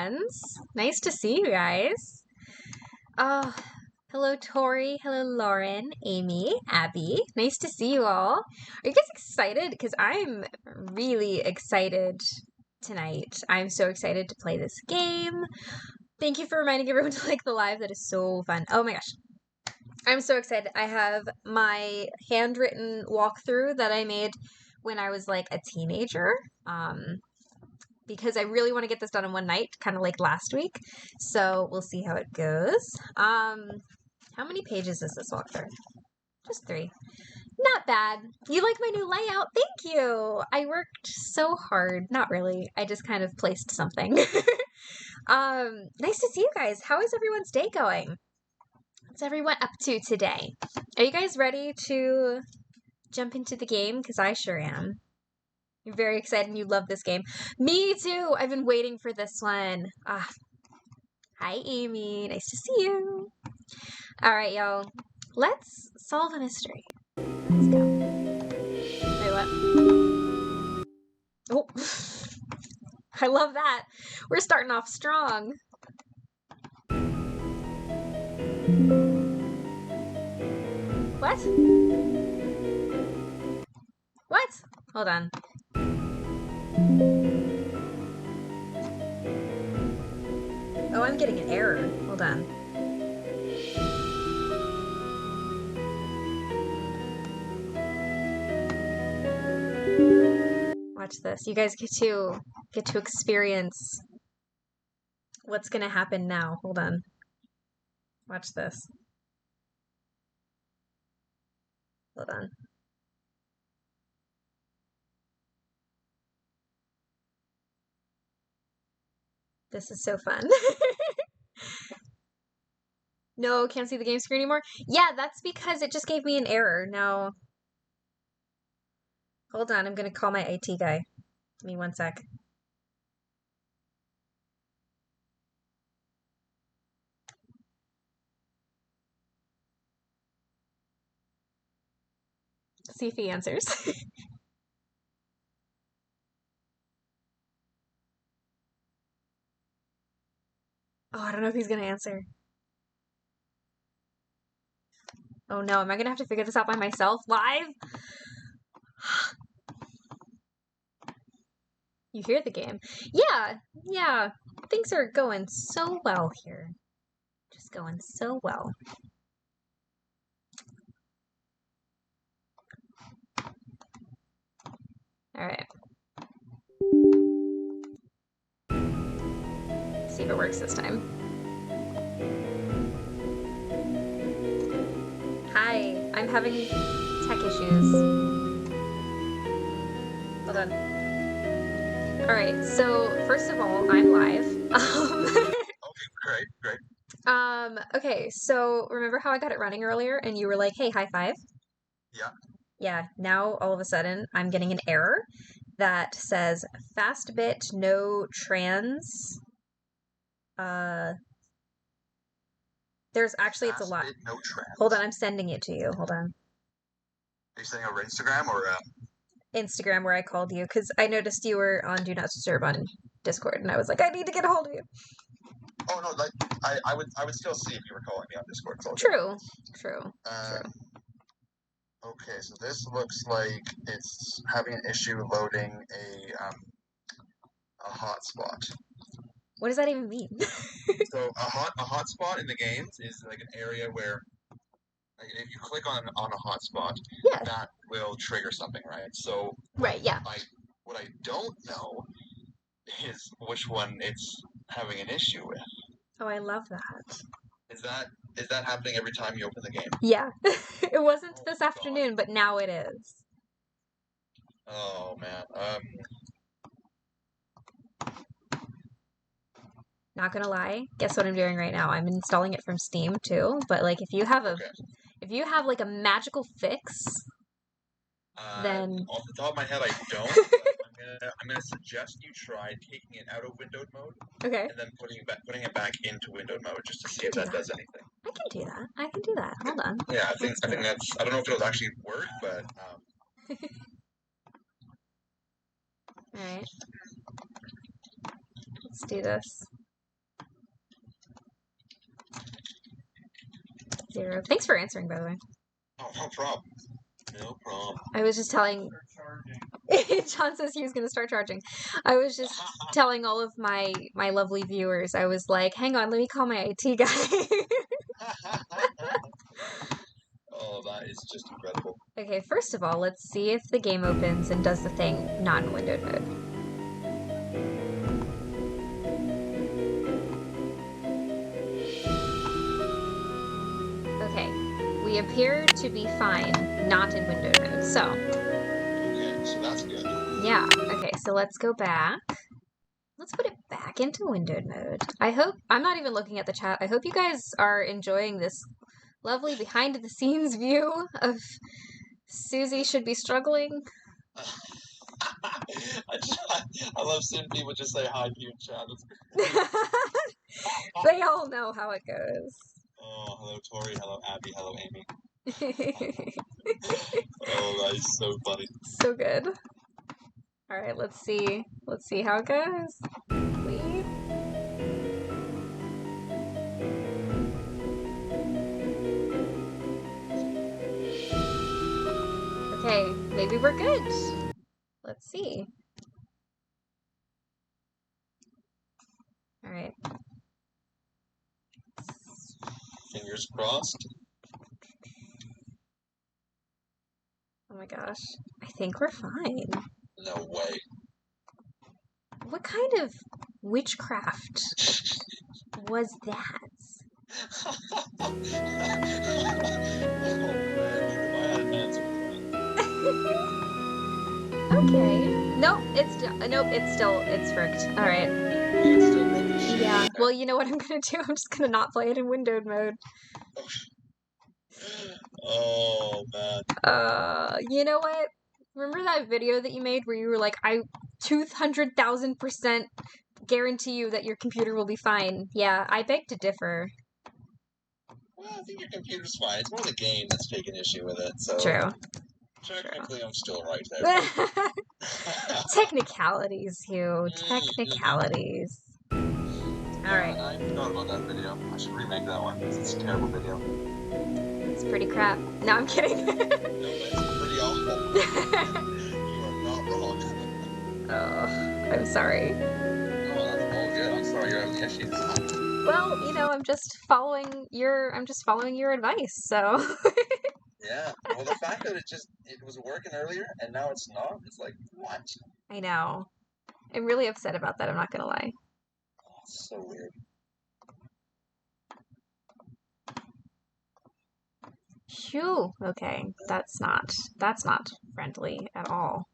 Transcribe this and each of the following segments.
friends. Nice to see you guys. Oh, hello, Tori. Hello, Lauren, Amy, Abby. Nice to see you all. Are you guys excited? Because I'm really excited tonight. I'm so excited to play this game. Thank you for reminding everyone to like the live. That is so fun. Oh my gosh. I'm so excited. I have my handwritten walkthrough that I made when I was like a teenager. Because I really want to get this done in one night, kind of like last week. So we'll see how it goes. How many pages is this walkthrough? Just 3. Not bad. You like my new layout? Thank you. I worked so hard. Not really. I just kind of placed something. Nice to see you guys. How is everyone's day going? What's everyone up to today? Are you guys ready to jump into the game? Because I sure am. You're very excited and you love this game. Me too! I've been waiting for this one. Hi, Amy. Nice to see you. Alright, y'all. Let's solve a mystery. Let's go. Wait, what? Oh. I love that. We're starting off strong. What? What? Hold on. Oh, I'm getting an error. Hold on. Watch this. You guys get to experience what's gonna happen now. Hold on. Watch this. Hold on. This is so fun. No, can't see the game screen anymore? Yeah, that's because it just gave me an error. Now, hold on. I'm gonna call my IT guy. Give me 1 sec. See if he answers. Oh, I don't know if he's gonna answer. Oh no, am I gonna have to figure this out by myself live? You hear the game. Yeah. Things are going so well here. Just going so well. Alright. See if it works this time. Hi, I'm having tech issues. Hold on. Alright, so first of all, I'm live. Okay, great. Okay, so remember how I got it running earlier and you were like, hey, high five? Yeah. Yeah, now all of a sudden I'm getting an error that says fast bit, no trans. There's actually, it's a lot. Bit, no trans. Hold on, I'm sending it to you. Hold on. Are you saying over Instagram or? Instagram where I called you because I noticed you were on Do Not Disturb on Discord and I was like, I need to get a hold of you. Oh no, like I would still see if you were calling me on Discord. True. Okay, so this looks like it's having an issue loading a hotspot. What does that even mean? So a hotspot in the games is like an area where, like, if you click on a hotspot, yeah, that will trigger something, right? So right, yeah. What I don't know is which one it's having an issue with. Oh, I love that. Is that happening every time you open the game? Yeah. It wasn't this afternoon, but now it is. Oh man. Not gonna lie, guess what I'm doing right now? I'm installing it from Steam too, but like if you have like a magical fix, then off the top of my head I don't. But I'm gonna suggest you try taking it out of windowed mode. Okay. And then putting it back into windowed mode just to see if that does anything. I can do that. Hold on. Yeah, I think that's, I don't know if it'll actually work, but Alright. Let's do this. 0. Thanks for answering, by the way. Oh, no problem. No problem. I was just telling... John says he was going to start charging. I was just telling all of my lovely viewers, I was like, hang on, let me call my IT guy. Oh, that is just incredible. Okay, first of all, let's see if the game opens and does the thing not in windowed mode. Okay, we appear to be fine, not in windowed mode, so. Okay, so that's good. Yeah, okay, so let's go back. Let's put it back into windowed mode. I hope, I'm not even looking at the chat, I hope you guys are enjoying this lovely behind-the-scenes view of Susie should be struggling. I love seeing people just say hi to you in chat. They all know how it goes. Oh, hello Tori, hello Abby, hello Amy. Oh, that is so funny. So good. Alright, let's see. Let's see how it goes. Please. Okay, maybe we're good. Let's see. Alright. Fingers crossed. Oh my gosh. I think we're fine. No way. What kind of witchcraft was that? Oh man, if I had an answer for Okay. Nope, it's fricked. Alright. that. It's still rubbish. Yeah. Well, you know what I'm gonna do? I'm just gonna not play it in windowed mode. Oh man. You know what? Remember that video that you made where you were like, I 200,000% guarantee you that your computer will be fine. Yeah, I beg to differ. Well, I think your computer's fine. It's more the game that's taking issue with it. So True. technically, I'm still right there. Technicalities, Hugh. Technicalities. Alright. I forgot about that video. I should remake that one because it's a terrible video. It's pretty crap. No, I'm kidding. No, it's pretty awful. You are not wrong. Oh, I'm sorry. Oh, that's all good. I'm sorry you're having issues. Well, you know, I'm just following your advice, so. Yeah. Well, the fact that it was working earlier and now it's not, it's like, what? I know. I'm really upset about that, I'm not gonna lie. Oh, it's so weird. Phew. Okay, that's not friendly at all.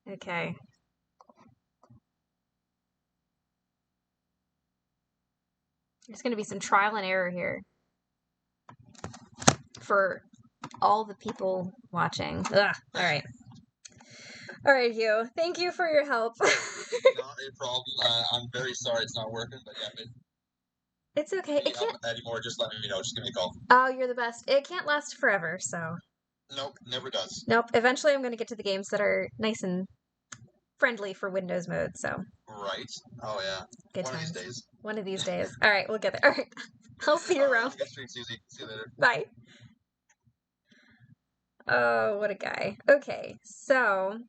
Okay. There's gonna be some trial and error here. For all the people watching. Ugh. Alright. Alright, Hugh. Thank you for your help. Not a problem. I'm very sorry it's not working, but yeah, It's okay. if you need help anymore, just let me know. Just give me a call. Oh, you're the best. It can't last forever, so. Nope, never does. Nope. Eventually I'm gonna get to the games that are nice and friendly for Windows mode, so. Right. Oh yeah. Good One times. of these days. One of these days. Alright, we'll get there. Alright. I'll see you around. Good stream, Susie. See you later. Bye. Oh, what a guy. Okay, so.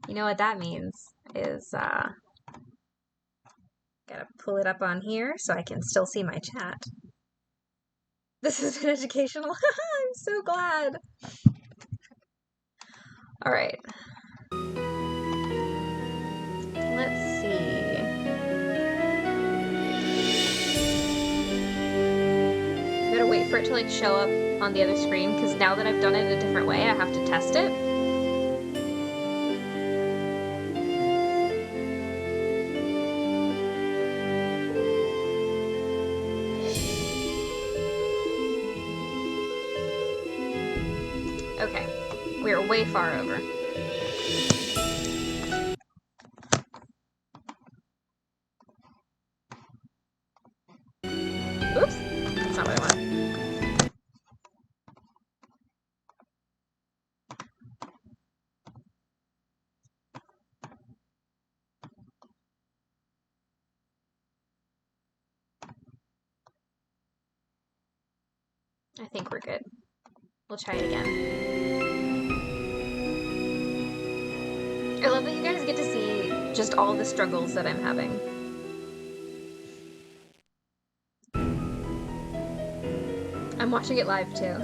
You know what that means is, gotta pull it up on here so I can still see my chat. This has been educational. I'm so glad. Alright. Let's see. I gotta wait for it to like show up on the other screen because now that I've done it a different way, I have to test it. Okay, we are way far over. Oops, that's not what I want. I think we're good. We'll try it again. I love that you guys get to see just all the struggles that I'm having. I'm watching it live too.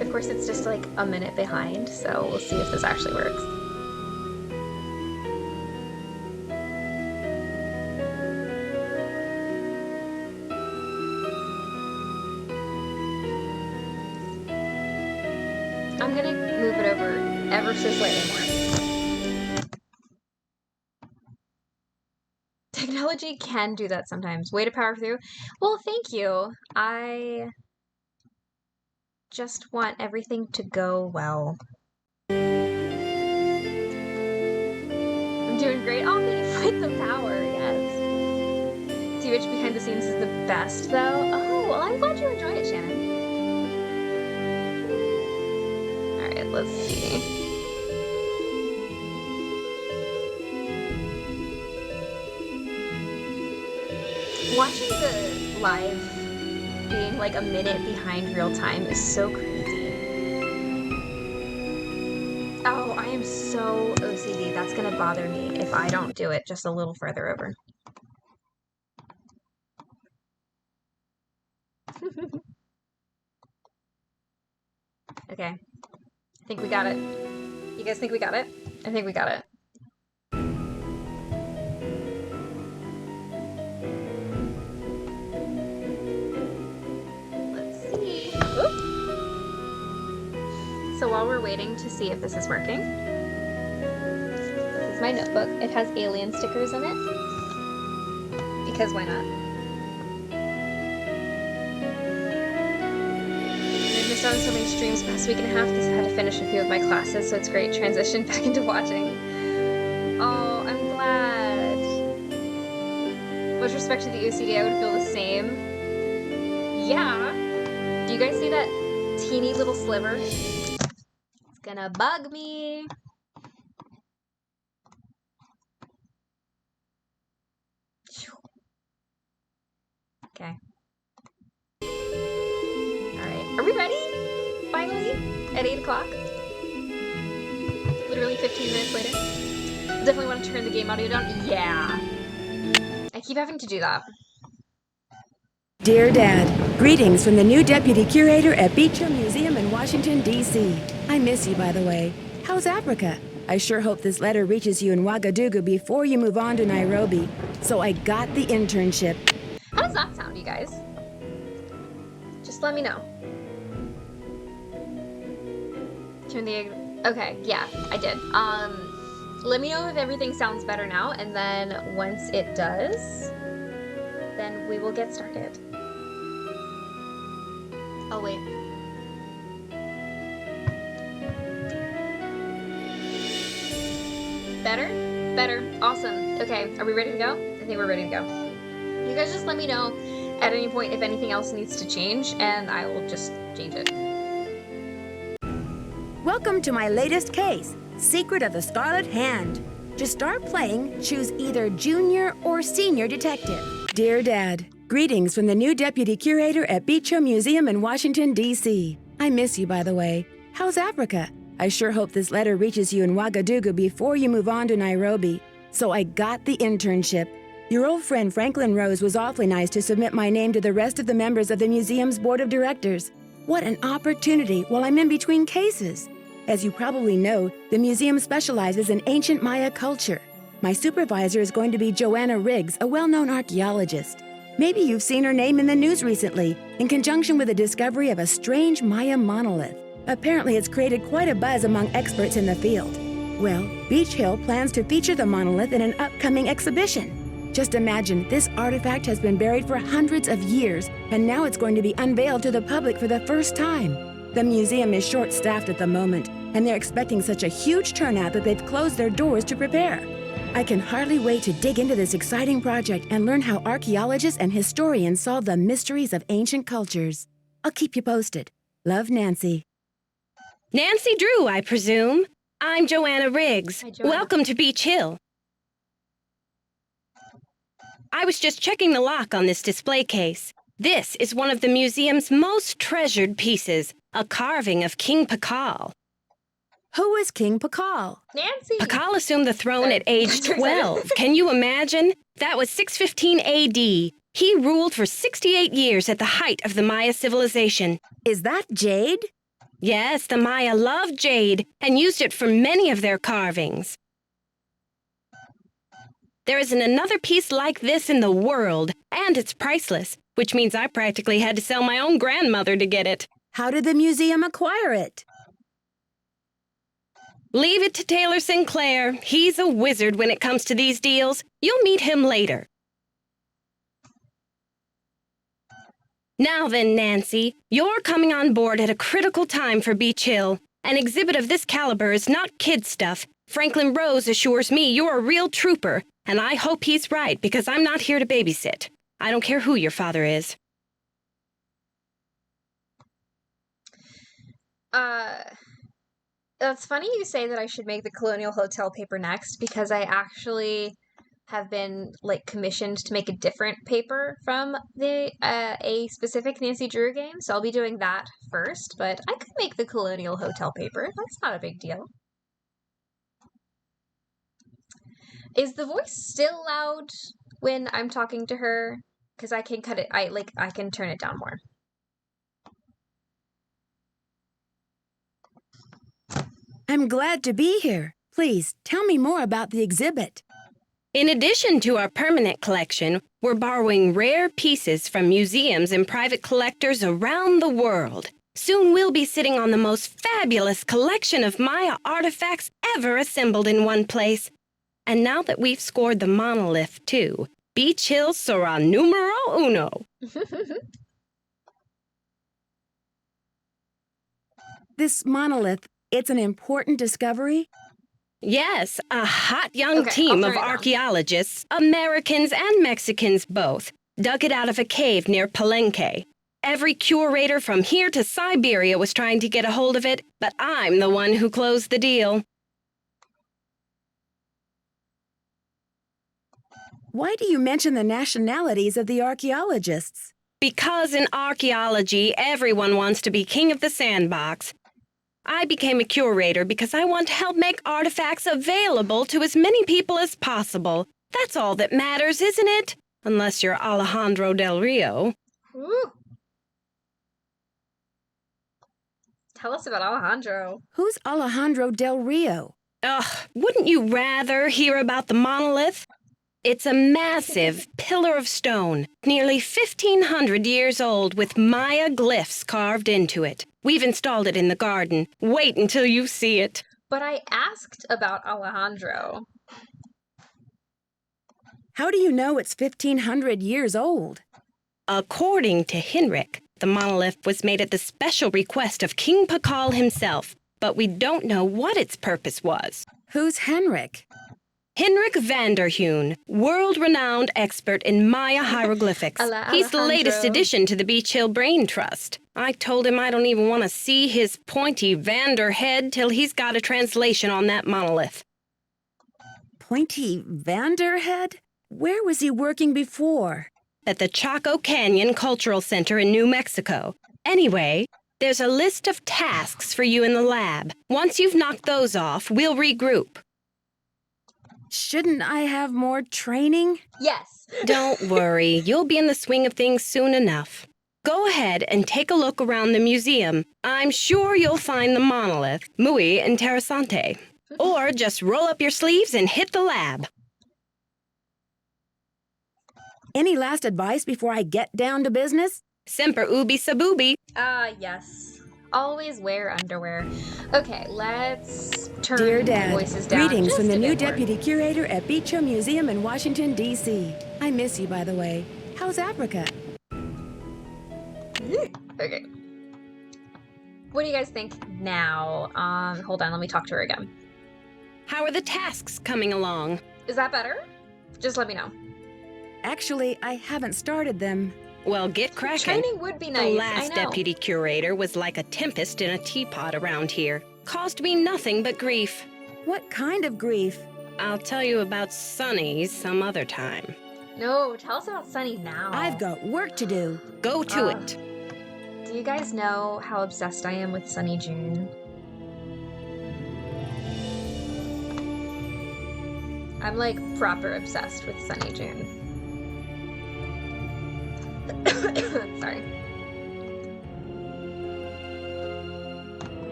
Of course, it's just like a minute behind, so we'll see if this actually works. I'm gonna move it over ever so slightly more. Technology can do that sometimes. Way to power through. Well, thank you. I just want everything to go well. I'm doing great. Oh, thank you for the power. Yes. TH behind the scenes is the best, though. Oh, well, I'm glad you enjoyed it, Shannon. All right, let's see. Watching the live being like a minute behind real time is so crazy. Oh, I am so OCD. That's gonna bother me if I don't do it just a little further over. Okay. I think we got it. You guys think we got it? I think we got it. So while we're waiting to see if this is working, this is my notebook. It has alien stickers in it. Because why not? I missed out on so many streams past week and a half because I had to finish a few of my classes, so it's great transition back into watching. Oh, I'm glad. With respect to the OCD, I would feel the same. Yeah. Do you guys see that teeny little sliver? Gonna bug me. Okay. Alright. Are we ready? Finally? At 8 o'clock? Literally 15 minutes later. Definitely want to turn the game audio down. Yeah. I keep having to do that. Dear Dad, greetings from the new Deputy Curator at Beach Hill Museum in Washington, D.C. I miss you, by the way. How's Africa? I sure hope this letter reaches you in Ouagadougou before you move on to Nairobi. So I got the internship. How does that sound, you guys? Just let me know. Turn the... Okay, yeah, I did. Let me know if everything sounds better now, and then once it does, then we will get started. Oh, wait. Better? Better. Awesome. Okay, are we ready to go? I think we're ready to go. You guys just let me know at any point if anything else needs to change, and I will just change it. Welcome to my latest case, Secret of the Scarlet Hand. To start playing, choose either junior or senior detective. Dear Dad, greetings from the new Deputy Curator at Beach Hill Museum in Washington, D.C. I miss you, by the way. How's Africa? I sure hope this letter reaches you in Ouagadougou before you move on to Nairobi. So I got the internship. Your old friend Franklin Rose was awfully nice to submit my name to the rest of the members of the museum's board of directors. What an opportunity while I'm in between cases. As you probably know, the museum specializes in ancient Maya culture. My supervisor is going to be Joanna Riggs, a well-known archaeologist. Maybe you've seen her name in the news recently, in conjunction with the discovery of a strange Maya monolith. Apparently, it's created quite a buzz among experts in the field. Well, Beach Hill plans to feature the monolith in an upcoming exhibition. Just imagine, this artifact has been buried for hundreds of years, and now it's going to be unveiled to the public for the first time. The museum is short-staffed at the moment, and they're expecting such a huge turnout that they've closed their doors to prepare. I can hardly wait to dig into this exciting project and learn how archaeologists and historians solve the mysteries of ancient cultures. I'll keep you posted. Love, Nancy. Nancy Drew, I presume. I'm Joanna Riggs. Hi, Joanna. Welcome to Beach Hill. I was just checking the lock on this display case. This is one of the museum's most treasured pieces, a carving of King Pakal. Who is King Pakal? Nancy! Pakal assumed the throne Sorry. at age I'm so excited. 12. Can you imagine? That was 615 AD. He ruled for 68 years at the height of the Maya civilization. Is that jade? Yes, the Maya loved jade and used it for many of their carvings. There isn't another piece like this in the world, and it's priceless, which means I practically had to sell my own grandmother to get it. How did the museum acquire it? Leave it to Taylor Sinclair. He's a wizard when it comes to these deals. You'll meet him later. Now then, Nancy, you're coming on board at a critical time for Beach Hill. An exhibit of this caliber is not kid stuff. Franklin Rose assures me you're a real trooper, and I hope he's right because I'm not here to babysit. I don't care who your father is. That's funny you say that I should make the Colonial Hotel paper next because I actually have been commissioned to make a different paper from the a specific Nancy Drew game, so I'll be doing that first, but I could make the Colonial Hotel paper. That's not a big deal. Is the voice still loud when I'm talking to her? Because I can cut it, I can turn it down more. I'm glad to be here. Please, tell me more about the exhibit. In addition to our permanent collection, we're borrowing rare pieces from museums and private collectors around the world. Soon we'll be sitting on the most fabulous collection of Maya artifacts ever assembled in one place. And now that we've scored the monolith, too, Beach Hill sera numero uno. This monolith, it's an important discovery? Yes, a hot young team I'll of turn it down. archaeologists, Americans and Mexicans both, dug it out of a cave near Palenque. Every curator from here to Siberia was trying to get a hold of it, but I'm the one who closed the deal. Why do you mention the nationalities of the archaeologists? Because in archaeology, everyone wants to be king of the sandbox. I became a curator because I want to help make artifacts available to as many people as possible. That's all that matters, isn't it? Unless you're Alejandro Del Rio. Ooh. Tell us about Alejandro. Who's Alejandro Del Rio? Ugh, wouldn't you rather hear about the monolith? It's a massive pillar of stone, nearly 1,500 years old, with Maya glyphs carved into it. We've installed it in the garden. Wait until you see it. But I asked about Alejandro. How do you know it's 1,500 years old? According to Henrik, the monolith was made at the special request of King Pakal himself, but we don't know what its purpose was. Who's Henrik? Henrik Vanderheun, world-renowned expert in Maya hieroglyphics. He's the latest Alejandro. addition to the Beach Hill Brain Trust. I told him I don't even want to see his pointy Vander head till he's got a translation on that monolith. Pointy Vanderhead? Where was he working before? At the Chaco Canyon Cultural Center in New Mexico. Anyway, there's a list of tasks for you in the lab. Once you've knocked those off, we'll regroup. Shouldn't I have more training? Yes. Don't worry, you'll be in the swing of things soon enough. Go ahead and take a look around the museum. I'm sure you'll find the monolith, muy interesante. Or just roll up your sleeves and hit the lab. Any last advice before I get down to business? Semper ubi sub ubi. Yes. Always wear underwear. Okay, let's turn Dear the Dad, voices down. greetings just from the a new bit more. deputy curator at Beach Hill Museum in Washington, D.C. I miss you, by the way. How's Africa? Okay. What do you guys think now? Hold on, let me talk to her again. How are the tasks coming along? Is that better? Just let me know. Actually, I haven't started them. Well, get cracking. Training would be nice. The I last know. deputy curator was like a tempest in a teapot around here. Caused me nothing but grief. What kind of grief? I'll tell you about Sonny's some other time. No, tell us about Sunny now. I've got work to do. Go to it. Do you guys know how obsessed I am with Sunny June? I'm like proper obsessed with Sunny June. Sorry.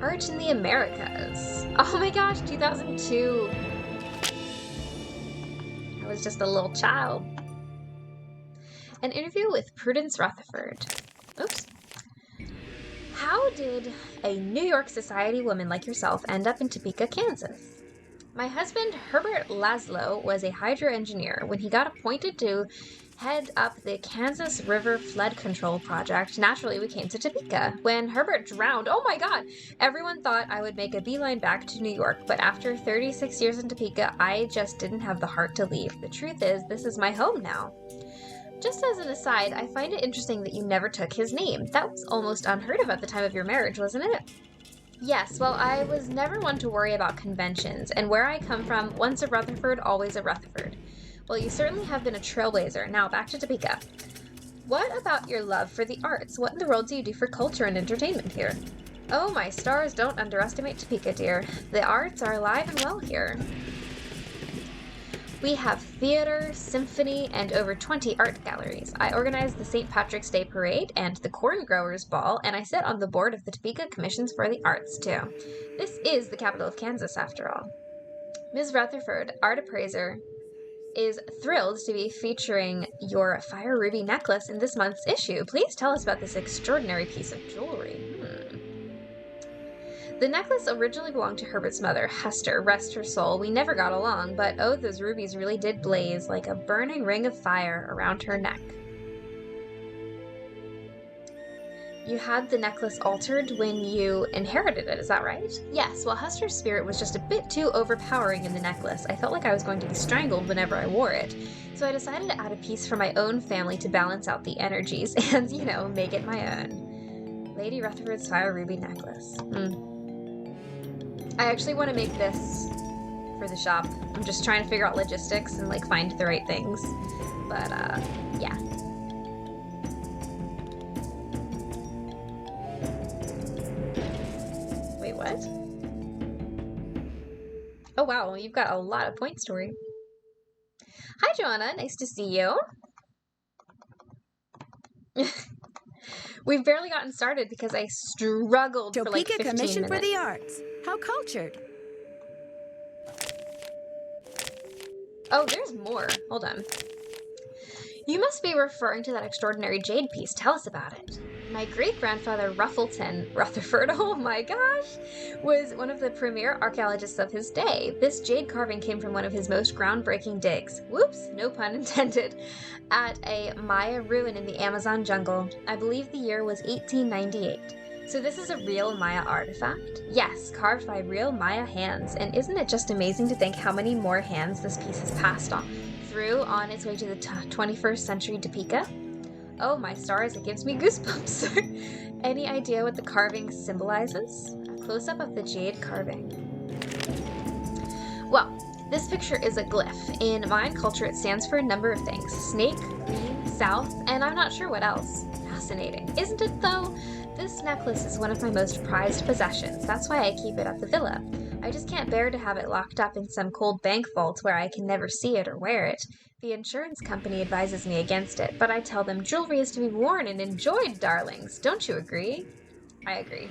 Art in the Americas. Oh my gosh, 2002. I was just a little child. An interview with Prudence Rutherford. Oops. How did a New York society woman like yourself end up in Topeka, Kansas? My husband, Herbert Laszlo, was a hydro engineer. When he got appointed to head up the Kansas River Flood Control Project, naturally we came to Topeka. When Herbert drowned, oh my god, everyone thought I would make a beeline back to New York, but after 36 years in Topeka, I just didn't have the heart to leave. The truth is, this is my home now. Just as an aside, I find it interesting that you never took his name. That was almost unheard of at the time of your marriage, wasn't it? Yes, well, I was never one to worry about conventions, and where I come from, once a Rutherford, always a Rutherford. Well, you certainly have been a trailblazer. Now, back to Topeka. What about your love for the arts? What in the world do you do for culture and entertainment here? Oh, my stars, don't underestimate Topeka, dear. The arts are alive and well here. We have theater, symphony, and over 20 art galleries. I organize the St. Patrick's Day Parade and the Corn Growers Ball, and I sit on the board of the Topeka Commissions for the Arts, too. This is the capital of Kansas, after all. Ms. Rutherford, art appraiser, is thrilled to be featuring your Fire Ruby necklace in this month's issue. Please tell us about this extraordinary piece of jewelry. The necklace originally belonged to Herbert's mother, Hester, rest her soul. We never got along, but oh, those rubies really did blaze like a burning ring of fire around her neck. You had the necklace altered when you inherited it, is that right? Yes, well, Hester's spirit was just a bit too overpowering in the necklace. I felt like I was going to be strangled whenever I wore it. So I decided to add a piece for my own family to balance out the energies and, you know, make it my own. Lady Rutherford's Fire Ruby necklace. I actually want to make this for the shop. I'm just trying to figure out logistics and like find the right things. But yeah. Wait, what? Oh wow, you've got a lot of points, Tori. Hi Joanna, nice to see you. We've barely gotten started because I struggled for like 15 Commission minutes. for the Arts. How cultured. Oh, there's more. Hold on. You must be referring to that extraordinary jade piece. Tell us about it. My great-grandfather Ruffleton Rutherford, oh my gosh, was one of the premier archaeologists of his day. This jade carving came from one of his most groundbreaking digs, whoops, no pun intended, at a Maya ruin in the Amazon jungle. I believe the year was 1898. So this is a real Maya artifact? Yes, carved by real Maya hands. And isn't it just amazing to think how many more hands this piece has passed on through on its way to the 21st century Topeka? Oh my stars, it gives me goosebumps. Any idea what the carving symbolizes? A close-up of the jade carving. Well, this picture is a glyph. In Mayan culture, it stands for a number of things. Snake, green, south, and I'm not sure what else. Fascinating. Isn't it though? This necklace is one of my most prized possessions. That's why I keep it at the villa. I just can't bear to have it locked up in some cold bank vault where I can never see it or wear it. The insurance company advises me against it, but I tell them jewelry is to be worn and enjoyed, darlings. Don't you agree? I agree.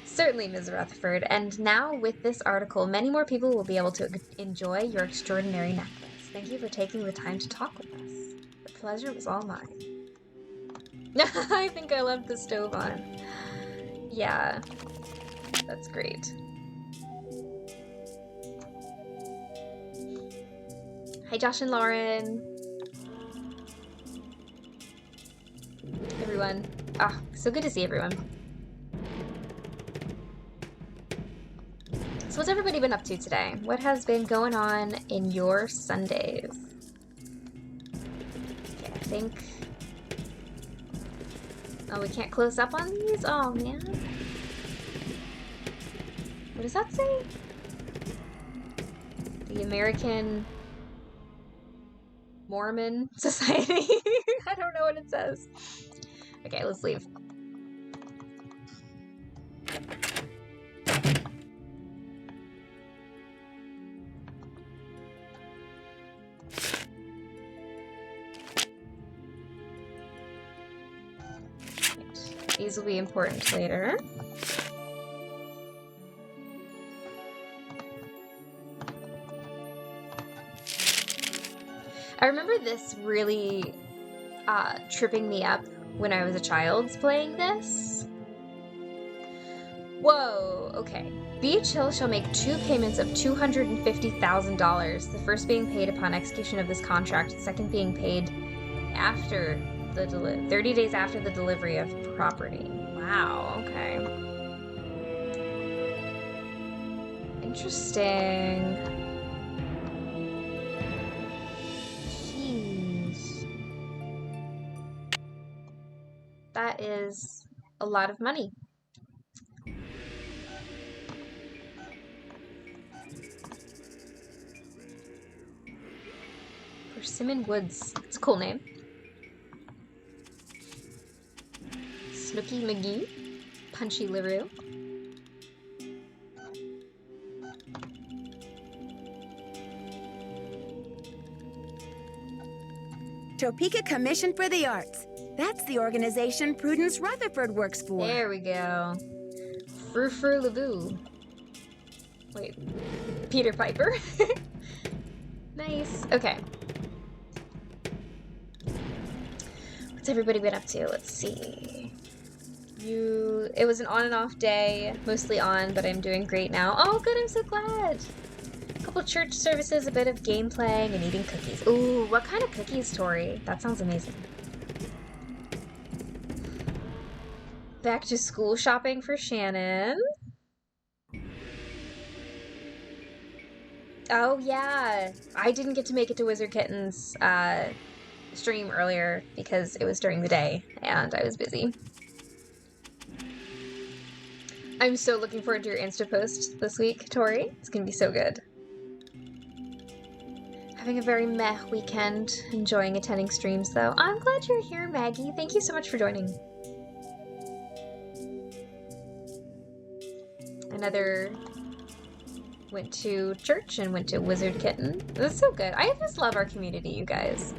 Certainly, Ms. Rutherford. And now, with this article, many more people will be able to enjoy your extraordinary necklace. Thank you for taking the time to talk with us. The pleasure was all mine. I think I left the stove on. Yeah, that's great. Hi, Josh and Lauren. Everyone. Ah, so good to see everyone. So what's everybody been up to today? What has been going on in your Sundays? Okay, I think... Oh, we can't close up on these? Oh, man. What does that say? The American Mormon society. I don't know what it says. Okay, let's leave. These will be important later. I remember this really tripping me up when I was a child playing this. Whoa, okay. Beach Hill shall make 2 payments of $250,000, the first being paid upon execution of this contract, the second being paid after the 30 days after the delivery of property. Wow, okay. Interesting. Jeez. That is a lot of money. Persimmon Woods. It's a cool name. Snooky McGee. Punchy LaRue. Topeka Commission for the Arts. That's the organization Prudence Rutherford works for. There we go. Frou-frou Laboo. Wait. Peter Piper. Nice. Okay. What's everybody been up to? Let's see. It was an on and off day. Mostly on, but I'm doing great now. Oh, good. I'm so glad. A couple church services, a bit of game playing, and eating cookies. Ooh, what kind of cookies, Tori? That sounds amazing. Back to school shopping for Shannon. Oh, yeah. I didn't get to make it to Wizard Kitten's stream earlier because it was during the day and I was busy. I'm so looking forward to your Insta post this week, Tori. It's gonna be so good. Having a very meh weekend, enjoying attending streams though. I'm glad you're here, Maggie. Thank you so much for joining. Another went to church and went to Wizard Kitten. It was so good. I just love our community, you guys.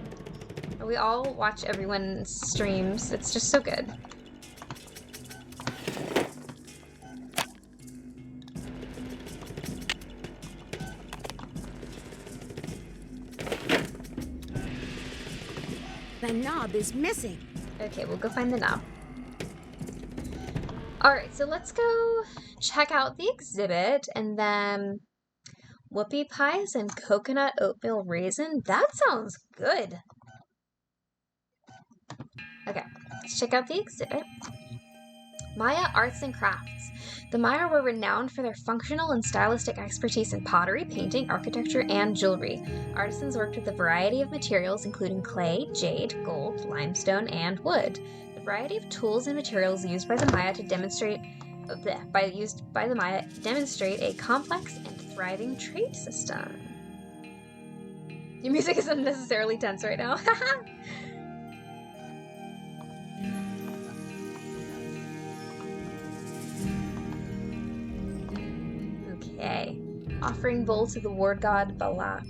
We all watch everyone's streams. It's just so good. The knob is missing. Okay, we'll go find the knob. Alright, so let's go check out the exhibit and then whoopie pies and coconut oatmeal raisin. That sounds good. Okay, let's check out the exhibit. Maya Arts and Crafts. The Maya were renowned for their functional and stylistic expertise in pottery, painting, architecture, and jewelry. Artisans worked with a variety of materials including clay, jade, gold, limestone, and wood. The variety of tools and materials used by the Maya to demonstrate demonstrate a complex and thriving trade system. Your music is unnecessarily tense right now. Okay. Offering bowl to the ward god Balak.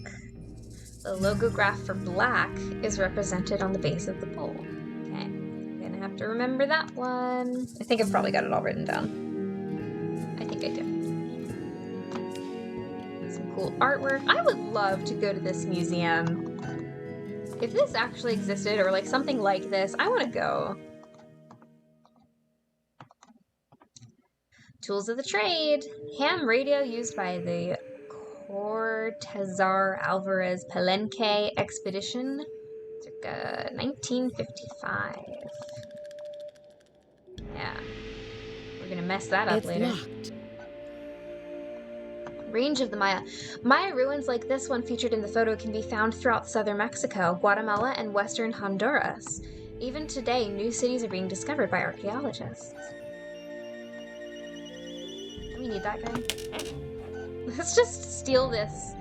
The logograph for black is represented on the base of the bowl. Okay. I'm gonna have to remember that one. I think I've probably got it all written down. I think I do. Some cool artwork. I would love to go to this museum. If this actually existed, or like something like this, I want to go. Tools of the trade. Ham radio used by the Cortázar Alvarez Palenque expedition. Circa 1955. Yeah. We're gonna mess that up later. Locked. Range of the Maya. Maya ruins like this one featured in the photo can be found throughout southern Mexico, Guatemala, and western Honduras. Even today, new cities are being discovered by archaeologists. We need that guy. Let's just steal this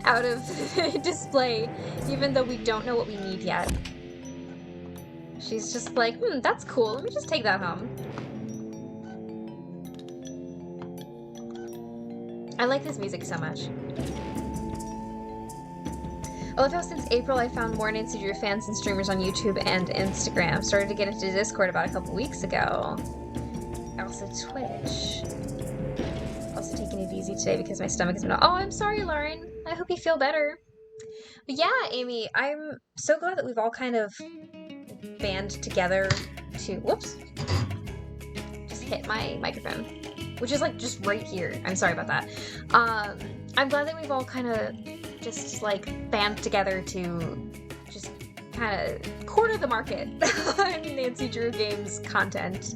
out of display, even though we don't know what we need yet. She's just like, that's cool. Let me just take that home. I like this music so much. I love how since April I found more Nancy Drew fans and streamers on YouTube and Instagram. Started to get into Discord about a couple weeks ago. Also Twitch. Also taking it easy today because my stomach has been... Oh, I'm sorry, Lauren. I hope you feel better. But yeah, Amy, I'm so glad that we've all kind of band together to... Whoops. Just hit my microphone. Which is like just right here. I'm sorry about that. I'm glad that we've all kind of just like band together to just kind of corner the market on Nancy Drew Games content.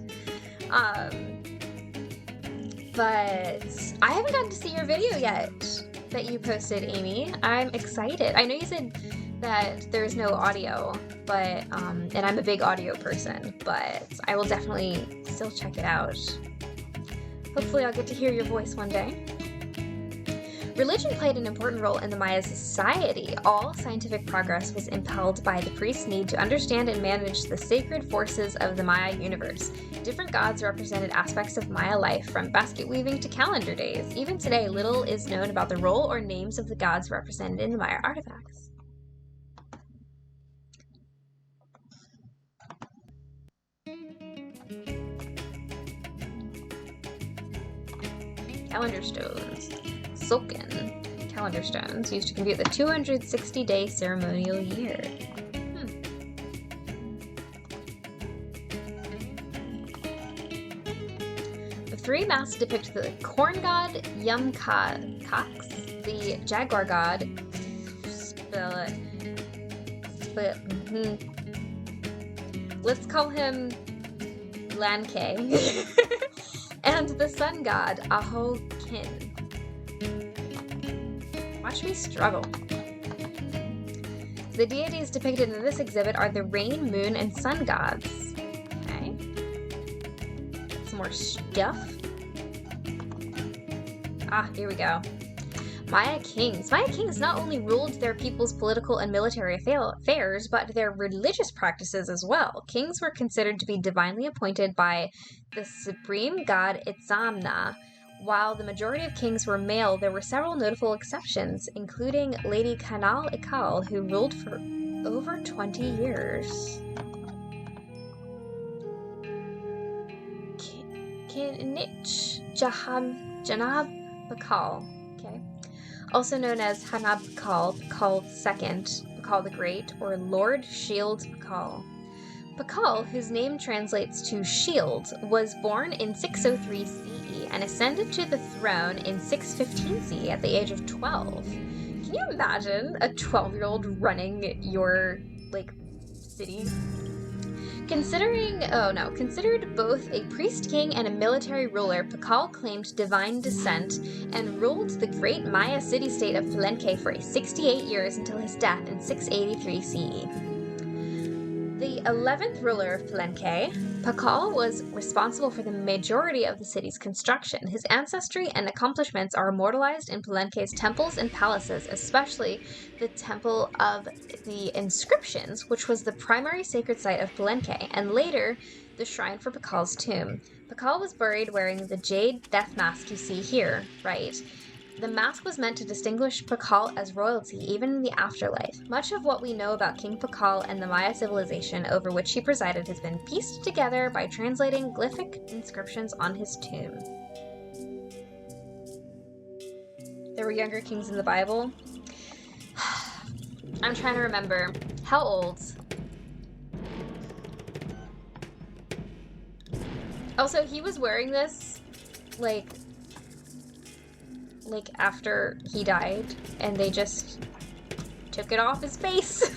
But I haven't gotten to see your video yet that you posted, Amy. I'm excited. I know you said that there's no audio, but and I'm a big audio person, but I will definitely still check it out. Hopefully I'll get to hear your voice one day. Religion played an important role in the Maya society. All scientific progress was impelled by the priest's need to understand and manage the sacred forces of the Maya universe. Different gods represented aspects of Maya life, from basket weaving to calendar days. Even today, little is known about the role or names of the gods represented in the Maya artifacts. Calendar stones. Silken calendar stones used to compute the 260-day ceremonial year. The three masks depict the corn god Cox, the jaguar god let's call him Lanke, and the sun god Ahokin. Watch me struggle. The deities depicted in this exhibit are the rain, moon, and sun gods. Okay. Some more stuff. Ah, here we go. Maya kings. Maya kings not only ruled their people's political and military affairs, but their religious practices as well. Kings were considered to be divinely appointed by the supreme god Itzamna. While the majority of kings were male, there were several notable exceptions, including Lady Kanal Ikal, who ruled for over 20 years. Kinich Janab Bakal, okay, also known as Hanab Bakal, Bakal II, Bakal the Great, or Lord Shield Bakal. Bakal, whose name translates to shield, was born in 603 CE and ascended to the throne in 615 CE at the age of 12. Can you imagine a 12-year-old running your, city? Considered both a priest king and a military ruler, Pakal claimed divine descent and ruled the great Maya city-state of Palenque for 68 years until his death in 683 CE. The 11th ruler of Palenque, Pakal was responsible for the majority of the city's construction. His ancestry and accomplishments are immortalized in Palenque's temples and palaces, especially the Temple of the Inscriptions, which was the primary sacred site of Palenque, and later the shrine for Pakal's tomb. Pakal was buried wearing the jade death mask you see here, right? The mask was meant to distinguish Pakal as royalty even in the afterlife. Much of what we know about King Pakal and the Maya civilization over which he presided has been pieced together by translating glyphic inscriptions on his tomb. There were younger kings in the Bible. I'm trying to remember. How old? Also, he was wearing this, after he died, and they just took it off his face.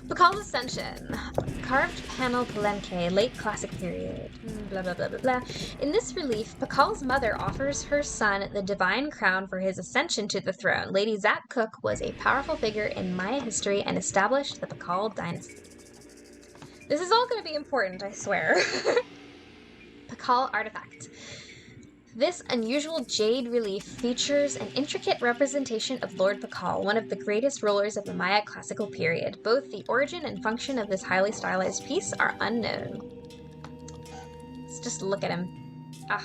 Pakal's Ascension. Carved panel Palenque, late classic period. Blah, blah, blah, blah, blah. In this relief, Pakal's mother offers her son the divine crown for his ascension to the throne. Lady Zak Cook was a powerful figure in Maya history and established the Pakal dynasty. This is all going to be important, I swear. Pakal artifact. This unusual jade relief features an intricate representation of Lord Pakal, one of the greatest rulers of the Maya classical period. Both the origin and function of this highly stylized piece are unknown. Let's just look at him. Ah,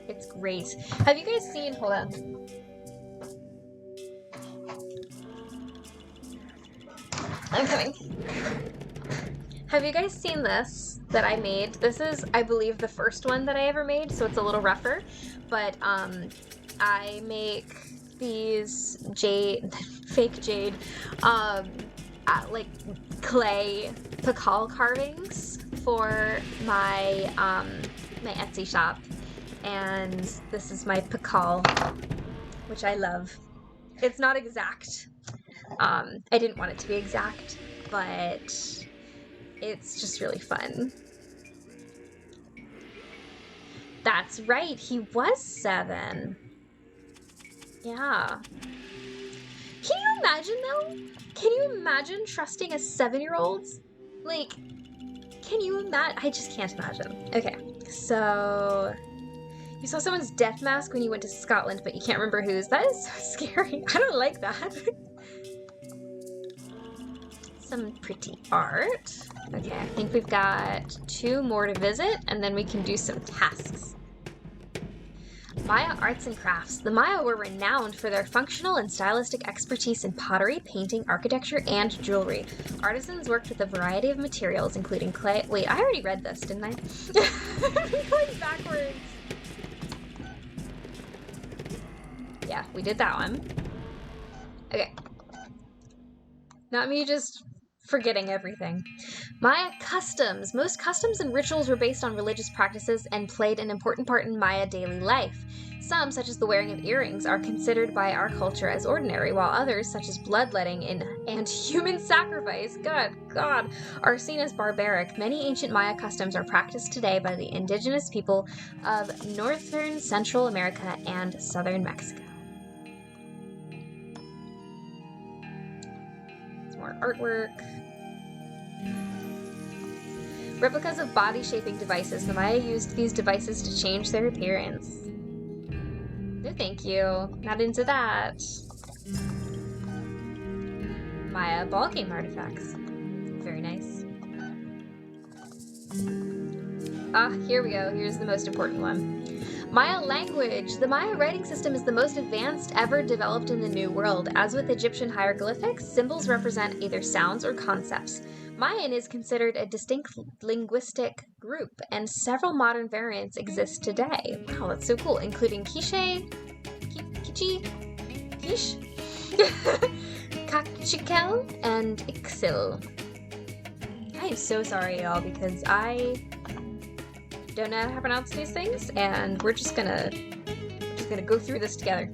it's great. Have you guys seen, hold on. I'm coming. Have you guys seen this that I made? This is, I believe, the first one that I ever made, so it's a little rougher. But I make these jade, fake jade, like clay Pakal carvings for my my Etsy shop, and this is my Pakal, which I love. It's not exact. I didn't want it to be exact, but it's just really fun. That's right, he was 7. Yeah. Can you imagine, though? Can you imagine trusting a 7-year-old? Like, can you imagine? I just can't imagine. Okay, so you saw someone's death mask when you went to Scotland, but you can't remember whose. That is so scary. I don't like that. Some pretty art. Okay, I think we've got 2 more to visit, and then we can do some tasks. Maya arts and crafts. The Maya were renowned for their functional and stylistic expertise in pottery, painting, architecture, and jewelry. Artisans worked with a variety of materials, including clay. Wait, I already read this, didn't I? I'm going backwards. Yeah, we did that one. Okay. Not me just forgetting everything. Maya customs. Most customs and rituals were based on religious practices and played an important part in Maya daily life. Some, such as the wearing of earrings, are considered by our culture as ordinary, while others, such as bloodletting and human sacrifice, God, are seen as barbaric. Many ancient Maya customs are practiced today by the indigenous people of northern Central America and southern Mexico. Some more artwork. Replicas of body-shaping devices. The Maya used these devices to change their appearance. No thank you. Not into that. Maya ballgame artifacts. Very nice. Ah, here we go. Here's the most important one. Maya language. The Maya writing system is the most advanced ever developed in the New World. As with Egyptian hieroglyphics, symbols represent either sounds or concepts. Mayan is considered a distinct linguistic group, and several modern variants exist today. Wow, that's so cool, including Quiche, Kichi, Quiche, Cachiquel, and Ixil. I am so sorry, y'all, because I don't know how to pronounce these things, and we're just gonna go through this together.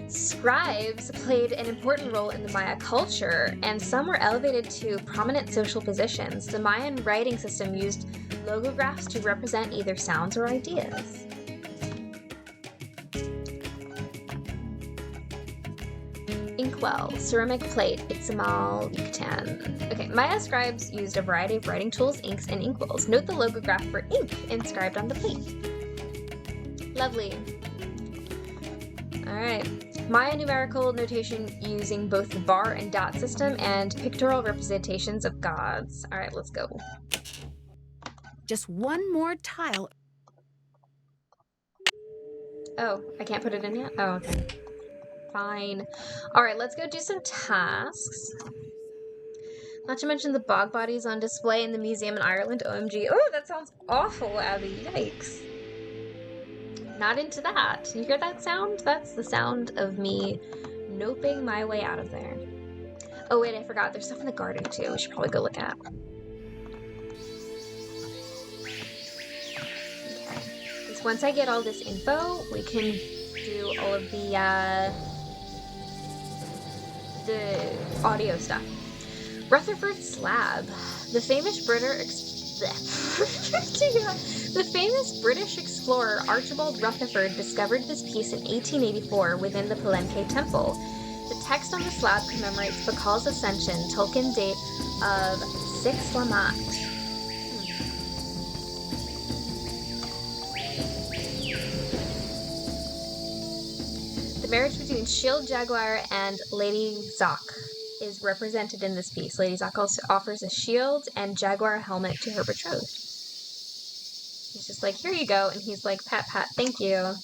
Scribes played an important role in the Maya culture, and some were elevated to prominent social positions. The Mayan writing system used logographs to represent either sounds or ideas. Inkwell, ceramic plate, Itzamal, Yucatan. Okay, Maya scribes used a variety of writing tools, inks, and inkwells. Note the logograph for ink inscribed on the plate. Lovely. Alright. Maya numerical notation using both the bar and dot system and pictorial representations of gods. Alright, let's go. Just one more tile. Oh, I can't put it in yet? Oh, okay. Fine. Alright, let's go do some tasks. Not to mention the bog bodies on display in the museum in Ireland. OMG. Oh, that sounds awful, Abby. Yikes. Not into that. You hear that sound? That's the sound of me noping my way out of there. Oh wait, I forgot. There's stuff in the garden too. We should probably go look at. Okay. Because once I get all this info, we can do all of the audio stuff. Rutherford Slab. The famous British explorer Archibald Rutherford discovered this piece in 1884 within the Palenque Temple. The text on the slab commemorates Bakal's ascension, Tolkien date of 6 Lamat. marriage between Shield Jaguar and Lady Zoc is represented in this piece. Lady Zoc also offers a shield and jaguar helmet to her betrothed. He's just like, here you go, and he's like, pat, pat, thank you.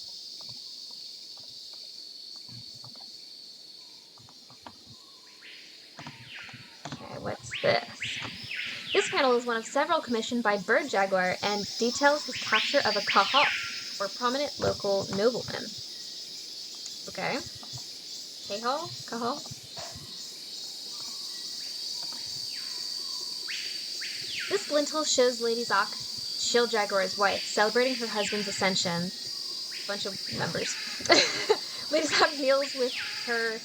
Okay, what's this? This panel is one of several commissioned by Bird Jaguar and details his capture of a Kahal, or prominent local nobleman. Okay. Kahal? This lintel shows Lady Zoc, Shield Jaguar's wife, celebrating her husband's ascension. Bunch of members. Lady Zoc kneels with her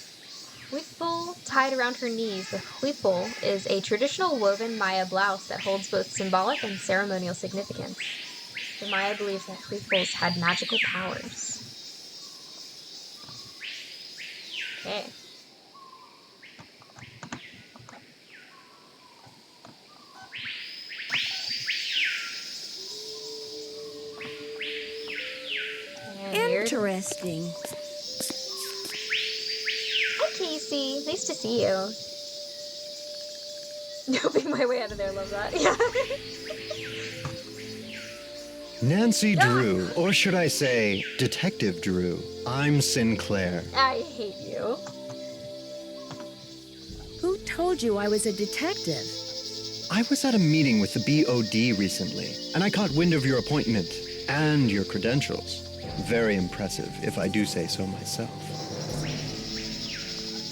huipul tied around her knees. The huipul is a traditional woven Maya blouse that holds both symbolic and ceremonial significance. The Maya believed that huipuls had magical powers. Okay. Interesting. Hi, Casey. Nice to see you. Noping my way out of there. Love that. Yeah. Nancy Drew, or should I say, Detective Drew. I'm Sinclair. I hate you. Who told you I was a detective? I was at a meeting with the BOD recently, and I caught wind of your appointment and your credentials. Very impressive, if I do say so myself.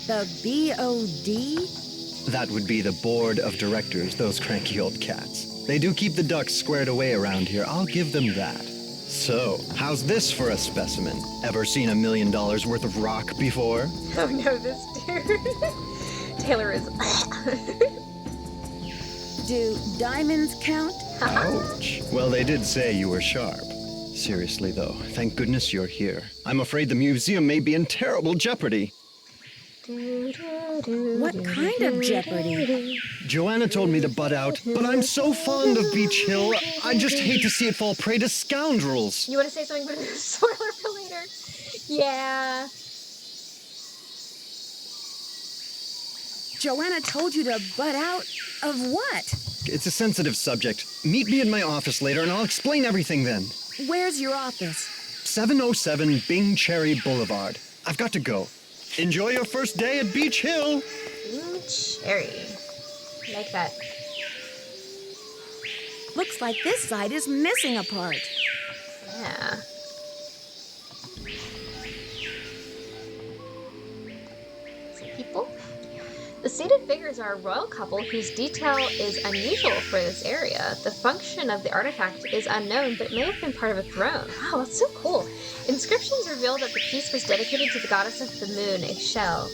The BOD? That would be the board of directors, those cranky old cats. They do keep the ducks squared away around here, I'll give them that. So, how's this for a specimen? Ever seen $1 million worth of rock before? Oh no, this dude. Taylor is. Do diamonds count? Ouch. Well, they did say you were sharp. Seriously, though, thank goodness you're here. I'm afraid the museum may be in terrible jeopardy. What kind of jeopardy? Joanna told me to butt out, but I'm so fond of Beach Hill, I just hate to see it fall prey to scoundrels. You want to say something, but it's a spoiler for later? Yeah. Joanna told you to butt out of what? It's a sensitive subject. Meet me in my office later and I'll explain everything then. Where's your office? 707 Bing Cherry Boulevard. I've got to go. Enjoy your first day at Beach Hill. Cherry. I like that. Looks like this side is missing a part. Yeah. Some people? The seated figures are a royal couple whose detail is unusual for this area. The function of the artifact is unknown, but it may have been part of a throne. Wow, that's so cool. Inscriptions reveal that the piece was dedicated to the goddess of the moon, Ixchel.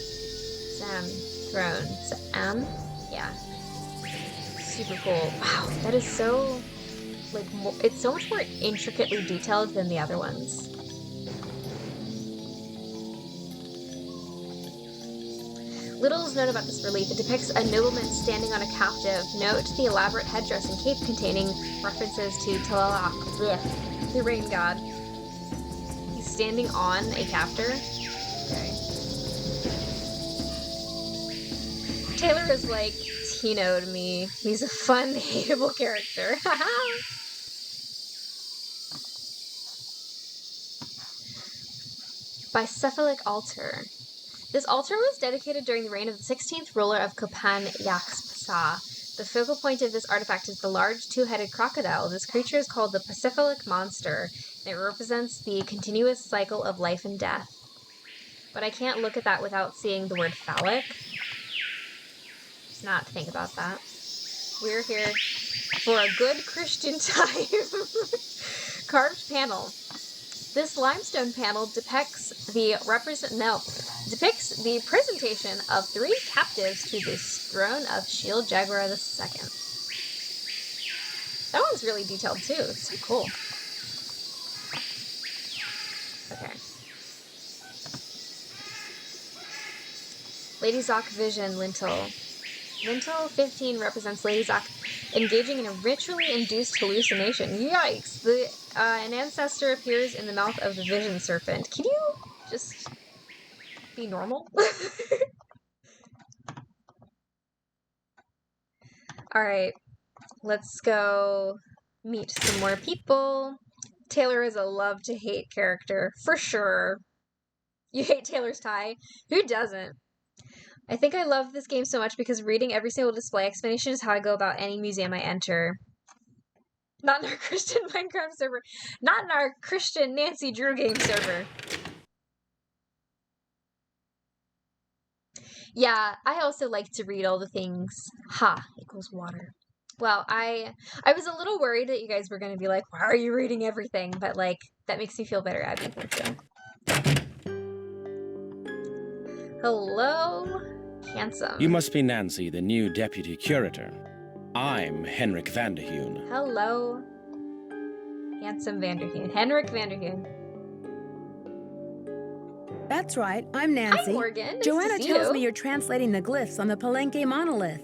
Throne. Yeah. Super cool. Wow, that is so, it's so much more intricately detailed than the other ones. Little is known about this relief. It depicts a nobleman standing on a captive. Note the elaborate headdress and cape containing references to Tlaloc, the rain god. He's standing on a captor. Okay. Taylor is like Tino to me. He's a fun, hateable character. Bicephalic altar. This altar was dedicated during the reign of the 16th ruler of Copan Yaxpsa. The focal point of this artifact is the large two-headed crocodile. This creature is called the Pacific Monster, and it represents the continuous cycle of life and death. But I can't look at that without seeing the word phallic. Just not think about that. We're here for a good Christian time. Carved panel. This limestone panel depicts the presentation of 3 captives to the throne of Shield Jaguar II. That one's really detailed too. It's so cool. Okay. Lady Zoc Vision Lintel. Lintel 15 represents Lady Zoc engaging in a ritually induced hallucination. Yikes! An ancestor appears in the mouth of the vision serpent. Can you just be normal. All right, let's go meet some more people. Taylor is a love to hate character, for sure. You hate Taylor's tie? Who doesn't? I think I love this game so much because reading every single display explanation is how I go about any museum I enter. Not in our Christian Minecraft server. Not in our Christian Nancy Drew game server. Yeah, I also like to read all the things. Ha equals water. Well, I was a little worried that you guys were going to be like, why are you reading everything? But, like, that makes me feel better, Abby. Thank you. Hello, handsome. You must be Nancy, the new deputy curator. I'm Henrik Vanderheun. Hello, handsome Vanderheun. Henrik Vanderheun. That's right, I'm Nancy. Hi, Morgan. Nice Joanna to see tells you. me you're translating the glyphs on the Palenque monolith.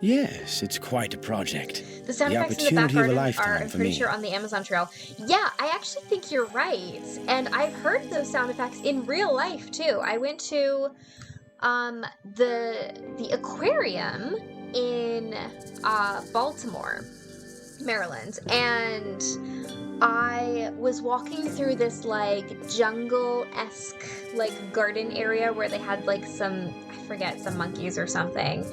Yes, it's quite a project. The sound The effects in the opportunity of a background are, lifetime I'm for pretty me. sure, on the Amazon Trail. Yeah, I actually think you're right. And I've heard those sound effects in real life, too. I went to the aquarium in Baltimore, Maryland, and I was walking through this, like, jungle-esque, like, garden area where they had, like, some, I forget, some monkeys or something.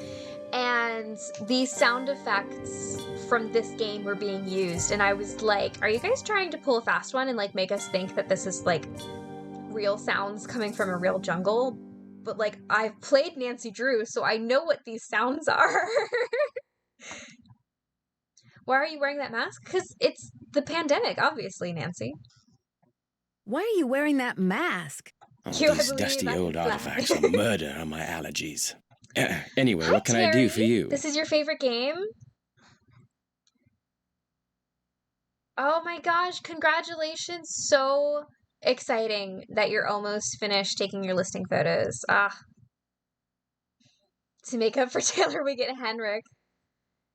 And these sound effects from this game were being used, and I was like, are you guys trying to pull a fast one and, like, make us think that this is, like, real sounds coming from a real jungle? But, like, I've played Nancy Drew, so I know what these sounds are. Why are you wearing that mask? Because it's the pandemic, obviously, Nancy. Why are you wearing that mask? Oh, You, I these believe dusty I old can fly. artifacts are murder on my allergies. Anyway, Hi, what can I do for Terry. you? This is your favorite game? Oh my gosh, congratulations. So exciting that you're almost finished taking your listing photos. To make up for Taylor, we get Henrik.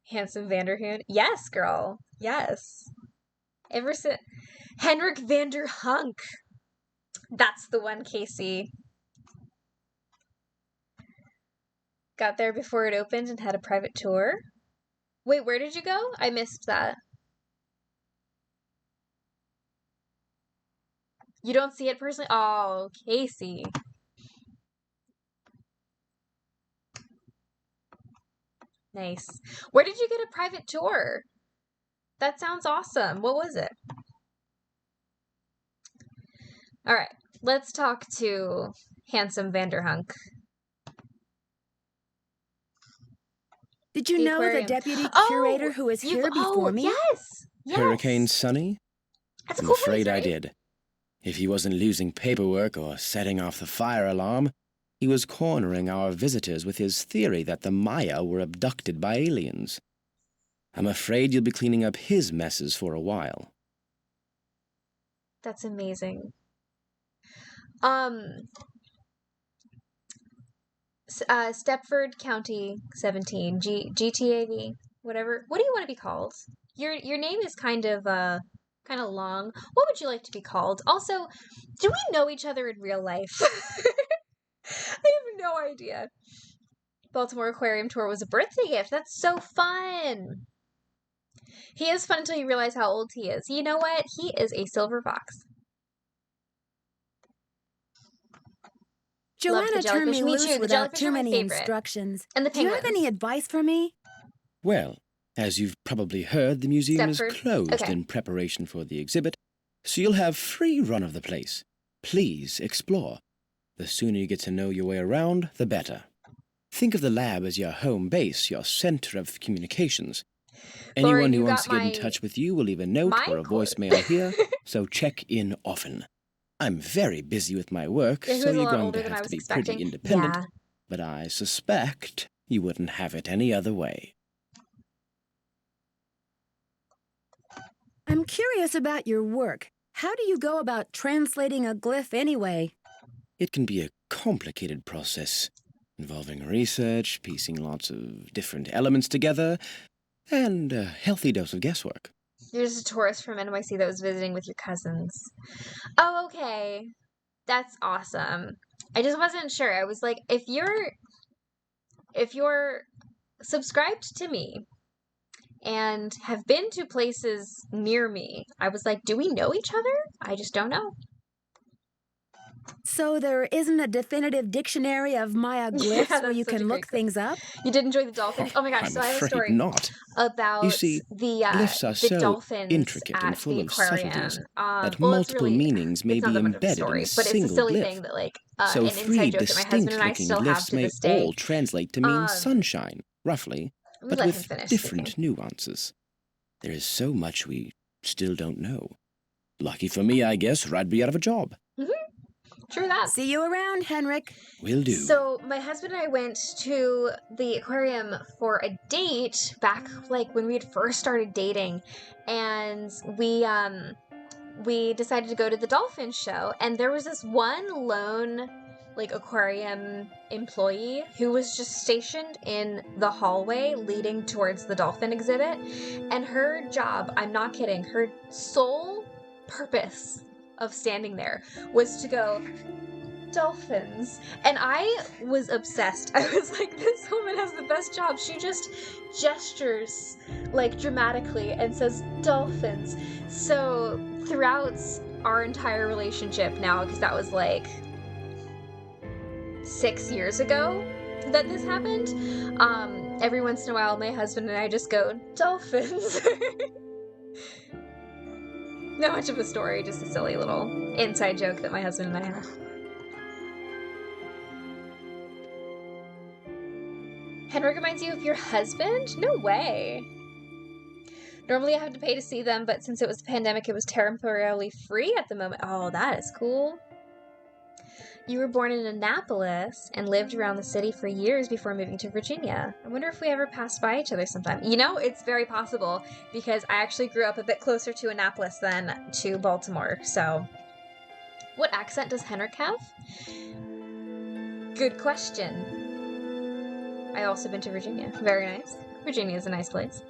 Handsome Vanderhoon. Yes, girl. Yes. Ever since Henrik Vanderhunk. That's the one, Casey. Got there before it opened and had a private tour. Wait, where did you go? I missed that. You don't see it personally? Oh, Casey. Nice. Where did you get a private tour? That sounds awesome. What was it? All right, let's talk to Handsome Vanderhunk. Did you The know the aquarium. deputy Oh, curator who was here before me? Yes. Yes. Hurricane Sunny? That's a I'm cool afraid place, I right? did. If he wasn't losing paperwork or setting off the fire alarm, he was cornering our visitors with his theory that the Maya were abducted by aliens. I'm afraid you'll be cleaning up his messes for a while. That's amazing. Stepford County 17, GTAV, whatever. What do you want to be called? Your name is kind of long. What would you like to be called? Also, do we know each other in real life? I have no idea. Baltimore Aquarium Tour was a birthday gift. That's so fun. He is fun until you realize how old he is. You know what? He is a silver fox. Love the Joanna turned jellyfish. me Me loose too. The without jellyfish too are my many favorite. instructions. And the Do you have penguins. any advice for me? Well, as you've probably heard, the museum Stepford. is closed Okay. in preparation for the exhibit, so you'll have free run of the place. Please explore. The sooner you get to know your way around, the better. Think of the lab as your home base, your center of communications. Lauren, Anyone who you wants got to get in my touch with you will leave a note or a voicemail here, so check in often. I'm very busy with my work, Yeah, he so was a you're lot going older to than I have to was be pretty expecting. independent, Yeah. but I suspect you wouldn't have it any other way. I'm curious about your work. How do you go about translating a glyph anyway? It can be a complicated process, involving research, piecing lots of different elements together, and a healthy dose of guesswork. You're just a tourist from NYC that was visiting with your cousins. Oh, okay. That's awesome. I just wasn't sure. I was like, if you're subscribed to me and have been to places near me, I was like, do we know each other? I just don't know. So there isn't a definitive dictionary of Maya glyphs Yeah, where you that's such a can great look things up? You did enjoy the dolphins? Oh my gosh, I'm so I have a afraid story not. about You see, glyphs are the so dolphins intricate and at full the of aquarium. subtleties that Well, it's multiple really, meanings may it's not be that much of a embedded in story, a but it's a single silly glyph. thing that like So an inside 3 joke that my husband and I distinct-looking still have glyphs to may this day. all translate to mean Um, sunshine, roughly, Let me but let him with finish different speaking. nuances. There is so much we still don't know. Lucky for me, I guess, or I'd be out of a job. True that. See you around, Henrik. Will do. So my husband and I went to the aquarium for a date back like when we had first started dating, and we decided to go to the dolphin show, and there was this one lone like aquarium employee who was just stationed in the hallway leading towards the dolphin exhibit, and her job, I'm not kidding, her sole purpose of standing there was to go, dolphins. And I was obsessed. I was like, this woman has the best job. She just gestures like dramatically and says dolphins. So throughout our entire relationship now, because that was like 6 years ago that this happened, every once in a while my husband and I just go, dolphins. Not much of a story, just a silly little inside joke that my husband and I have. Henrik reminds you of your husband? No way. Normally I have to pay to see them, but since it was the pandemic, it was temporarily free at the moment. Oh, that is cool. You were born in Annapolis and lived around the city for years before moving to Virginia. I wonder if we ever passed by each other sometime. You know, it's very possible because I actually grew up a bit closer to Annapolis than to Baltimore. So, what accent does Henrik have? Good question. I also been to Virginia. Very nice. Virginia is a nice place.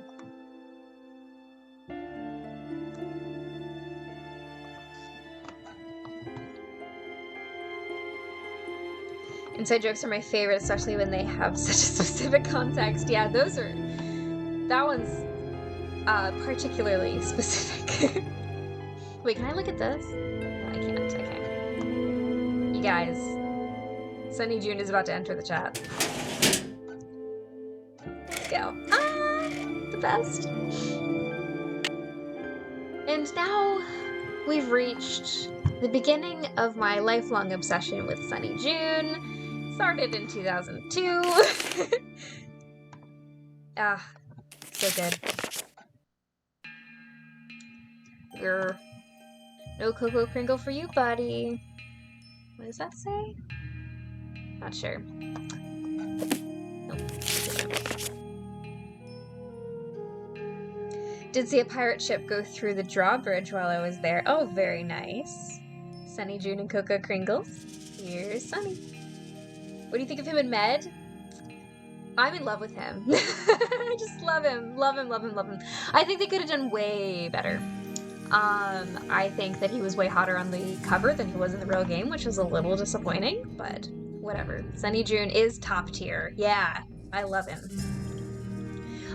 Inside jokes are my favorite, especially when they have such a specific context. Yeah, that one's particularly specific. Wait, can I look at this? No, I can't. Okay. You guys, Sunny June is about to enter the chat. Let's go. Ah, the best. And now we've reached the beginning of my lifelong obsession with Sunny June. Started in 2002. Ah, so good. Grr. No Cocoa Kringle for you, buddy. What does that say? Not sure. Nope. Did see a pirate ship go through the drawbridge while I was there. Oh, very nice. Sunny June and Cocoa Kringles. Here's Sunny. What do you think of him and Med? I'm in love with him. I just love him. Love him, love him, love him. I think they could have done way better. I think that he was way hotter on the cover than he was in the real game, which was a little disappointing, but whatever. Sunny June is top tier. Yeah, I love him.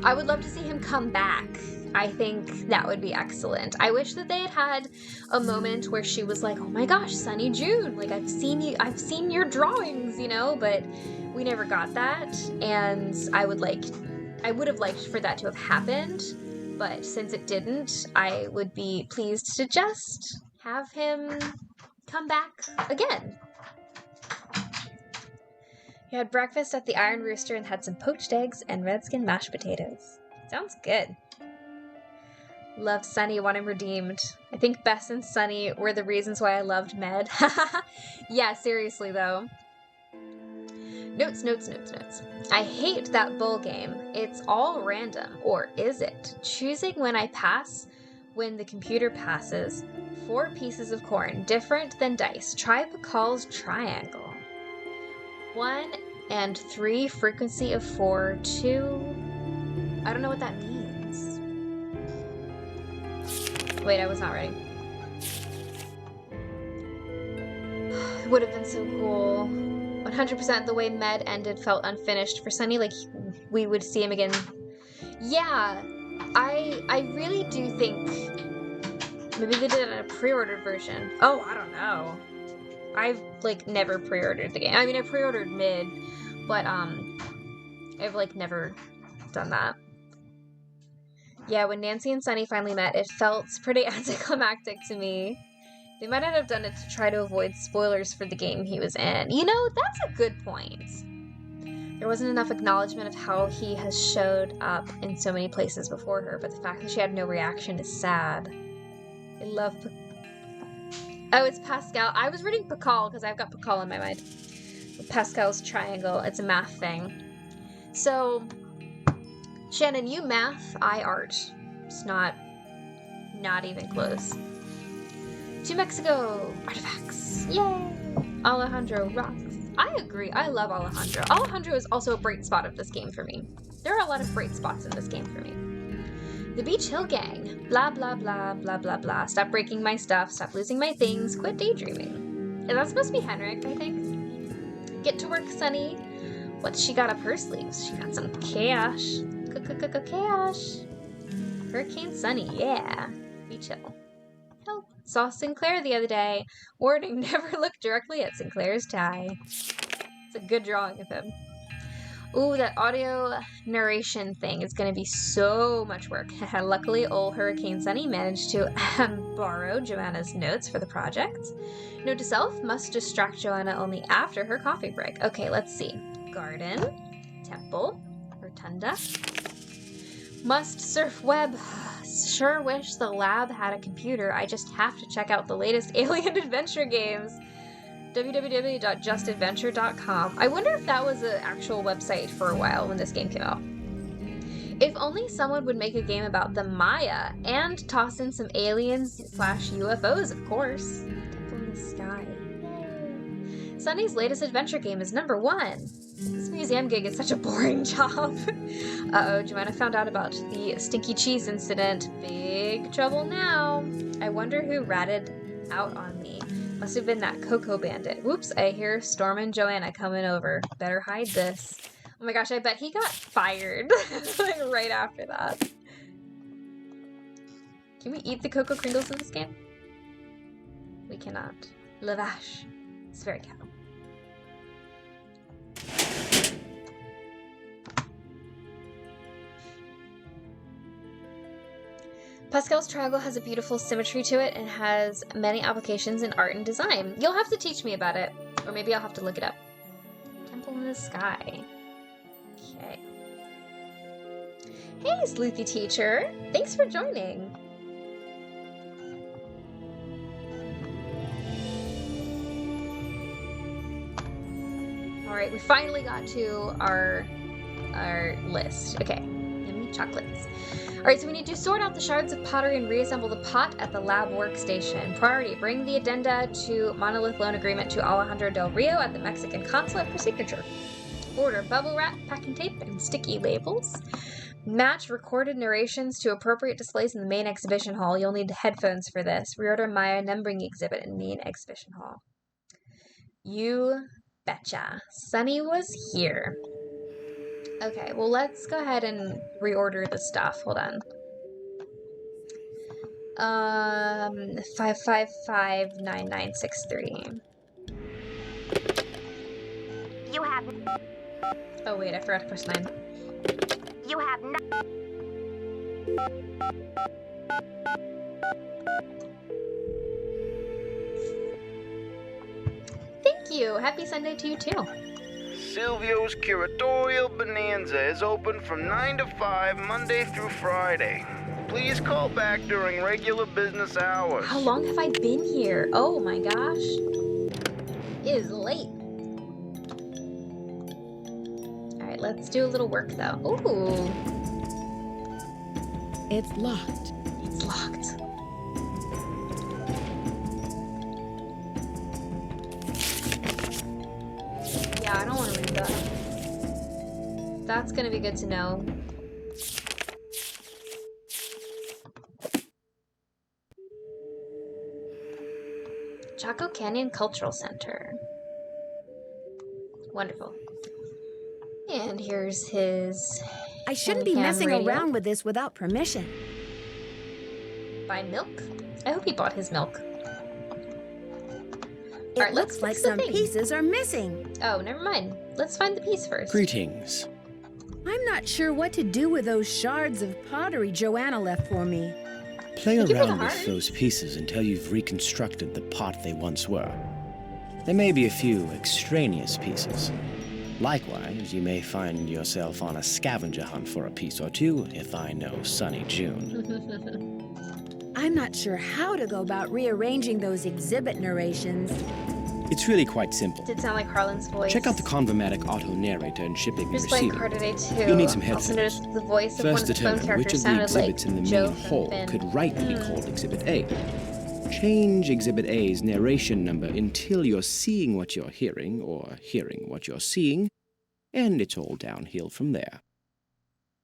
I would love to see him come back. I think that would be excellent. I wish that they had had a moment where she was like, oh my gosh, Sunny June, like I've seen your drawings, you know, but we never got that, and I would have liked for that to have happened, but since it didn't, I would be pleased to just have him come back again. You had breakfast at the Iron Rooster and had some poached eggs and redskin mashed potatoes. Sounds good. Love Sunny, want him redeemed. I think Bess and Sunny were the reasons why I loved Med. Yeah, seriously though. Notes. I hate that bull game. It's all random, or is it? Choosing when I pass, when the computer passes. 4 pieces of corn, different than dice. Try Bacall's triangle. 1 and 3, frequency of 4, 2. I don't know what that means. Wait, I was not ready. Would have been so cool. 100% the way Med ended felt unfinished for Sunny, like we would see him again. Yeah, I really do think maybe they did it in a pre-ordered version. Oh, I don't know. I've like never pre-ordered the game. I mean, I pre-ordered Mid, but I've like never done that. Yeah, when Nancy and Sunny finally met, it felt pretty anticlimactic to me. They might not have done it to try to avoid spoilers for the game he was in. You know, that's a good point. There wasn't enough acknowledgement of how he has showed up in so many places before her, but the fact that she had no reaction is sad. I love... Oh, it's Pascal. I was reading Pascal because I've got Pascal in my mind. Pascal's triangle. It's a math thing. So, Shannon, you math, I art. It's not even close. To Mexico! Artifacts! Yay! Alejandro rocks. I agree. I love Alejandro. Alejandro is also a bright spot of this game for me. There are a lot of bright spots in this game for me. The Beach Hill Gang. Blah, blah, blah, blah, blah, blah. Stop breaking my stuff. Stop losing my things. Quit daydreaming. Is that supposed to be Henrik, I think? Get to work, Sunny. What's she got up her sleeves? She got some cash. Cash. Hurricane Sunny, yeah. Beach Hill. Help. Saw Sinclair the other day. Warning, never look directly at Sinclair's tie. It's a good drawing of him. Ooh, that audio narration thing is going to be so much work. Luckily, old Hurricane Sunny managed to borrow Joanna's notes for the project. Note to self, must distract Joanna only after her coffee break. Okay, let's see. Garden, temple, rotunda. Must surf web. Sure wish the lab had a computer. I just have to check out the latest alien adventure games. www.justadventure.com. I wonder if that was an actual website for a while when this game came out. If only someone would make a game about the Maya and toss in some aliens/UFOs, of course. Temple in the Sky. Yay. Sunny's latest adventure game is number 1. This museum gig is such a boring job. Uh-oh, Joanna found out about the stinky cheese incident. Big trouble now. I wonder who ratted out on me. Must have been that Cocoa Bandit. Whoops, I hear Storm and Joanna coming over. Better hide this. Oh my gosh, I bet he got fired like right after that. Can we eat the Cocoa Kringles in this game? We cannot. Lavash. It's very cow. Pascal's triangle has a beautiful symmetry to it and has many applications in art and design. You'll have to teach me about it, or maybe I'll have to look it up. Temple in the Sky. Okay. Hey, Sleuthy Teacher! Thanks for joining! Alright, we finally got to our list. Okay. Yummy chocolates. Alright, so we need to sort out the shards of pottery and reassemble the pot at the lab workstation. Priority, bring the addenda to Monolith Loan Agreement to Alejandro Del Rio at the Mexican Consulate for signature. Order bubble wrap, packing tape, and sticky labels. Match recorded narrations to appropriate displays in the main exhibition hall. You'll need headphones for this. Reorder Maya numbering exhibit in the main exhibition hall. You betcha. Sunny was here. Okay, well, let's go ahead and reorder the stuff. Hold on. 5559963. You have... Oh, wait, I forgot to press 9. You have no... Thank you. Happy Sunday to you, too. Silvio's Curatorial Bonanza is open from 9 to 5, Monday through Friday. Please call back during regular business hours. How long have I been here? Oh my gosh. It is late. Alright, let's do a little work though. Ooh. It's locked. It's locked. Yeah, I don't want to read that. That's gonna be good to know. Chaco Canyon Cultural Center. Wonderful. And here's his I shouldn't be Ham messing radio. around with this without permission. Buy milk? I hope he bought his milk. It Alright, let's looks like fix the some thing. pieces are missing. Oh, never mind. Let's find the piece first. Greetings. I'm not sure what to do with those shards of pottery Joanna left for me. Play Thank you for the around with heart. those pieces until you've reconstructed the pot they once were. There may be a few extraneous pieces. Likewise, you may find yourself on a scavenger hunt for a piece or two, if I know Sunny June. I'm not sure how to go about rearranging those exhibit narrations. It's really quite simple. Did sound like Harlan's voice. Check out the Convermatic auto-narrator and shipping and Just playing receiving. Card Today 2. You'll need some Also headphones. noticed the voice of one First of the phone determine which characters of the sounded like exhibits in the Joe main from hall Finn. could rightly be called Exhibit A. Change Exhibit A's narration number until you're seeing what you're hearing, or hearing what you're seeing, and it's all downhill from there.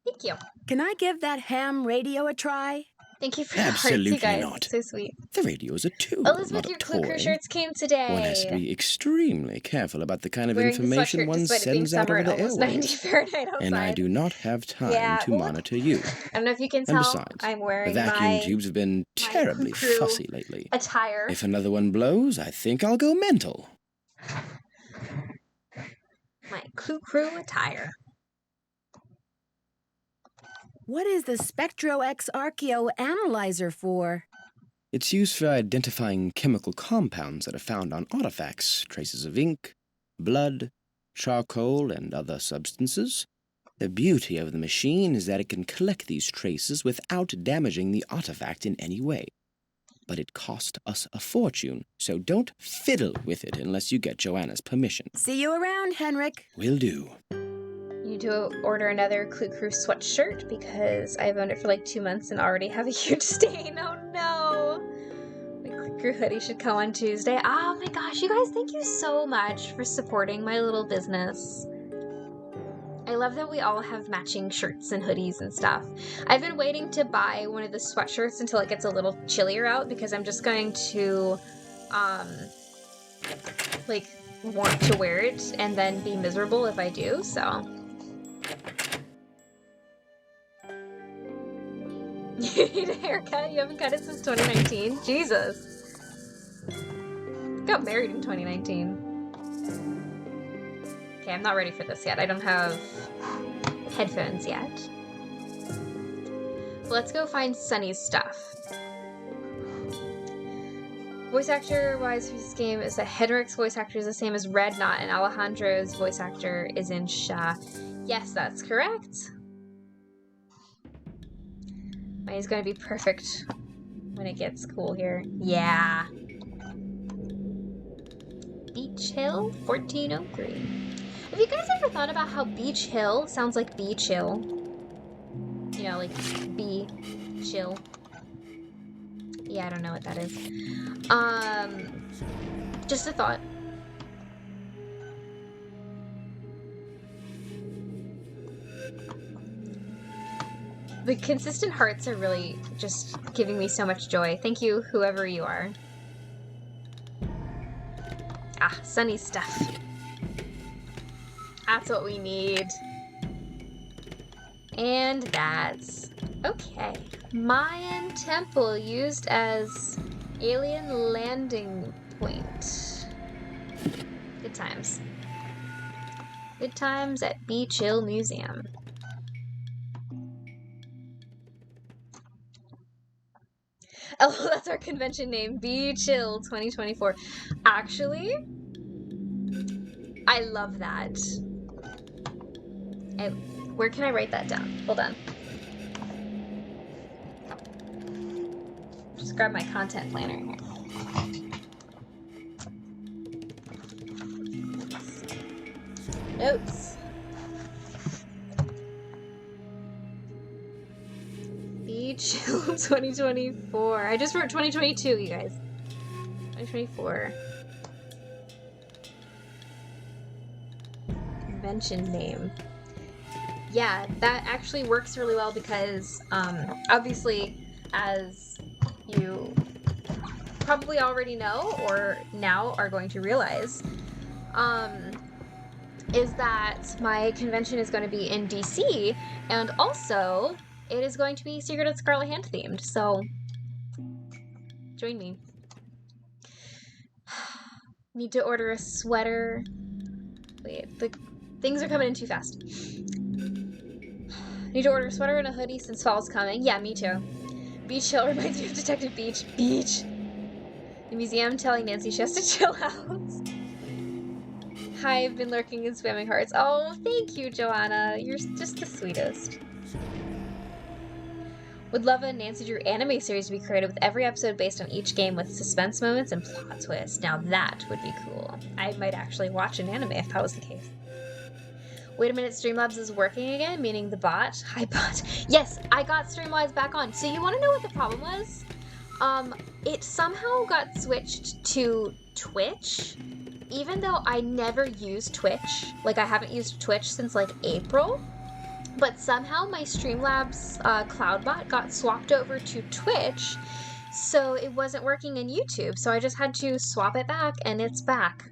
Thank you. Can I give that ham radio a try? Thank you for the Absolutely hearts, you guys. not. So sweet. The radio is a tool, Elizabeth, not a your Clue Crew toy. shirts came today. One has to be extremely careful about the kind of Wearing the information sweatshirt one despite it being sends out summer over and the almost 90 airwaves. Fahrenheit outside. And I do not have time Yeah, to well, monitor you. I don't know if you can And tell. besides, I'm the wearing vacuum my tubes have been my terribly Clue Crew fussy lately. attire. If another one blows, I think I'll go mental. My Clue Crew attire. What is the SpectroX Archeo analyzer for? It's used for identifying chemical compounds that are found on artifacts, traces of ink, blood, charcoal, and other substances. The beauty of the machine is that it can collect these traces without damaging the artifact in any way. But it cost us a fortune, so don't fiddle with it unless you get Joanna's permission. See you around, Henrik. Will do. You need to order another Clue Crew sweatshirt because I've owned it for like 2 months and already have a huge stain. Oh no! My Clue Crew hoodie should come on Tuesday. Oh my gosh, you guys, thank you so much for supporting my little business. I love that we all have matching shirts and hoodies and stuff. I've been waiting to buy one of the sweatshirts until it gets a little chillier out because I'm just going to, like, want to wear it and then be miserable if I do, so. You need a haircut? You haven't cut it since 2019? Jesus. Got married in 2019. Okay, I'm not ready for this yet. I don't have headphones yet. But let's go find Sunny's stuff. Voice actor-wise for this game is that Henrik's voice actor is the same as Red Knot, and Alejandro's voice actor is in Sha. Yes, that's correct. Mine's gonna be perfect when it gets cool here. Yeah. Beach Hill, 1403. Have you guys ever thought about how Beach Hill sounds like Be Chill? You know, like Be Chill. Yeah, I don't know what that is. Just a thought. The consistent hearts are really just giving me so much joy. Thank you, whoever you are. Ah, Sunny stuff. That's what we need. And that's... okay. Mayan temple used as alien landing point. Good times. Good times at Beach Hill Museum. Oh, that's our convention name. Beach Hill 2024. Actually, I love that. Where can I write that down? Hold on. Just grab my content planner here. Notes. Beach Hill 2024. I just wrote 2022, you guys. 2024. Convention name. Yeah, that actually works really well because, obviously, as you probably already know or now are going to realize, is that my convention is going to be in DC, and also it is going to be Secret of the Scarlet Hand themed, so join me. Need to order a sweater. Wait, the things are coming in too fast. Need to order a sweater and a hoodie since fall's coming. Yeah, me too. Beach Hill reminds me of Detective Beach. Beach! The museum telling Nancy she has to chill out. Hi, I've been lurking in spamming hearts. Oh, thank you, Joanna. You're just the sweetest. Would love a Nancy Drew anime series to be created with every episode based on each game with suspense moments and plot twists. Now that would be cool. I might actually watch an anime if that was the case. Wait a minute, Streamlabs is working again, meaning the bot? Hi, bot. Yes, I got Streamlabs back on. So you want to know what the problem was? It somehow got switched to Twitch, even though I never used Twitch. Like, I haven't used Twitch since, like, April. But somehow my Streamlabs CloudBot got swapped over to Twitch, so it wasn't working in YouTube. So I just had to swap it back, and it's back.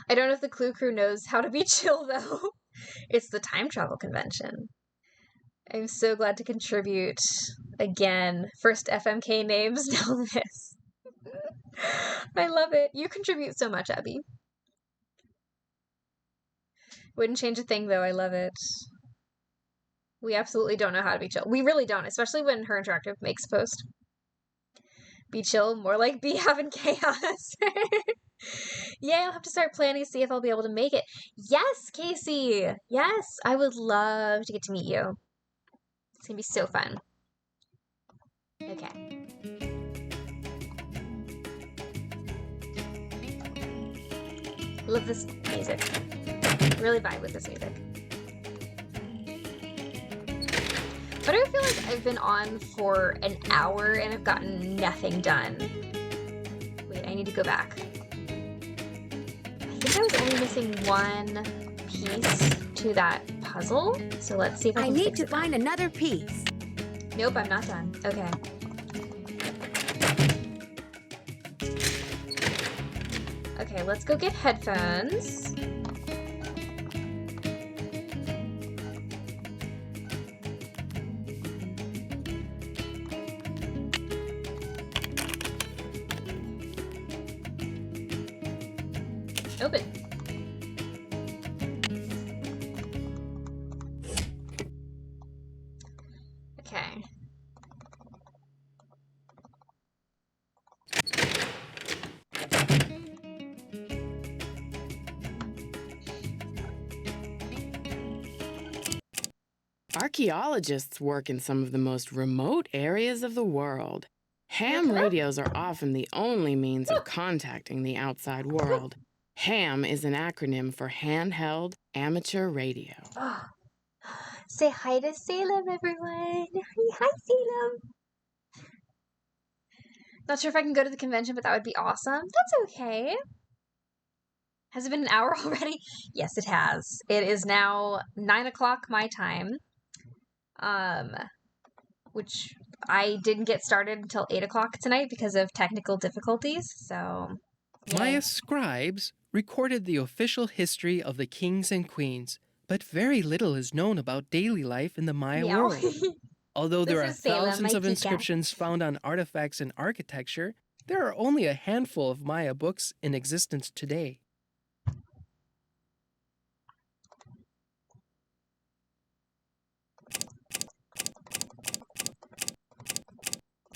I don't know if the Clue Crew knows how to be chill, though. It's the time travel convention. I'm so glad to contribute again. First FMK names, now this. I love it. You contribute so much, Abby. Wouldn't change a thing, though. I love it. We absolutely don't know how to be chill. We really don't, especially when Her Interactive makes a post. Be chill, more like be having chaos. Yeah, I'll have to start planning to see if I'll be able to make it. Yes, Casey! Yes, I would love to get to meet you. It's gonna be so fun. Okay. Love this music. Really vibe with this music. But I feel like I've been on for an hour and I've gotten nothing done. Wait, I need to go back. I think I was only missing one piece to that puzzle. So let's see if I can need to find another piece. Nope, I'm not done. Okay. Okay, let's go get headphones. Open. Okay. Archaeologists work in some of the most remote areas of the world. Ham radios are often the only means of contacting the outside world. HAM is an acronym for Handheld Amateur Radio. Oh. Say hi to Salem, everyone. Hi, Salem. Not sure if I can go to the convention, but that would be awesome. That's okay. Has it been an hour already? Yes, it has. It is now 9 o'clock my time. Which I didn't get started until 8 o'clock tonight because of technical difficulties, so... Yay. Maya scribes recorded the official history of the kings and queens, but very little is known about daily life in the Maya world. Although there are thousands of inscriptions found on artifacts and architecture, there are only a handful of Maya books in existence today.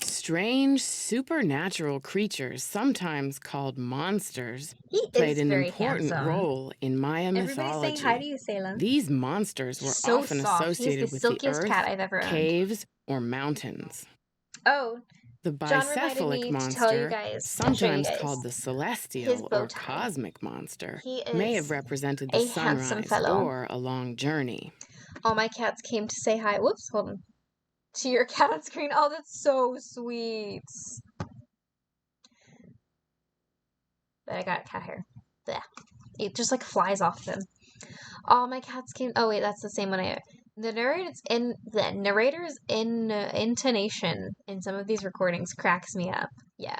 Strange supernatural creatures, sometimes called monsters, played an important role in Maya mythology. Saying hi to you, Salem. These monsters were often associated with the earth, caves, or mountains. Oh, the bicephalic monster, sometimes called the celestial or cosmic monster, may have represented the sunrise or a long journey. All my cats came to say hi. Whoops, hold on. To your cat on screen. Oh, that's so sweet. But I got cat hair. Blech. It just like flies off them. All my cats came. Oh wait, that's the same one I. The narrator's intonation in some of these recordings cracks me up. Yeah.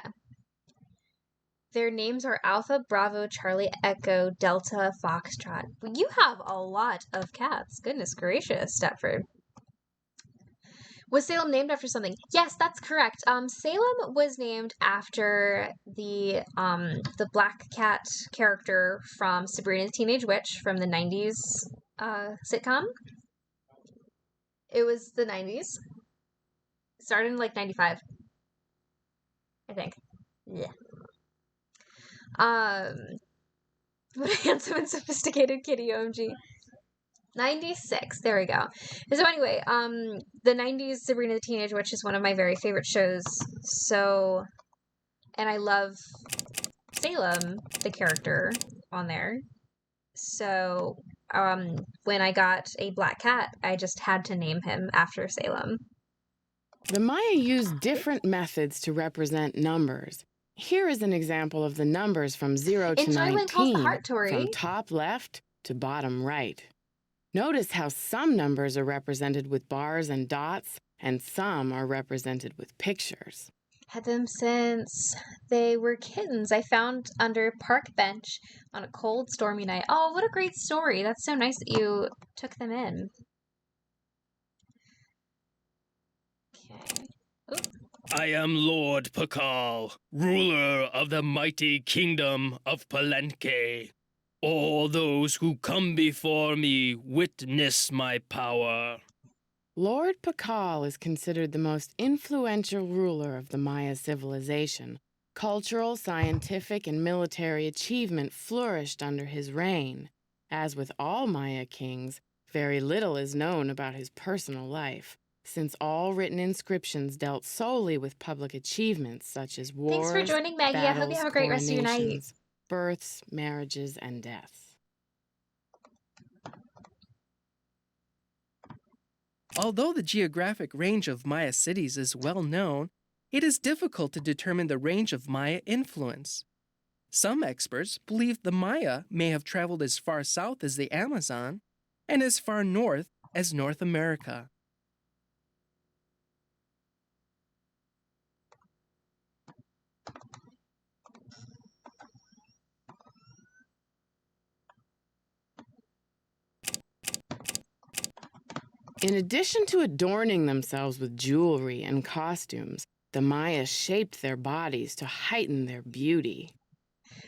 Their names are Alpha, Bravo, Charlie, Echo, Delta, Foxtrot. You have a lot of cats. Goodness gracious, Stepford. Was Salem named after something? Yes, that's correct. Salem was named after the black cat character from Sabrina the Teenage Witch from the 90s sitcom. It was the 90s. Started in like 95. I think. Yeah. What a handsome and sophisticated kitty, OMG. 96. There we go. So anyway, the 90s Sabrina the Teenage Witch is one of my very favorite shows. So, and I love Salem, the character on there. So, when I got a black cat, I just had to name him after Salem. The Maya used different methods to represent numbers. Here is an example of the numbers from 0 to 19, from top left to bottom right. Notice how some numbers are represented with bars and dots, and some are represented with pictures. Had them since they were kittens. I found under a park bench on a cold, stormy night. Oh, what a great story. That's so nice that you took them in. Okay. Oops. I am Lord Pakal, ruler of the mighty kingdom of Palenque. All those who come before me witness my power. Lord Pakal is considered the most influential ruler of the Maya civilization. Cultural, scientific, and military achievement flourished under his reign. As with all Maya kings, very little is known about his personal life, since all written inscriptions dealt solely with public achievements such as wars, thanks for joining, Maggie. battles, I hope you have a great rest of your night. Births, marriages, and deaths. Although the geographic range of Maya cities is well known, it is difficult to determine the range of Maya influence. Some experts believe the Maya may have traveled as far south as the Amazon and as far north as North America. In addition to adorning themselves with jewelry and costumes, the Maya shaped their bodies to heighten their beauty.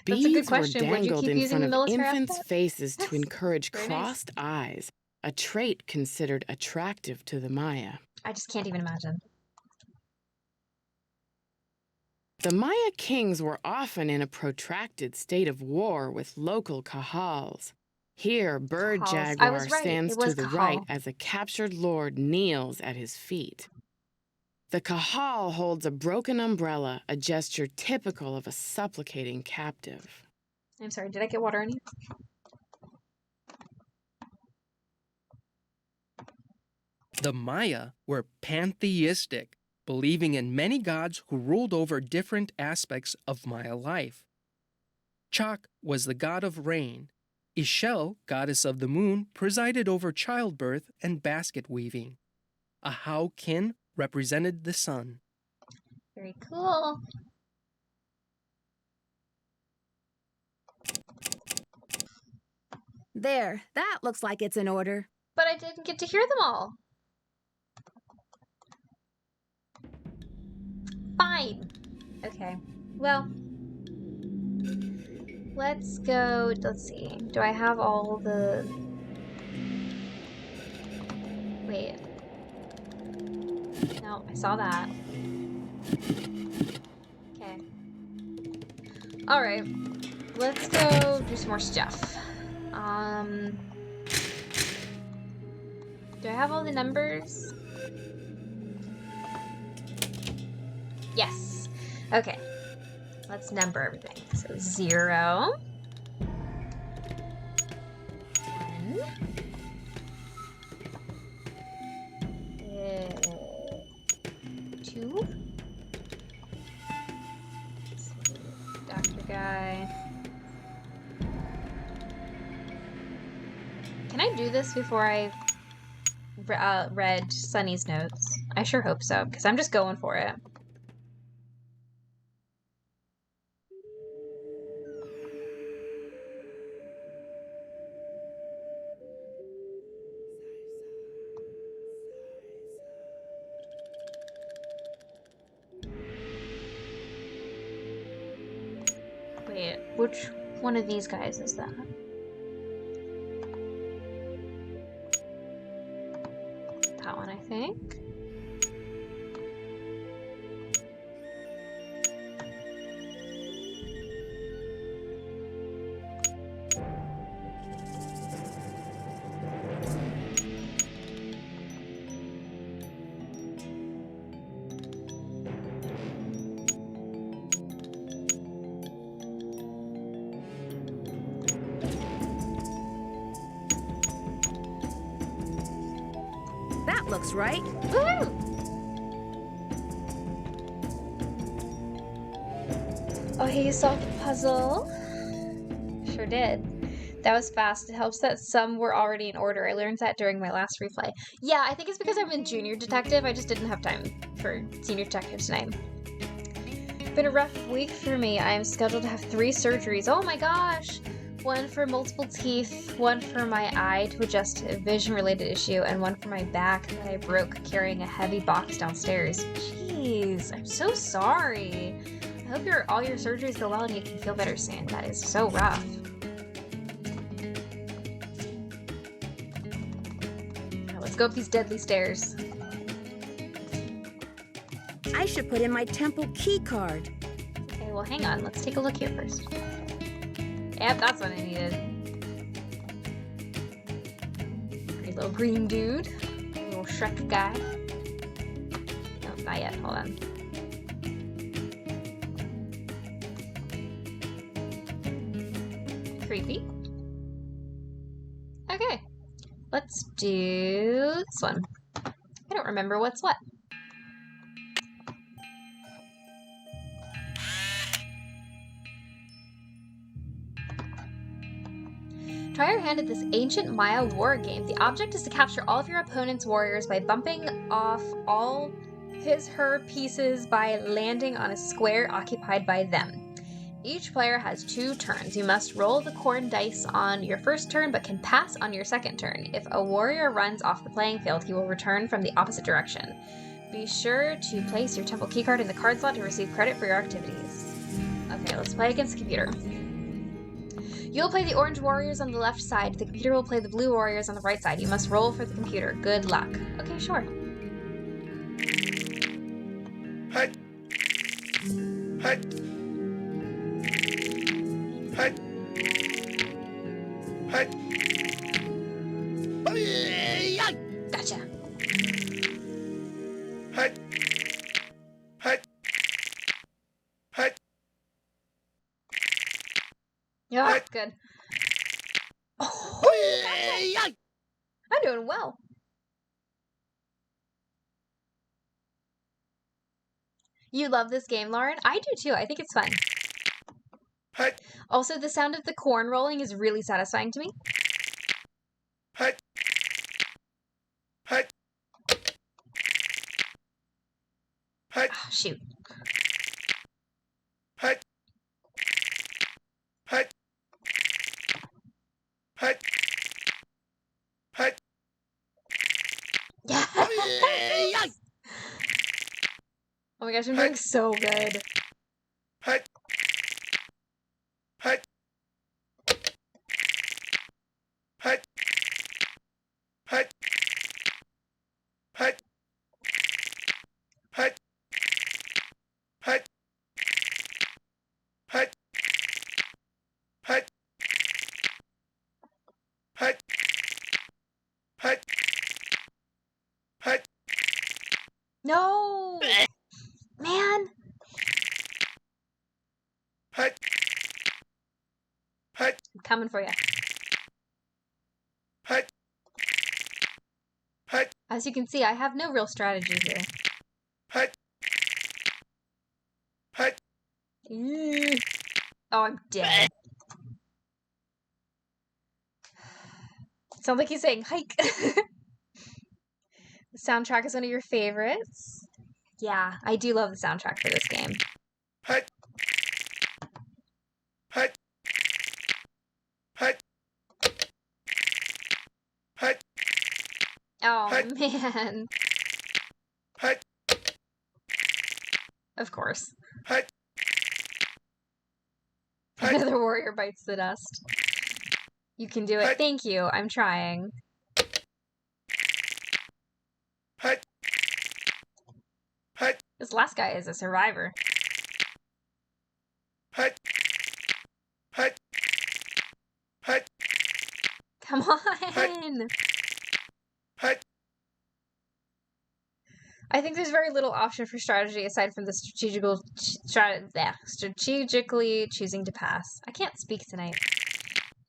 Beads were dangled in front of infants' faces to encourage crossed eyes, a trait considered attractive to the Maya. I just can't even imagine. The Maya kings were often in a protracted state of war with local kahals. Here, Bird Jaguar stands to the right as a captured lord kneels at his feet. The kahal holds a broken umbrella, a gesture typical of a supplicating captive. I'm sorry, did I get water on you? The Maya were pantheistic, believing in many gods who ruled over different aspects of Maya life. Chak was the god of rain. Ixchel, goddess of the moon, presided over childbirth and basket weaving. Ahau Kin represented the sun. Very cool. There, that looks like it's in order. But I didn't get to hear them all. Fine. Okay. Well, let's go. Let's see. Do I have all the... Wait. No, I saw that. Okay. Alright. Let's go do some more stuff. Do I have all the numbers? Yes. Okay. Let's number everything. So 0, 1, 2, Dr. Guy. Can I do this before I read Sunny's notes. I sure hope so, because I'm just going for it. Wait, which one of these guys is that? That one, I think. That looks right. Woo! Oh, hey, you solved the puzzle. Sure did. That was fast. It helps that some were already in order. I learned that during my last replay. Yeah, I think it's because I'm in junior detective. I just didn't have time for senior detective tonight. Been a rough week for me. I am scheduled to have 3 surgeries. Oh my gosh! One for multiple teeth, one for my eye to adjust a vision-related issue, and one for my back that I broke carrying a heavy box downstairs. Jeez, I'm so sorry. I hope all your surgeries go well and you can feel better soon. That is so rough. Now let's go up these deadly stairs. I should put in my temple key card. Okay, well hang on. Let's take a look here first. Yep, that's what I needed. Great little green dude. Little Shrek guy. No, not yet. Hold on. Creepy. Okay. Let's do this one. I don't remember what's what. Try your hand at this ancient Maya war game. The object is to capture all of your opponent's warriors by bumping off all her pieces by landing on a square occupied by them. Each player has 2 turns. You must roll the corn dice on your first turn, but can pass on your second turn. If a warrior runs off the playing field, he will return from the opposite direction. Be sure to place your temple keycard in the card slot to receive credit for your activities. Okay, let's play against the computer. You'll play the orange warriors on the left side. The computer will play the blue warriors on the right side. You must roll for the computer. Good luck. Okay, sure. Hey. Hey. Hey. Hey. Gotcha. Hey. Hey. Hey. Yeah, good. Oh, I'm doing well. You love this game, Lauren? I do too. I think it's fun. Hey. Also, the sound of the corn rolling is really satisfying to me. Hey. Hey. Hey. Oh, shoot. Hey. Hey. Hey. Hey. Yeah. Oh my gosh, I'm doing so good. Hey. Hey. Hey. Hey. Hey. Hey. Hey. Hey. Hey. Hey. Hey. Hey. No! Man! Hey. Hey. I'm coming for you. Hey. Hey. As you can see, I have no real strategy here. Hey. Hey. Oh, I'm dead. Sounds like he's saying hike. Soundtrack is one of your favorites? Yeah, I do love the soundtrack for this game. Hut. Hut. Hut. Hut. Oh, Hut. man. Hut. Of course. Hut. Another warrior bites the dust. You can do it. Hut. Thank you. I'm trying. Hut. Hut. This last guy is a survivor. Hut. Hut. Hut. Come on. Hut. I think there's very little option for strategy aside from the strategically choosing to pass. I can't speak tonight.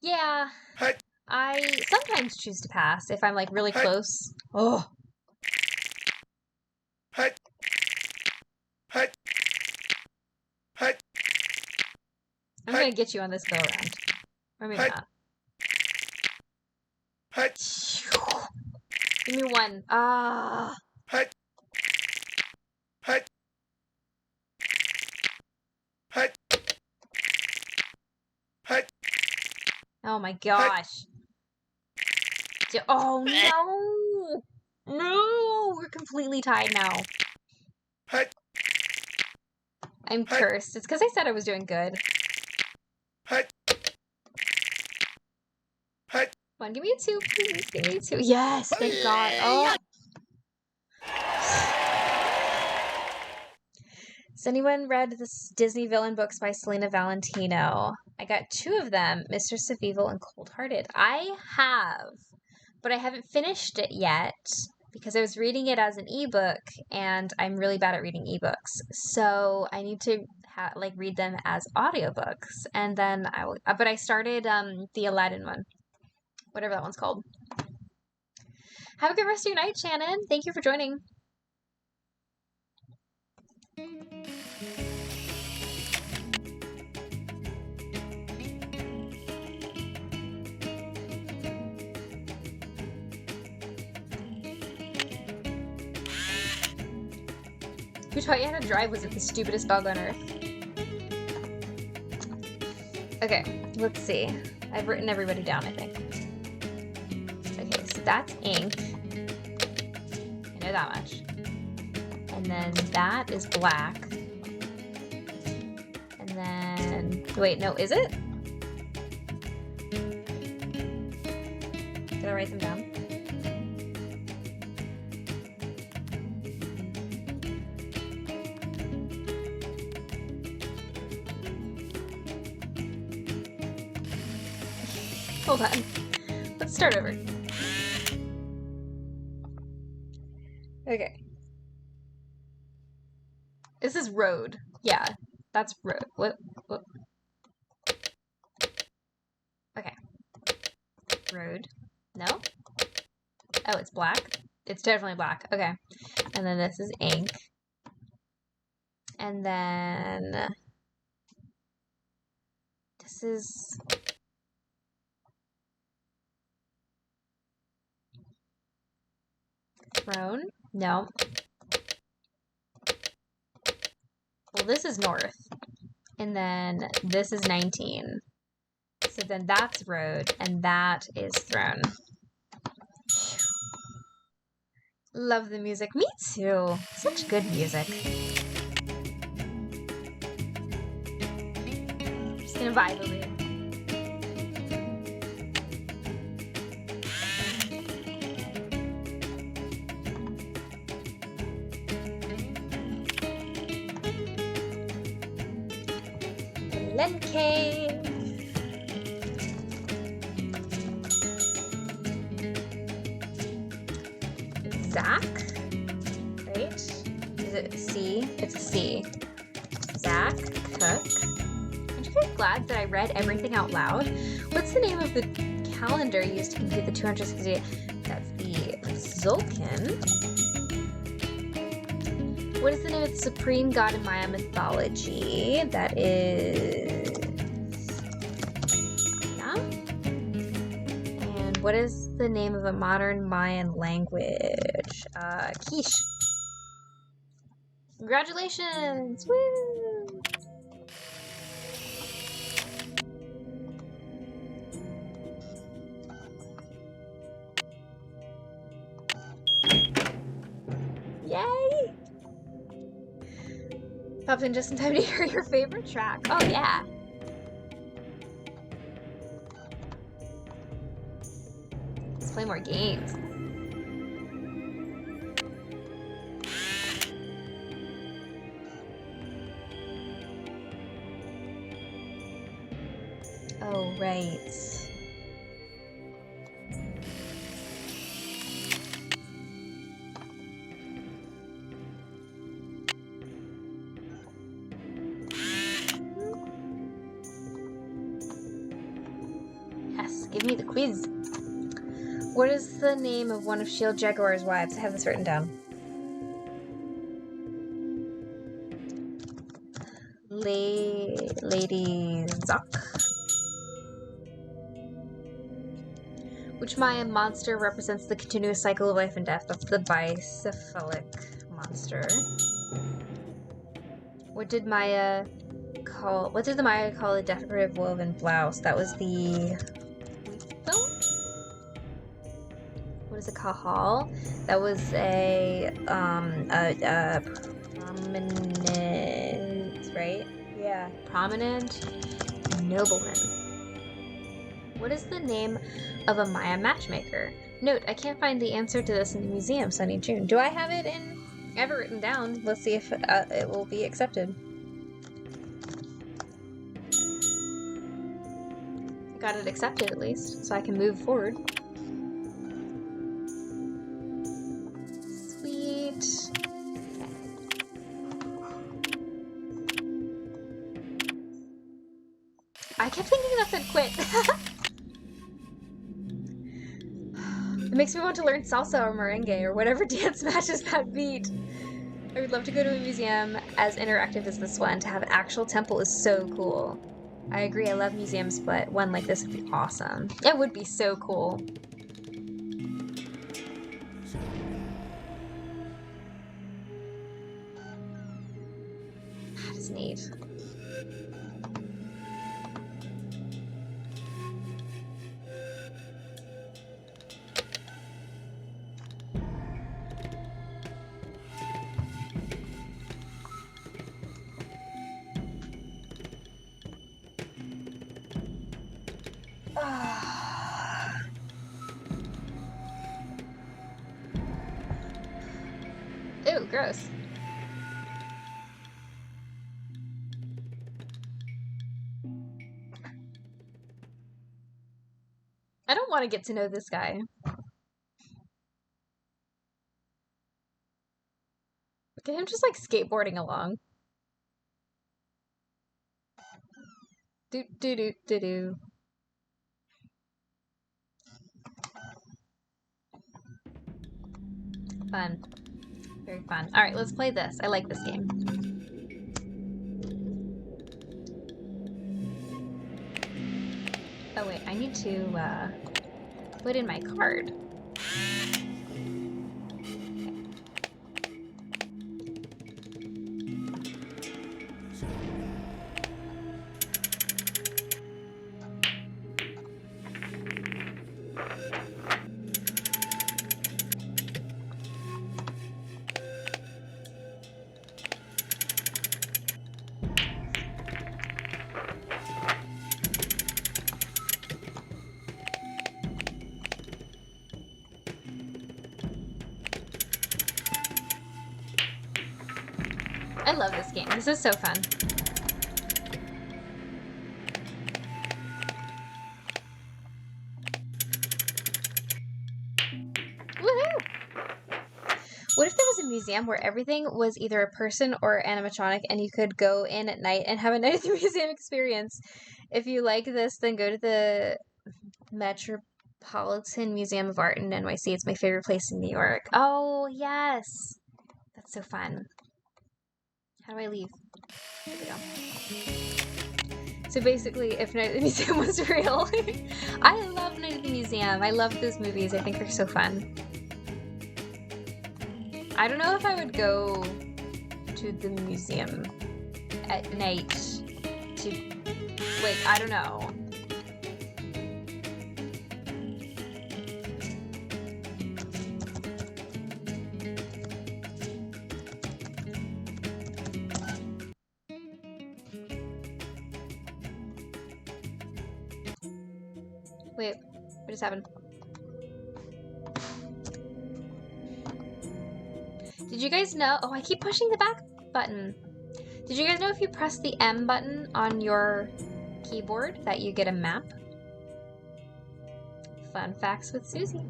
Yeah. Hut. I sometimes choose to pass if I'm like really Hut. close. Oh. Hut. Hut. Hut. I'm gonna get you on this go around. Or maybe Hut. not. Hut. Give me one. Ah. Hut. Hut. Hut. Hut. Oh my gosh. Oh no! No! We're completely tied now. Hut. I'm Hut. cursed. It's because I said I was doing good. Hut. Hut. Come on, give me a 2, please. Give me a 2. Yes, thank God. Oh. Has anyone read the Disney villain books by Selena Valentino? I got 2 of them, Mistress of Evil and Cold Hearted. I have, but I haven't finished it yet because I was reading it as an ebook, and I'm really bad at reading ebooks. So I need to read them as audiobooks, and then I will. But I started the Aladdin one, whatever that one's called. Have a good rest of your night, Shannon. Thank you for joining. Who taught you how to drive? Was it the stupidest dog on earth? Okay, let's see. I've written everybody down, I think. Okay, so that's ink. I know that much. And then that is black. And then... Wait, no, is it? Did I write them down? Hold on. Let's start over. Okay. This is road. Yeah, that's road. What? Okay. Road. No? Oh, it's black? It's definitely black. Okay. And then this is ink. And then... This is... Throne? No. Well, this is north. And then this is 19. So then that's road, and that is throne. Love the music. Me too. Such good music. Just gonna vibe over here. Cave. Zach, right? Is it C? It's a C. Zach Cook. Aren't you guys glad that I read everything out loud? What's the name of the calendar used to compute the 260? That's the Zulkin. What is the name of the supreme god in Maya mythology? That is... And what is the name of a modern Mayan language? Quiche. Congratulations! Woo! Yay! Popped in just in time to hear your favorite track. Oh yeah. Let's play more games. Oh, right. Yes, give me the quiz. What is the name of one of Shield Jaguar's wives? I have this written down. Lady Zuck. Which Mayan monster represents the continuous cycle of life and death? That's the bicephalic monster. What did the Maya call a decorative woven blouse? That was the what is it, kahal? That was a prominent, right? Yeah, prominent nobleman. What is the name of a Maya matchmaker? Note, I can't find the answer to this in the museum, Sunny June. Do I have it in? I have it written down. Let's see if it will be accepted. Got it accepted at least, so I can move forward. Sweet. I kept thinking that said quit. It makes me want to learn salsa or merengue or whatever dance matches that beat. I would love to go to a museum as interactive as this one. To have an actual temple is so cool. I agree, I love museums, but one like this would be awesome. It would be so cool. That is neat. Ew, gross. I don't want to get to know this guy. Look at him just like skateboarding along. Do do do do do. Fun. Very fun. Alright, let's play this. I like this game. Oh wait, I need to put in my card. I love this game. This is so fun. Woohoo! What if there was a museum where everything was either a person or animatronic and you could go in at night and have a night at the museum experience? If you like this, then go to the Metropolitan Museum of Art in NYC. It's my favorite place in New York. Oh, yes. That's so fun. How do I leave? There we go. So basically, if Night at the Museum was real, I love Night at the Museum. I love those movies. I think they're so fun. I don't know if I would go to the museum at night to, like, I don't know. Wait, what just happened? Did you guys know? Oh, I keep pushing the back button. Did you guys know if you press the M button on your keyboard that you get a map? Fun facts with Susie.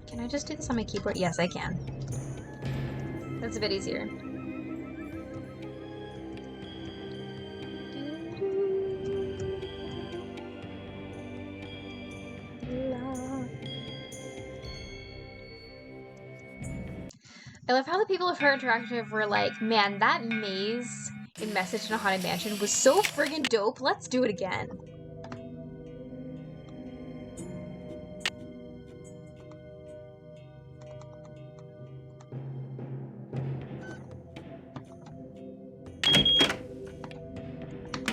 Can I just do this on my keyboard? Yes, I can. That's a bit easier. I love how the people of Her Interactive were like, man, that maze in Message in a Haunted Mansion was so friggin' dope, let's do it again.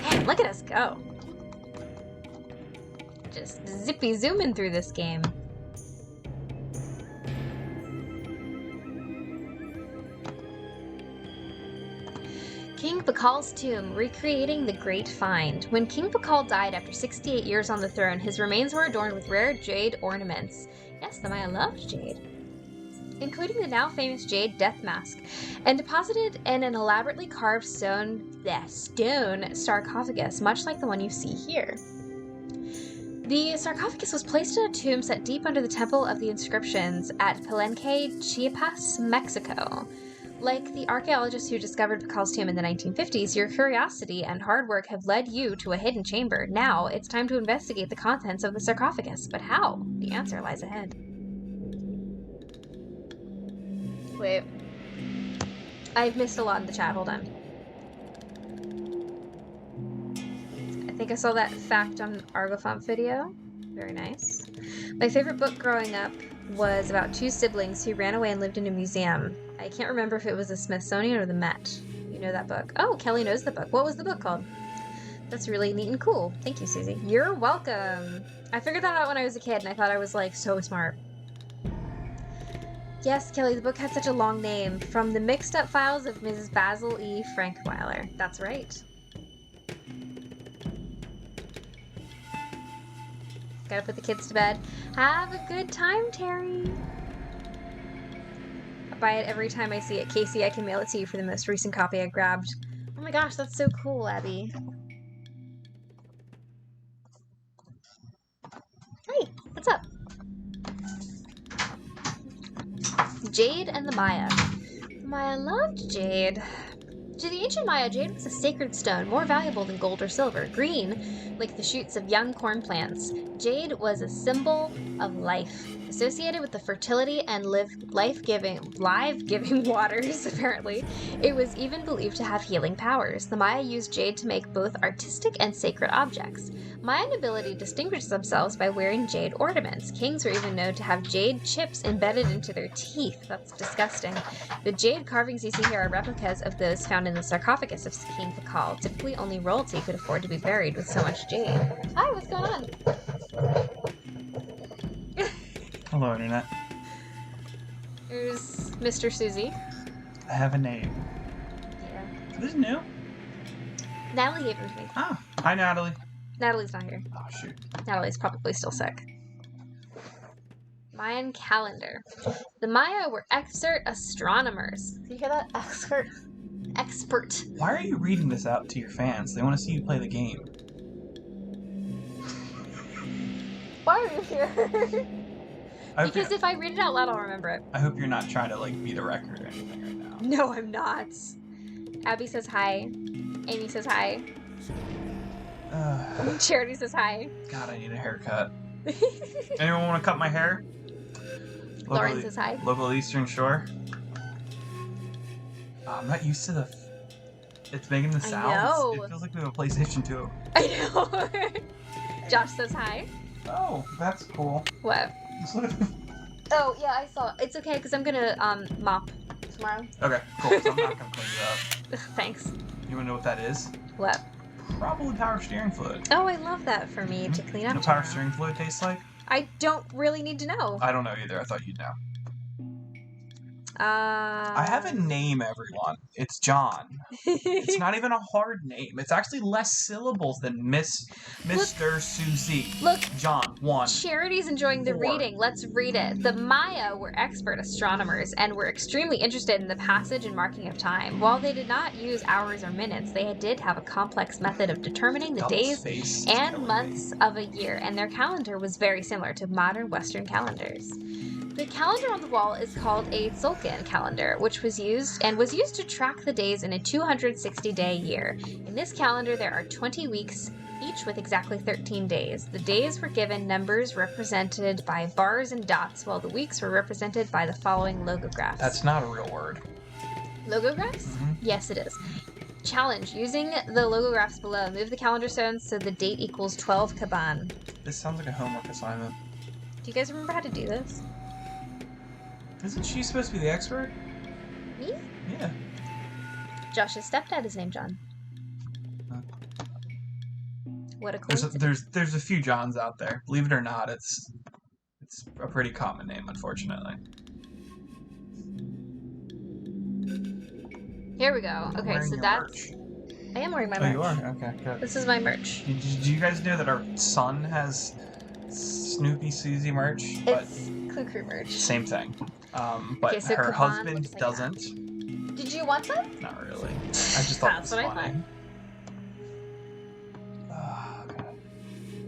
Man, look at us go. Just zippy zooming through this game. King Bakal's tomb, recreating the Great Find. When King Bakal died after 68 years on the throne, his remains were adorned with rare jade ornaments. Yes, the Maya loved jade. Including the now famous jade death mask, and deposited in an elaborately carved stone sarcophagus, much like the one you see here. The sarcophagus was placed in a tomb set deep under the Temple of the Inscriptions at Palenque, Chiapas, Mexico. Like the archaeologists who discovered Bakal's tomb in the 1950s, your curiosity and hard work have led you to a hidden chamber. Now, it's time to investigate the contents of the sarcophagus. But how? The answer lies ahead. Wait. I've missed a lot in the chat. Hold on. I think I saw that fact on Argofont video. Very nice. My favorite book growing up was about two siblings who ran away and lived in a museum. I can't remember if it was the Smithsonian or the Met. You know that book. Oh, Kelly knows the book. What was the book called? That's really neat and cool. Thank you, Susie. You're welcome. I figured that out when I was a kid, and I thought I was, like, so smart. Yes, Kelly, the book had such a long name. From the Mixed Up Files of Mrs. Basil E. Frankweiler. That's right. Gotta put the kids to bed. Have a good time, Terry. I buy it every time I see it. Casey, I can mail it to you for the most recent copy I grabbed. Oh my gosh, that's so cool, Abby. Hey, what's up? Jade and the Maya. Maya loved jade. To the ancient Maya, jade was a sacred stone, more valuable than gold or silver. Green, like the shoots of young corn plants, jade was a symbol of life, associated with the fertility and life-giving waters, apparently. It was even believed to have healing powers. The Maya used jade to make both artistic and sacred objects. Maya nobility distinguished themselves by wearing jade ornaments. Kings were even known to have jade chips embedded into their teeth. That's disgusting. The jade carvings you see here are replicas of those found in the sarcophagus of King Bakal. Typically, only royalty could afford to be buried with so much jade. Hi, what's going on? Hello, Internet. Here's Mr. Susie. I have a name. Yeah. This is new. Natalie gave him to me. Ah, hi, Natalie. Natalie's not here. Oh, shoot. Natalie's probably still sick. Mayan calendar. The Maya were expert astronomers. Did you hear that? Expert. Why are you reading this out to your fans? They want to see you play the game. Why are you here? Because Okay. if I read it out loud, I'll remember it. I hope you're not trying to, like, beat a record or anything right now. No, I'm not. Abby says hi. Amy says hi. Charity says hi. God, I need a haircut. Anyone want to cut my hair? Lauren says hi. Local Eastern Shore. Oh, I'm not used to it's making the sounds. I know. It feels like we have a PlayStation 2. I know. Josh says hi. Oh, that's cool. What? Oh, yeah, I saw. It's okay, because I'm gonna, mop tomorrow. Okay, cool. So I'm not gonna clean it up. Thanks. You wanna know what that is? What? Probably power steering fluid. Oh, I love that for me to clean up. You know what power steering fluid tastes like? I don't really need to know. I don't know either. I thought you'd know. I have a name, everyone. It's John. It's not even a hard name. It's actually less syllables than Mr. Susie. Look. John, 1. Charity's enjoying the 4. reading. Let's read it. The Maya were expert astronomers and were extremely interested in the passage and marking of time. While they did not use hours or minutes, they did have a complex method of determining the days and months of a year, and their calendar was very similar to modern Western calendars. The calendar on the wall is called a Tzolk'in calendar, which was used to track the days in a 260-day year. In this calendar, there are 20 weeks, each with exactly 13 days. The days were given numbers represented by bars and dots, while the weeks were represented by the following logographs. That's not a real word. Logographs? Mm-hmm. Yes, it is. Challenge. Using the logographs below, move the calendar stones so the date equals 12 Kaban. This sounds like a homework assignment. Do you guys remember how to do this? Isn't she supposed to be the expert? Me? Yeah. Josh's stepdad is named John. Huh. What a coincidence. There's a few Johns out there. Believe it or not, it's a pretty common name, unfortunately. Here we go. Okay, so that's... Merch. I am wearing my merch. Oh, you are? Okay, good. This is my merch. Did you guys know that our son has Snoopy Susie merch? It's Clue Crew merch. Same thing. But okay, so her Kaban husband like doesn't. That. Did you want some? Not really. I just thought that's it was what funny. I thought.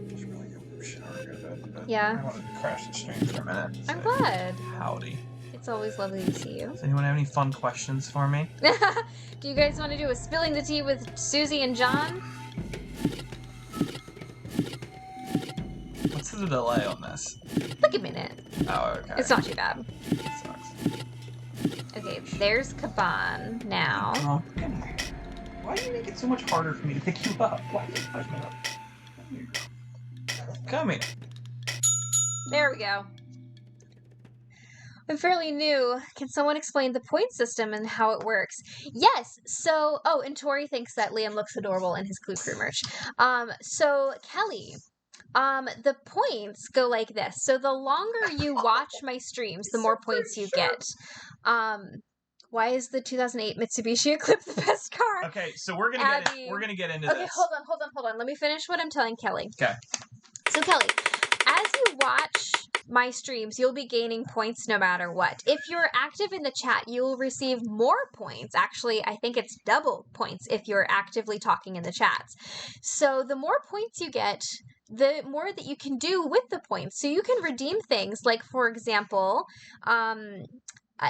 Just really good shower. Yeah. I wanted to crash the stream for a minute. I'm glad. Howdy. It's always lovely to see you. Does anyone have any fun questions for me? Do you guys want to do a spilling the tea with Susie and John? What's the delay on this? Like a minute. Oh, okay. It's not too bad. That sucks. Okay, there's Kaban now. Oh, come here. Why do you make it so much harder for me to pick you up? Why do you push me up? Come here. There we go. I'm fairly new. Can someone explain the point system and how it works? Yes. So, and Tori thinks that Liam looks adorable in his Clue Crew merch. So Kelly, the points go like this. So the longer you watch my streams, the more points you get. Why is the 2008 Mitsubishi Eclipse the best car? Okay, so we're gonna get into this. Okay, hold on. Let me finish what I'm telling Kelly. Okay. So Kelly, as you watch my streams, you'll be gaining points no matter what. If you're active in the chat, you'll receive more points. Actually, I think it's double points if you're actively talking in the chats. So the more points you get, the more that you can do with the points. So you can redeem things like, for example,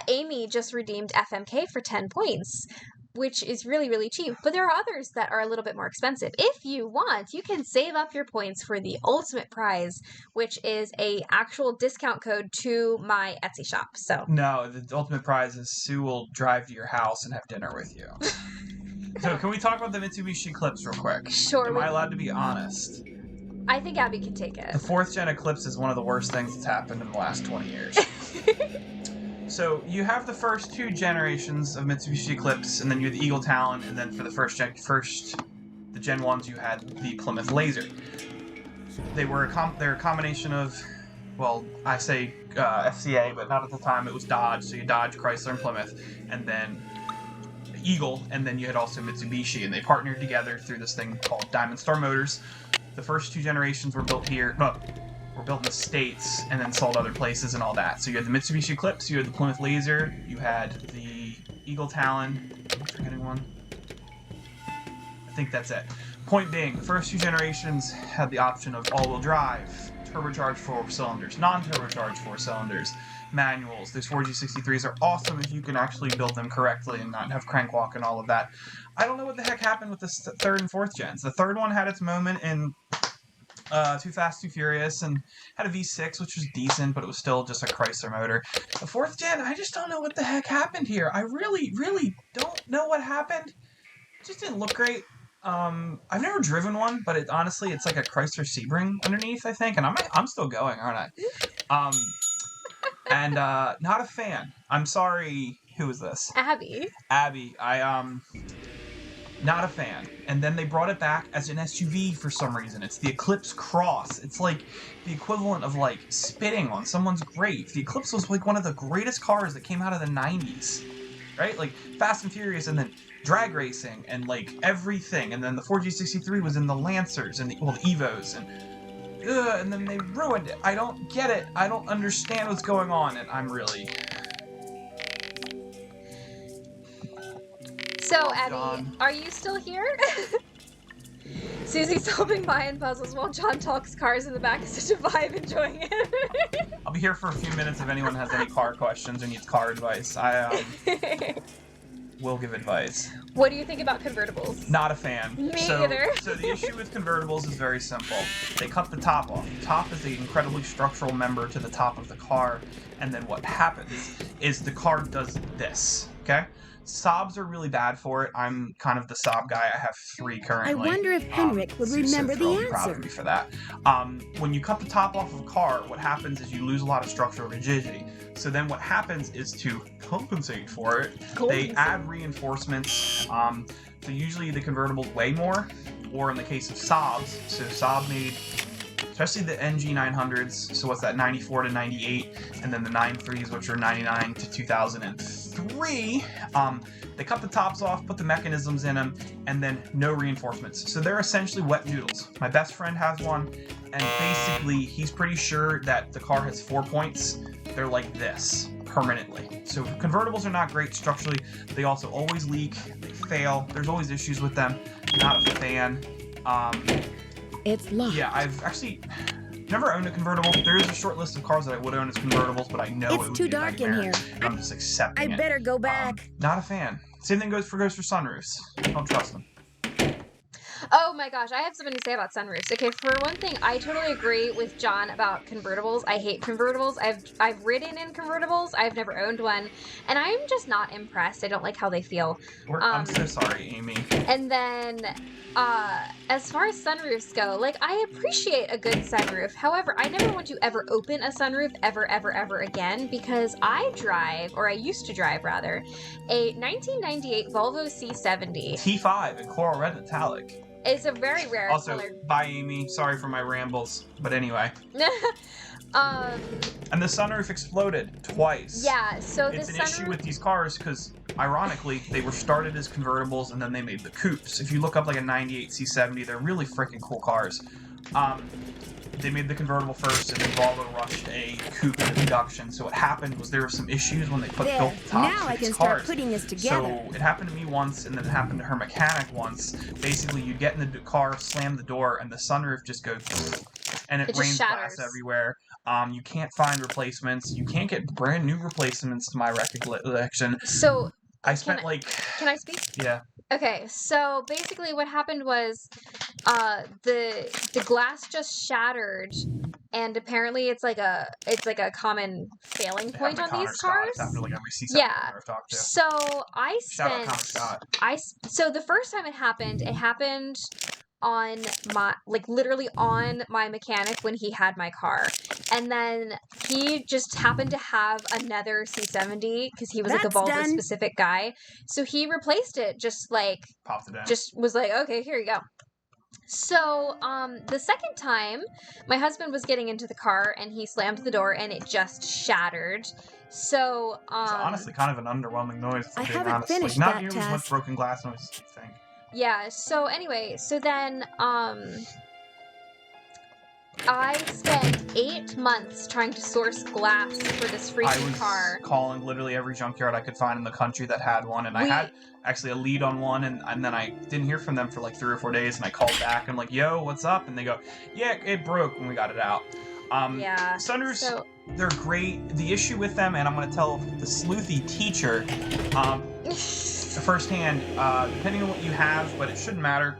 Amy just redeemed FMK for 10 points, which is really, really cheap. But there are others that are a little bit more expensive. If you want, you can save up your points for the ultimate prize, which is a actual discount code to my Etsy shop. So no, the ultimate prize is Sue will drive to your house and have dinner with you. So can we talk about the Mitsubishi Eclipse real quick? Sure. Am I allowed to be honest? I think Abby can take it. The 4th gen Eclipse is one of the worst things that's happened in the last 20 years. So you have the first 2 generations of Mitsubishi Eclipse, and then you have the Eagle Talon, and then for the the Gen 1s, you had the Plymouth Laser. They're a combination of, well, I say FCA, but not at the time. It was Dodge, so you Dodge, Chrysler, and Plymouth, and then Eagle, and then you had also Mitsubishi, and they partnered together through this thing called Diamond Star Motors. The first 2 generations were built here. Were built in the States and then sold other places and all that. So you had the Mitsubishi Eclipse, you had the Plymouth Laser, you had the Eagle Talon. Am I forgetting one? I think that's it. Point being, the first 2 generations had the option of all-wheel drive, turbocharged 4 cylinders, non-turbocharged 4 cylinders, manuals. Those 4G63s are awesome if you can actually build them correctly and not have crank walk and all of that. I don't know what the heck happened with the 3rd and 4th gens. The 3rd one had its moment in Too Fast, Too Furious, and had a V6, which was decent, but it was still just a Chrysler motor. The 4th gen, I just don't know what the heck happened here. I really, really don't know what happened. It just didn't look great. I've never driven one, but honestly, it's like a Chrysler Sebring underneath, I think, and I'm still going, aren't I? And not a fan. I'm sorry. Who is this? Abby. Abby. Not a fan. And then they brought it back as an SUV for some reason. It's the Eclipse Cross. It's like the equivalent of like spitting on someone's grave. The Eclipse was like one of the greatest cars that came out of the 90s. Right? Like Fast and Furious and then drag racing and like everything. And then the 4G63 was in the Lancers and the Evos and then they ruined it. I don't get it. I don't understand what's going on, and I'm really... So, Abby, are you still here? Susie's solving Mayan puzzles while John talks cars in the back. Is such a vibe, enjoying it. I'll be here for a few minutes if anyone has any car questions or needs car advice. I will give advice. What do you think about convertibles? Not a fan. Me either. So the issue with convertibles is very simple. They cut the top off. The top is the incredibly structural member to the top of the car, and then what happens is the car does this, okay? Saabs are really bad for it. I'm kind of the Saab guy. I have 3 currently. I wonder if Henrik would remember the answer. Proud of me for that. When you cut the top off of a car, what happens is you lose a lot of structural rigidity. So then what happens is to compensate for it, they add reinforcements. So usually the convertibles weigh more, or in the case of Saabs, so Saab made, especially the NG 900s, so what's that, 94 to 98, and then the 93s, which are 99 to 2003, they cut the tops off, put the mechanisms in them, and then no reinforcements. So they're essentially wet noodles. My best friend has one, and basically he's pretty sure that the car has 4 points. They're like this, permanently. So convertibles are not great structurally. They also always leak, they fail, there's always issues with them. Not a fan. It's locked. Yeah, I've actually never owned a convertible. There is a short list of cars that I would own as convertibles, but I know it would too be a dark in nightmare. here. I'm just accepting I it. better go back. Not a fan. Same thing goes for roofs. Don't trust them. Oh my gosh, I have something to say about sunroofs. Okay, for one thing, I totally agree with John about convertibles. I hate convertibles. I've ridden in convertibles. I've never owned one, and I'm just not impressed. I don't like how they feel. I'm so sorry, Amy. And then, as far as sunroofs go, like, I appreciate a good sunroof. However, I never want to ever open a sunroof ever again, because I used to drive, rather, a 1998 Volvo C70. T5 in coral red metallic. It's a very rare also, color. Bye, Amy. Sorry for my rambles. But anyway. And the sunroof exploded twice. Yeah, so it's an issue with these cars because, ironically, they were started as convertibles and then they made the coupes. If you look up like a 98 C70, they're really freaking cool cars. They made the convertible first, and then Volvo rushed a coupe in production. So what happened was there were some issues when they built the tops now of I these can cars. start putting this together. So it happened to me once, and then it happened to her mechanic once. Basically, you get in the car, slam the door, and the sunroof just goes, and it rains glass everywhere. You can't find replacements. You can't get brand new replacements, to my recollection. So I spent Can I speak? Yeah. Okay, so basically what happened was the glass just shattered, and apparently it's like a common failing point on these cars. It's happened to like every C7 yeah. I've talked to. So I Shout out Connor Scott. So the first time it happened on my, like, literally on my mechanic when he had my car. And then he just happened to have another C70 because he was like a Volvo specific guy. So he replaced it, just like, popped it in. Just was like, okay, here you go. So, the second time, my husband was getting into the car and he slammed the door and it just shattered. So, it's honestly kind of an underwhelming noise. I haven't finished like, not that nearly as much broken glass noise as you think. Yeah, so anyway, so then, I spent 8 months trying to source glass for this freaking car. I was calling literally every junkyard I could find in the country that had one, and I had actually a lead on one, and then I didn't hear from them for like 3 or 4 days, and I called back, and I'm like, yo, what's up? And they go, yeah, it broke when we got it out. Yeah. Sunroofs, they're great. The issue with them, and I'm going to tell the sleuthy teacher, firsthand, depending on what you have, but it shouldn't matter.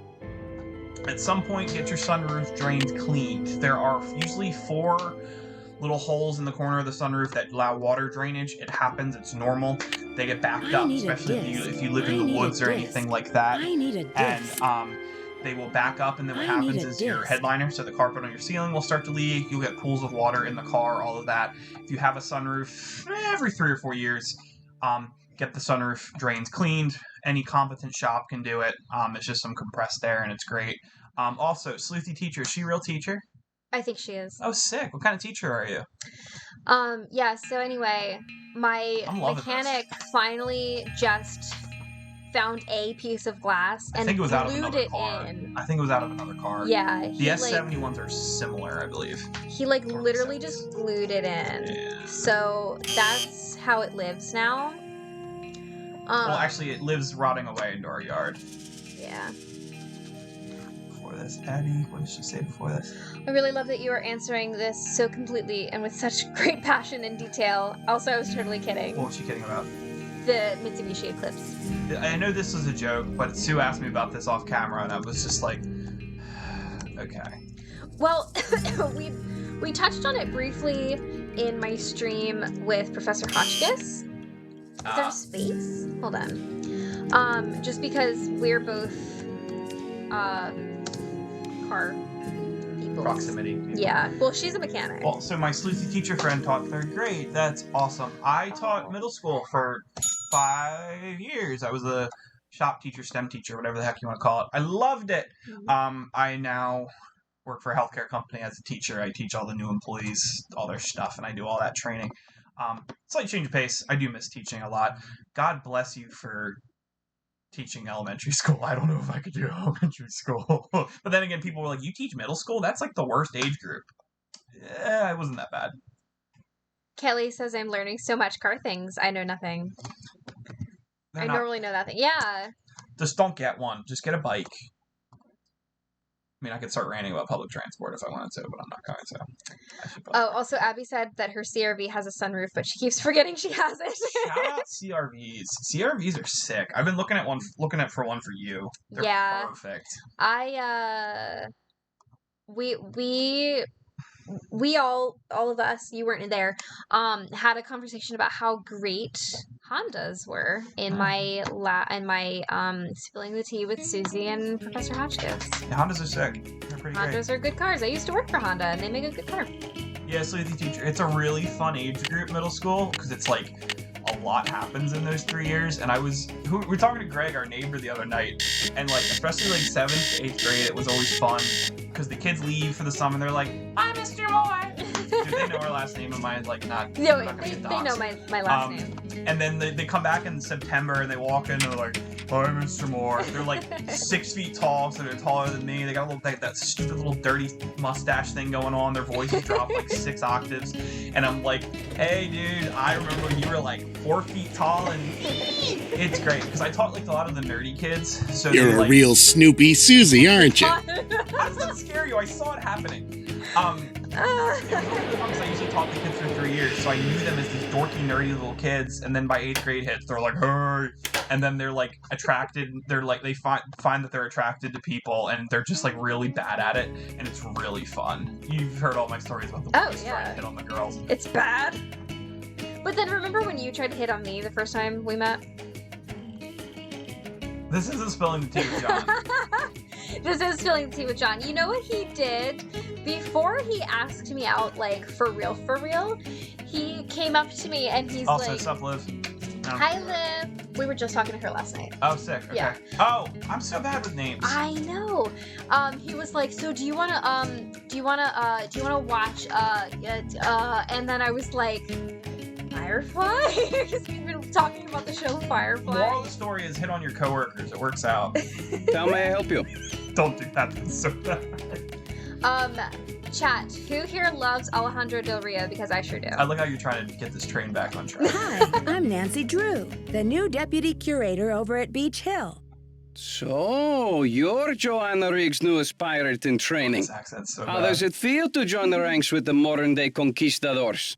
At some point, get your sunroof drains cleaned. There are usually 4 little holes in the corner of the sunroof that allow water drainage. It happens. It's normal. They get backed up, especially if you live in the woods or anything like that. I need a disc. And they will back up, and then what happens is your headliner, so the carpet on your ceiling will start to leak. You'll get pools of water in the car, all of that. If you have a sunroof, every 3 or 4 years, get the sunroof drains cleaned. Any competent shop can do it. It's just some compressed air, and it's great. Also, Sleuthy teacher, is she a real teacher? I think she is. Oh, sick. What kind of teacher are you? Yeah, so anyway, my mechanic finally just found a piece of glass and glued it in. I think it was out of another car. Yeah. The S71s are similar, I believe. He literally just glued it in. Yeah. So that's how it lives now. Well, actually, it lives rotting away into our yard. Yeah. Before this, Addie, what did she say before this? I really love that you are answering this so completely and with such great passion and detail. Also, I was totally kidding. What was she kidding about? The Mitsubishi Eclipse. I know this was a joke, but Sue asked me about this off camera, and I was just like, okay. Well, we touched on it briefly in my stream with Professor Hotchkiss. Is there a space? Hold on. Just because we're both car people. Proximity. Yeah. Well, she's a mechanic. Well, so my sleuthy teacher friend taught 3rd grade. That's awesome. I taught middle school for 5 years. I was a shop teacher, STEM teacher, whatever the heck you want to call it. I loved it. Mm-hmm. I now work for a healthcare company as a teacher. I teach all the new employees all their stuff, and I do all that training. Slight change of pace. I do miss teaching a lot. God bless you for teaching elementary school. I don't know if I could do elementary school. But then again, people were like, you teach middle school? That's like the worst age group. Yeah, it wasn't that bad. Kelly says, I'm learning so much car things. I know nothing. I normally know that thing. Yeah. Just don't get one. Just get a bike. I mean, I could start ranting about public transport if I wanted to, but I'm not going to. Oh, also, Abby said that her CRV has a sunroof, but she keeps forgetting she has it. Shout out CRVs. CRVs are sick. I've been looking for one for you. They're perfect. We all of us, you weren't there, had a conversation about how great Hondas were in my spilling the tea with Susie and Professor Hotchkiss. Yeah, Hondas are sick. They're pretty great. Hondas are good cars. I used to work for Honda, and they make a good car. Yeah, Sleuthy teacher. It's a really fun age group, middle school, because it's like a lot happens in those 3 years. And we were talking to Greg, our neighbor, the other night, and like especially like 7th to 8th grade, it was always fun because the kids leave for the summer and they're like, "Hi, Mr. Moore." Dude, they know our last name, and mine's like not. No, they know my last name. And then they come back in September and they walk in and they're like, "Hi, Mr. Moore." They're like 6 feet tall, so they're taller than me. They got a little that stupid little dirty mustache thing going on. Their voices drop like 6 octaves, and I'm like, "Hey, dude, I remember when you were like 4 feet tall," and it's great because I taught like a lot of the nerdy kids. So you're a real Snoopy Susie, aren't you? That's not scary. I saw it happening. I usually taught the kids for 3 years, so I knew them as these dorky, nerdy little kids. And then by 8th grade hits, they're like, "Hey!" And then they're like attracted. They're like they find that they're attracted to people, and they're just like really bad at it, and it's really fun. You've heard all my stories about the boys trying to hit on the girls. It's bad. But then remember when you tried to hit on me the first time we met? This isn't spilling the tea with John. This is spilling the tea with John. You know what he did? Before he asked me out, like, for real, he came up to me and he's also, like... sup, Liv? Hi, Liv. We were just talking to her last night. Oh, sick. Okay. Yeah. Oh, I'm so bad with names. I know. He was like, so do you wanna watch, and then I was like... Firefly? Because we've been talking about the show Firefly. Moral of the story is hit on your coworkers. It works out. How may I help you? Don't do that. That's so bad. Chat, who here loves Alejandro Del Rio? Because I sure do. I look how you're trying to get this train back on track. Hi, I'm Nancy Drew, the new deputy curator over at Beach Hill. So, you're Joanna Riggs' newest pirate in training. This accent's so How bad. does it feel to join the ranks with the modern-day conquistadors?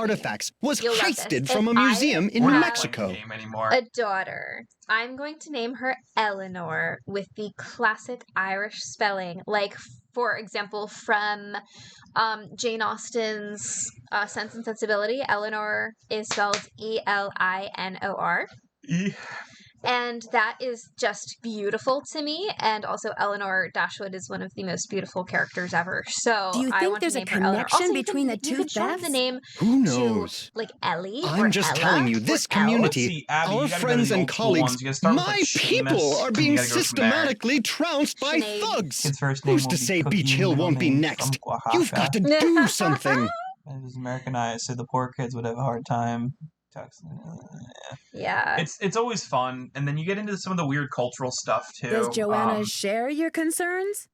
artifacts was You'll love heisted this. from a If I museum in have Mexico. a daughter, I'm going to name her Eleanor with the classic Irish spelling, like, for example, from Jane Austen's Sense and Sensibility. Eleanor is spelled Elinor. And that is just beautiful to me. And also, Eleanor Dashwood is one of the most beautiful characters ever. So Do you I think want there's to a name her Eleanor. connection Also, between the you two can shorten thefts? the name Who knows? to like Ellie or I'm just Ella telling you, this or Elle. community, See, Abby, our you gotta go to friends the and old school ones. colleagues, You gotta start with, my like, people Seamus, are and being you gotta go from there. systematically trounced by Sinead. thugs. Kid's first name Who's will to be say Cookie, Beach Hill middle won't be name next? from Oaxaca. You've got to do something. It was Americanized, so the poor kids would have a hard time. Yeah. It's always fun, and then you get into some of the weird cultural stuff too. Does Joanna share your concerns?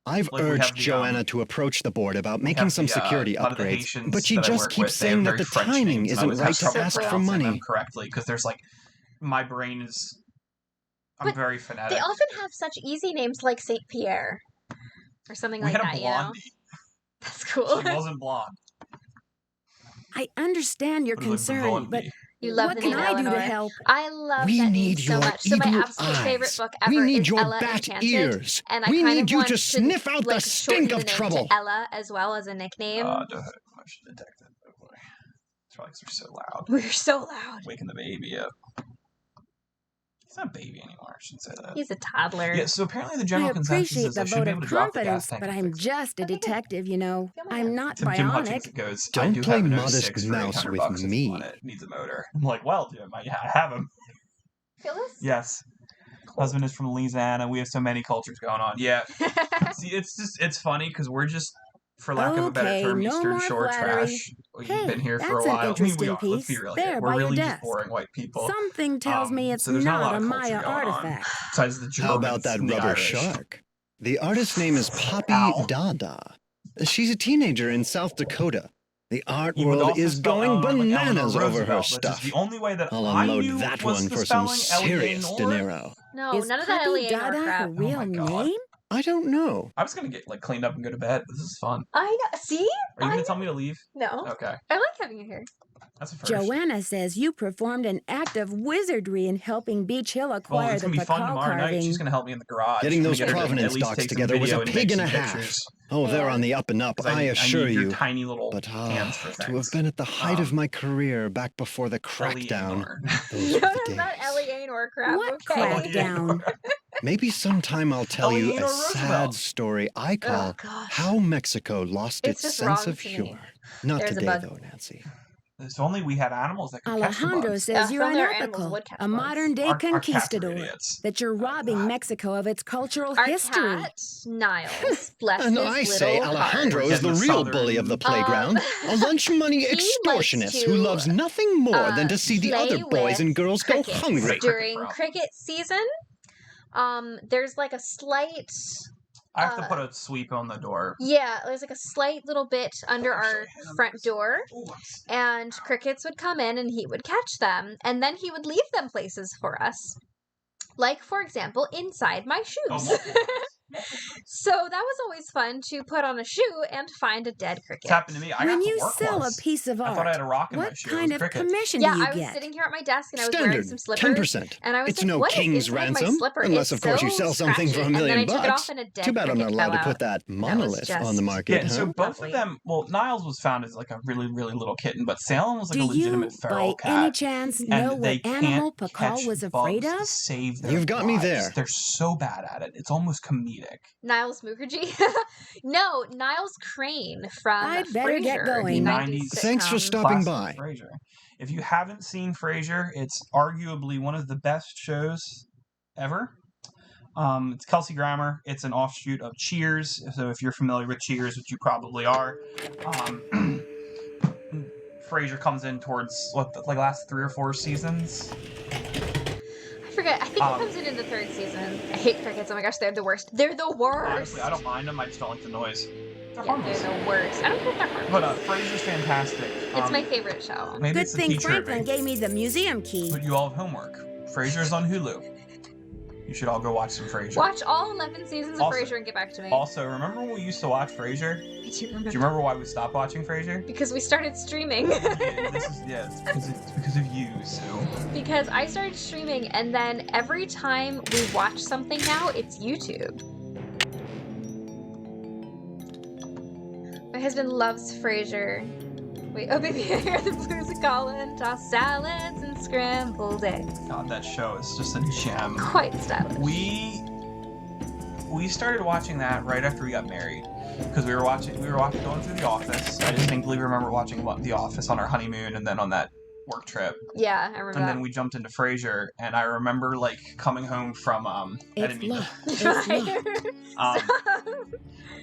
I've Like, we urged have the, Joanna to approach the board about we making have some the, security a lot of the upgrades, Haitians but she that I just work keeps with, they have saying that very the French timing names, and I isn't always right have to trouble ask for pronouncing them money. correctly because there's like my brain is. I'm But very phonetic. They often have such easy names like Saint Pierre or something We like had that. a You know, blondie. that's cool. She wasn't blonde. I understand your But it was concern, blondie. but You love what the can name I do to Eleanor. help? I love We that name need so your much. So my eagle absolute favorite eyes. book We ever need is your Ella bat Enchanted, ears. and I We kind need of you want to sniff out the like stink shorten of the name trouble. to Ella as well as a nickname. Don't have much detective. Oh boy. It's probably because we're so loud. We're so loud. Waking the baby up. He's not a baby anymore. I shouldn't say that. He's a toddler. Yeah, so apparently the I general consensus appreciate is the I should vote be of able to drop the gas confidence, tank but and I'm fix it. just a detective, you know. I'm not Tim Hutchins bionic. goes, I Don't do play have an modest 06 for mouse $800 with if you me. want it. It needs a motor. I'm like, well, Jim, I have him. Phyllis? Yes. Husband is from Louisiana. We have so many cultures going on. Yeah. See, it's funny because we're just, for lack of a better Okay, term, no Eastern more Shore flattery. trash. We've Hey, been here for that's a an while. I mean, interesting we are. Let's piece be real there here. by We're your really desk. just boring white people. Something tells me it's so there's not a not lot a of culture Maya going on, artifact. besides the Germans How about that and the rubber Irish. shark? The artist's name is Poppy Ow. Dada. She's a teenager in South Dakota. The art You would world also is spell going Eleanor like bananas Eleanor over her Roosevelt, which is stuff. the only way that I'll I unload knew that was one the for some spelling, serious Eleanor. dinero. No, Is none of that Poppy Eleanor Dada crap. her real Oh my God. name? I don't know. I was gonna get like cleaned up and go to bed. This is fun. I know. See? Are you gonna tell me to leave? No. Okay, I like having you here. that's a first. Joanna says you performed an act of wizardry in helping Beach Hill Well, acquire it's the gonna be fun Pakal tomorrow night. carving. She's gonna help me in the garage. Getting I'm gonna those get her to provenance at least docs take some together was video a and pig make and a some half. pictures. Oh, they're Yeah. on the up and up, 'Cause I assure need your you. tiny little But hands for to have things. been at the height of Um, my career back before the crackdown, Eleanor. those were None the of days. that Eleanor crap. What Okay. crackdown? Maybe sometime I'll tell you Eleanor a sad Roosevelt. story I call Oh gosh. How Mexico Lost It's Its just wrong Sense of to me. Humor. Not There's a today, bug. though, Nancy. If only we had animals that could catch the Alejandro bugs. says you're if only our animals unethical, would catch a bugs. modern-day Our cats are conquistador, idiots. that you're robbing Mexico of its cultural Our history. cat, Niles, bless And his I little say Alejandro heart. is the Getting real southern- bully of the playground. A lunch money he likes extortionist who to, loves nothing more than to see the play other boys with and girls go crickets. hungry. During cricket season, there's like a slight... I have to put a sweep on the door. Yeah, there's like a slight little bit under our front door, and crickets would come in and he would catch them, and then he would leave them places for us. Like, for example, inside my shoes. So that was always fun to put on a shoe and find a dead cricket. It's happened to me. I When got to you work sell once. a piece of I thought I art, had a rock in my what shoe. kind It of was crickets. commission Yeah, do you I was get? sitting here at my desk and I was wearing Standard, some slippers. 10%. And I was It's like, no what is king's inside my ransom, slipper? unless It's of course you so sell something for scratchy. $1 million And then I took it bucks. off and a dead Too bad I'm not cricket allowed fell to put out. that monolith on the market, Yeah, and so huh? both of them, well, Niles was found as like a really, really little kitten, but Salem was like Do a legitimate you, feral by cat. any chance, and know they what animal can't Pakal catch was afraid bugs to of? save their You've got me lives. there. They're so bad at it. It's almost comedic. Niles Mukherjee? No, Niles Crane from I'd better get Frasier, going. the 90s Thanks for sitcom. stopping Classic by. Frasier. If you haven't seen Frasier, it's arguably one of the best shows ever. It's Kelsey Grammer. It's an offshoot of Cheers. So if you're familiar with Cheers, which you probably are, Frasier comes in towards like last 3 or 4 seasons. I forget. I think it comes in the 3rd season. I hate crickets. Oh my gosh, they're the worst. They're the worst. Honestly, I don't mind them. I just don't like the noise. They're Yeah, harmless. they're the worst. I don't care if they're harmless. But Frasier's fantastic. It's my favorite show. Maybe Good it's the thing teacher in Franklin me. gave me the museum key. But you all have homework. Frasier's on Hulu. You should all go watch some Frasier. Watch all 11 seasons of Also- Frasier and get back to me. Also, remember when we used to watch Frasier? I do remember. Do you remember why we stopped watching Frasier? Because we started streaming. It's because of you, Sue. Because I started streaming, and then every time we watch something now, it's YouTube. My husband loves Frasier. Wait, oh baby, I hear the blues are calling. Toss salads and scrambled eggs. God, that show is just a gem. Quite stylish. We started watching that right after we got married. Because we were going through The Office. I distinctly remember watching The Office on our honeymoon and then on that work trip. Yeah, I remember. And then we jumped into Frasier, and I remember like coming home from I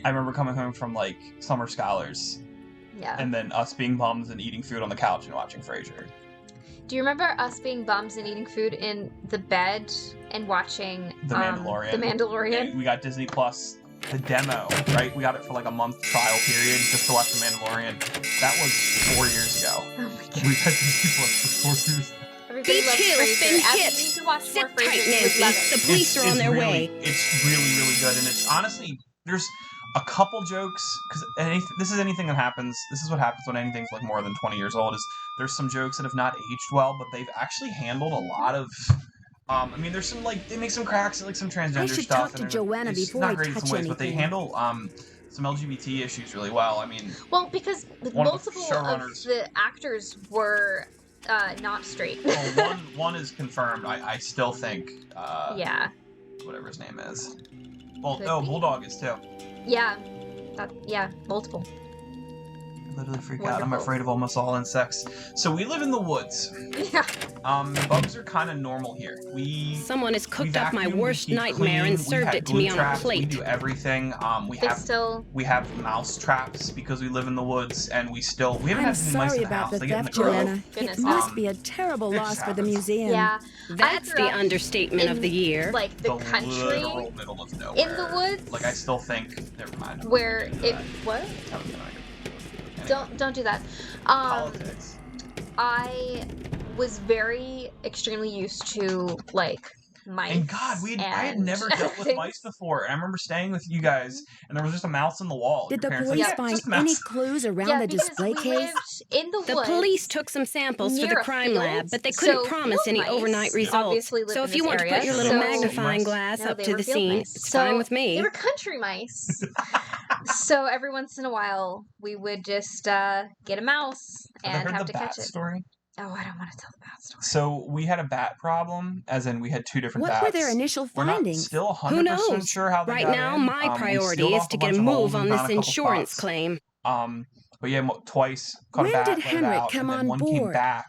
remember coming home from like summer scholars. Yeah. And then us being bums and eating food on the couch and watching Frasier. Do you remember us being bums and eating food in the bed and watching The Mandalorian? The Mandalorian. And we got Disney Plus, the demo, right? We got it for like a month trial period just to watch The Mandalorian. That was 4 years ago. Oh my god. We had Disney Plus for 4 years. Everybody loves Frasier. Abby, you need to watch more Frasier. You would love it. The police are on their way. It's really, really good, and it's honestly there's a couple jokes because this is anything that happens. This is what happens when anything's like more than 20 years old. Is there's some jokes that have not aged well, but they've actually handled a lot of. I mean, there's some like they make some cracks at like some transgender I should stuff. talk to Joanna before I touch in some ways, but they handle some LGBT issues really well. I mean, well, because multiple of the actors were not straight. Well, one is confirmed. I still think. Yeah. Whatever his name is. Well, no, Bulldog is too. Yeah. Multiple. I literally freak out. I'm afraid of almost all insects. So we live in the woods. Yeah. Bugs are kind of normal here. Someone has cooked up my worst nightmare and served it to me on a plate. We do everything. We have mouse traps because we live in the woods, and we haven't had any mice in the house. I'm sorry about the theft, Joanna. It must be a terrible loss for the museum. Yeah. That's the understatement of the year. Like the country literal middle of nowhere. in the woods. Like I still think. Never mind. Where it what? Don't do that. Politics. I was extremely used to like mice. And God, I had never dealt with mice before. And I remember staying with you guys, and there was just a mouse in the wall. Did the police find any clues around the display case? In the woods, the police took some samples for the crime lab, but they couldn't promise any overnight results. So if you want to put your little magnifying glass up to the scene, it's fine with me. They were country mice. So every once in a while, we would just get a mouse and have to catch it. Story? Oh, I don't want to tell the bat story. So we had a bat problem, as in we had two different bats. What were their initial findings? We're not still 100% Who knows? sure how they right got now, in. my priority is to get a move on this insurance claim. But yeah, twice caught a bat. When did Henrik come on one board? Came back.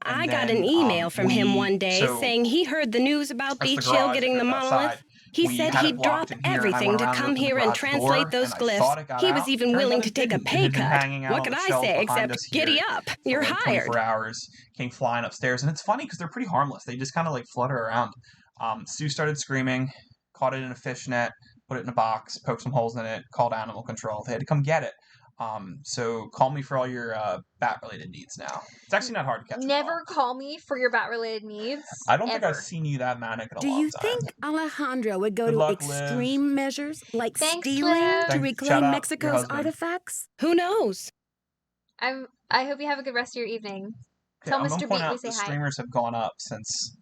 I got an email from him one day saying he heard the news about Beach Hill getting the monolith. He said he'd drop everything to come here and translate those glyphs. He was even willing to take a pay cut. What could I say except, giddy up, you're hired. 24 hours, came flying upstairs. And it's funny because they're pretty harmless. They just kind of like flutter around. Sue started screaming, caught it in a fishnet, put it in a box, poked some holes in it, called animal control. They had to come get it. So call me for all your bat-related needs now. It's actually not hard to catch. Never call me for your bat-related needs. I don't think I've seen you that manic in a long time. Do you think Alejandro would go to extreme measures like stealing to reclaim Mexico's artifacts? Who knows? I hope you have a good rest of your evening. Okay, Tell Mr. Beat we say the hi. streamers have gone up since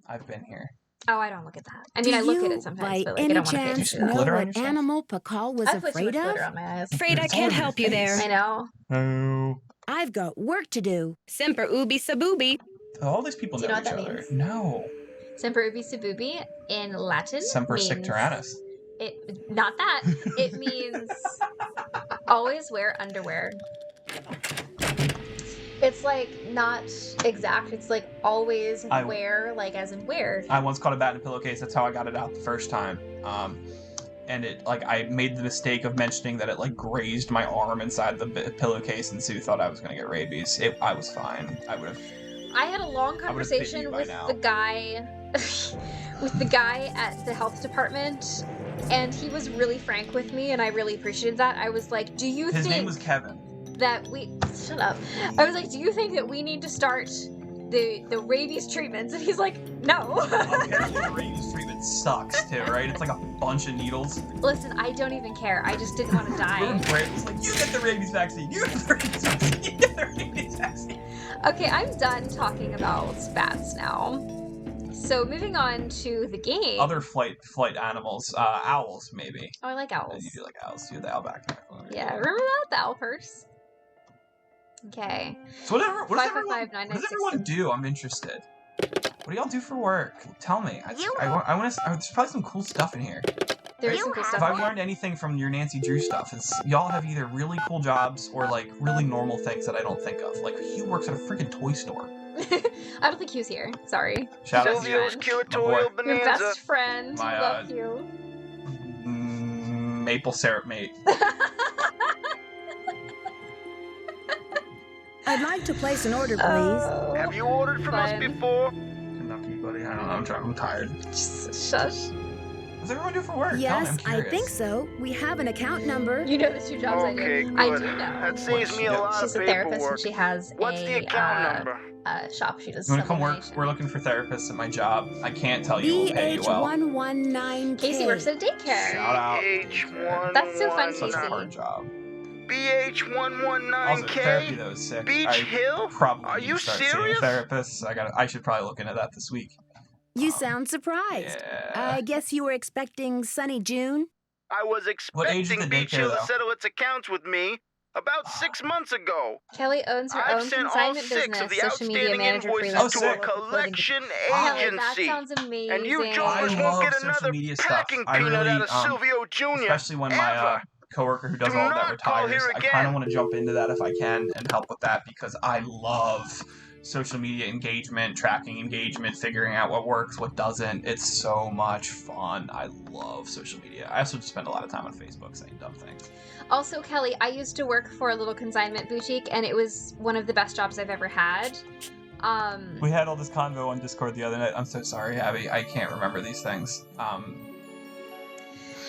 I've been here. Oh, I don't look at that. I mean, I look at it sometimes, but like, I don't want to pay attention. Know what animal Pakal was afraid of? On my eyes. Afraid I can't help you there. I know. No. I've got work to do. Semper ubi sububi. All these people know each other. Means? No. Semper ubi sububi in Latin Semper sic tyrannis. Not that. It means always wear underwear. It's like not exact. It's like always wear, like as in wear. I once caught a bat in a pillowcase. That's how I got it out the first time. And it like I made the mistake of mentioning that it like grazed my arm inside the pillowcase, and Sue thought I was gonna get rabies. I was fine. I had a long conversation with the guy, with the guy at the health department, and he was really frank with me, and I really appreciated that. I was like, "Do you think?" His name was Kevin. That we shut up. I was like, do you think that we need to start the rabies treatments? And he's like, no. Apparently the rabies treatment sucks too, right? It's like a bunch of needles. Listen, I don't even care. I just didn't want to die. It's like, you get the rabies vaccine. You get the rabies vaccine. You get the rabies vaccine. Okay, I'm done talking about bats now. So moving on to the game. Other flight animals, owls maybe. Oh, I like owls. You do like owls. You have the owl backpack. Yeah, remember that? The owl purse. Okay. So what does everyone do? I'm interested. What do y'all do for work? Tell me. There's probably some cool stuff in here. There's some cool stuff. If I've learned anything from your Nancy Drew stuff, it's y'all have either really cool jobs or like really normal things that I don't think of. Like Hugh works at a freaking toy store. I don't think Hugh's here. Sorry. Shout out to you, curatorial bonanza. Your best friend. Love you. Maple syrup mate. I'd like to place an order, please. Have you ordered from us before? Kentucky, buddy. I don't know. I'm tired. Shush. What does everyone do for work? Yes, I think so. We have an account number. You know the two jobs I do. Good. I do know. That saves me a lot She's of a paperwork. therapist and she has What's the account number? Shop. She does. You want to come work? We're looking for therapists at my job. I can't tell you we'll pay you well. BH119K. Casey works at a daycare. Shout out. BH119. That's so fun, Such a Casey. hard job. BH119K. Also, therapy though is sick. Beach Hill? Probably Are you start serious? Seeing therapists. I should probably look into that this week. You sound surprised. Yeah. I guess you were expecting sunny June? I was What age is expecting the Beach daycare, Hill to though? settle its accounts with me about 6 months ago. Kelly owns her I've own sent all consignment 6 business, of the social media outstanding manager, invoices freelance, to a local clothing. collection Kelly, agency. that sounds amazing. And you I jokers won't love get social another media stuff. packing I peanut really, out of Silvio Jr. especially when my ever. coworker who does Do all of that not call retires. here I kind of again. want to jump into that if I can and help with that because I love social media engagement, tracking engagement, figuring out what works, what doesn't. It's so much fun. I love social media. I also spend a lot of time on Facebook saying dumb things. Also, Kelly, I used to work for a little consignment boutique, and it was one of the best jobs I've ever had. We had all this convo on Discord the other night. I'm so sorry, Abby. I can't remember these things.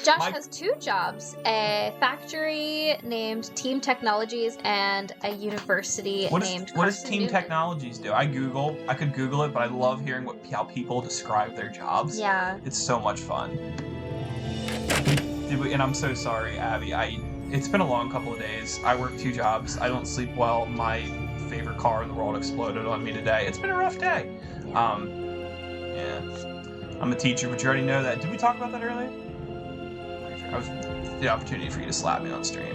Josh has 2 jobs, a factory named Team Technologies and a university named What does Carson Team Newman. Technologies do? I could Google it, but I love hearing how people describe their jobs. Yeah. It's so much fun. And I'm so sorry, Abby. It's been a long couple of days. I work 2 jobs. I don't sleep well. My favorite car in the world exploded on me today. It's been a rough day. Yeah. I'm a teacher, but you already know that. Did we talk about that earlier? I was the opportunity for you to slap me on stream.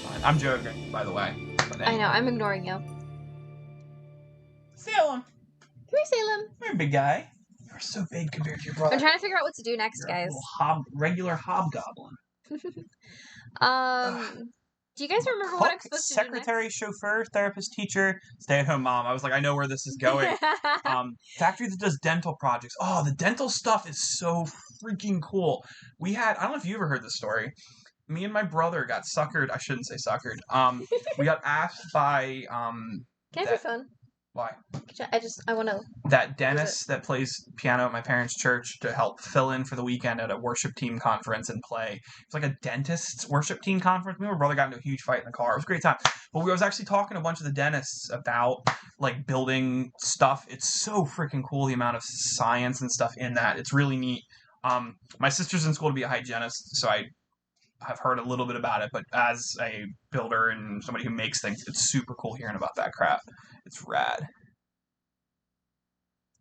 Fine. I'm joking, by the way. But I know, I'm ignoring you. Salem. Come here, Salem. Come here, big guy. You're so big compared to your brother. I'm trying to figure out what to do next, You're a guys. little regular hobgoblin. Do you guys remember what I'm Cook, supposed to secretary, chauffeur, therapist, teacher, stay-at-home mom. I was like, I know where this is going. Factory that does dental projects. Oh, the dental stuff is so freaking cool. I don't know if you ever heard this story. Me and my brother got suckered. I shouldn't say suckered. We got asked by Can I have your phone? Why? I want to. That dentist that plays piano at my parents' church to help fill in for the weekend at a worship team conference and play. It's like a dentist's worship team conference. Me and my brother got into a huge fight in the car. It was a great time. But I was actually talking to a bunch of the dentists about like building stuff. It's so freaking cool, the amount of science and stuff in that. It's really neat. My sister's in school to be a hygienist, so I have heard a little bit about it, but as a builder and somebody who makes things, it's super cool hearing about that crap. It's rad.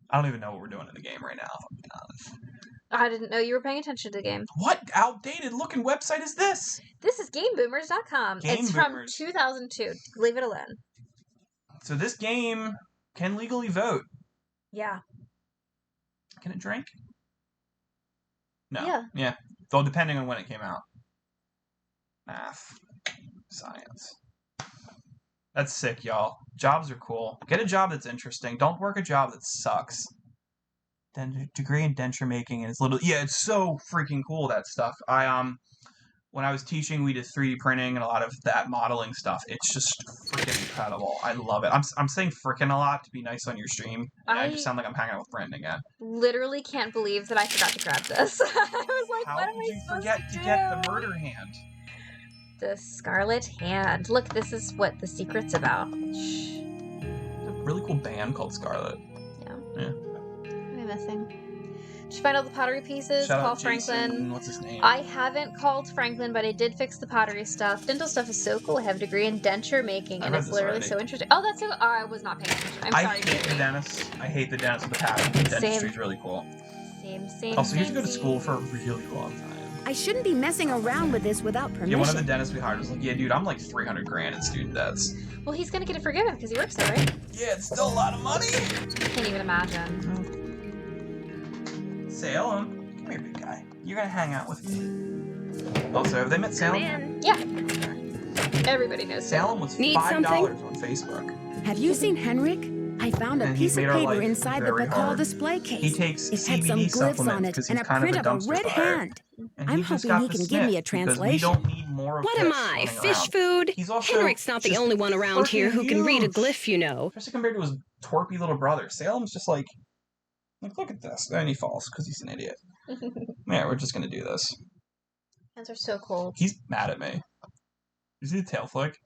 I don't even know what we're doing in the game right now, if I'm being honest. I didn't know you were paying attention to the game. What outdated looking website is this? This is GameBoomers.com. It's from Boomers. 2002. Leave it alone. So this game can legally vote. Yeah. Can it drink? No. Yeah. Yeah. Though depending on when it came out. Math. Science. That's sick, y'all. Jobs are cool. Get a job that's interesting. Don't work a job that sucks. Then degree in denture making and it's it's so freaking cool, that stuff. When I was teaching, we did 3D printing and a lot of that modeling stuff. It's just freaking incredible. I love it. I'm saying freaking a lot to be nice on your stream. I just sound like I'm hanging out with Brendan again. Literally can't believe that I forgot to grab this. I was like, how what am did I you supposed forget to to get do? the murder hand? The Scarlet Hand. Look, this is what the secret's about. There's a really cool band called Scarlet. Yeah. Yeah. What am I missing? Did you find all the pottery pieces? Shout Call out Jason. Franklin. What's his name? I haven't called Franklin, but I did fix the pottery stuff. Dental stuff is so cool. I have a degree in denture making, and it's literally so interesting. Oh, that's so... Oh, I was not paying attention. I'm sorry. I hate the dentist. I hate the dentist with the pattern. Dentistry's really cool. Same. Also, you have to go to school for a really long time. I shouldn't be messing around with this without permission. Yeah, one of the dentists we hired was like, yeah, dude, I'm like 300 grand in student debts. Well, he's gonna get it forgiven because he works there, right? Yeah, it's still a lot of money. I can't even imagine. Salem, come here, big guy. You're gonna hang out with me. Also, have they met Salem? Yeah. Everybody knows Salem was $5 on Facebook. Have you seen Henrik? I found a piece of paper inside the Bacall display case. He takes it had some glyphs on it and a print of a red hand. I'm hoping he can give me a translation. What am I, fish food? Henrik's not the only one around here who can read a glyph, you know. Especially compared to his twerpy little brother. Salem's just like, look at this. And he falls because he's an idiot. Yeah, we're just going to do this. Hands are so cold. He's mad at me. You see the tail flick?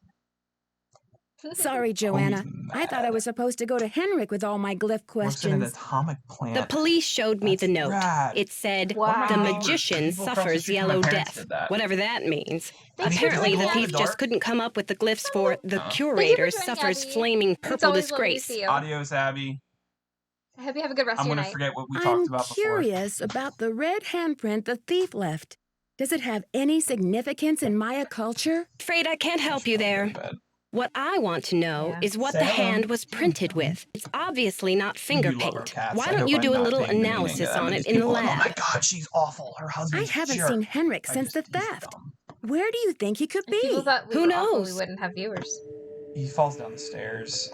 Sorry, Joanna. I thought I was supposed to go to Henrik with all my glyph questions. Works in an atomic plant. The police showed me the note. Rad. It said, the magician suffers yellow death, whatever that means. Apparently, the thief just couldn't come up with the glyphs for the curator suffers flaming purple disgrace. Adios, Abby. I hope you have a good rest of your night. I'm going to forget what we talked about before. I'm curious about the red handprint the thief left. Does it have any significance in Maya culture? Afraid I can't help you there. What I want to know is what the hand was printed with. It's obviously not finger paint. Why don't you do a little analysis on it in the lab? Oh my god, she's awful. Her husband's I haven't seen Henrik since the theft. Where do you think he could be? Who knows? We wouldn't have viewers. He falls down the stairs.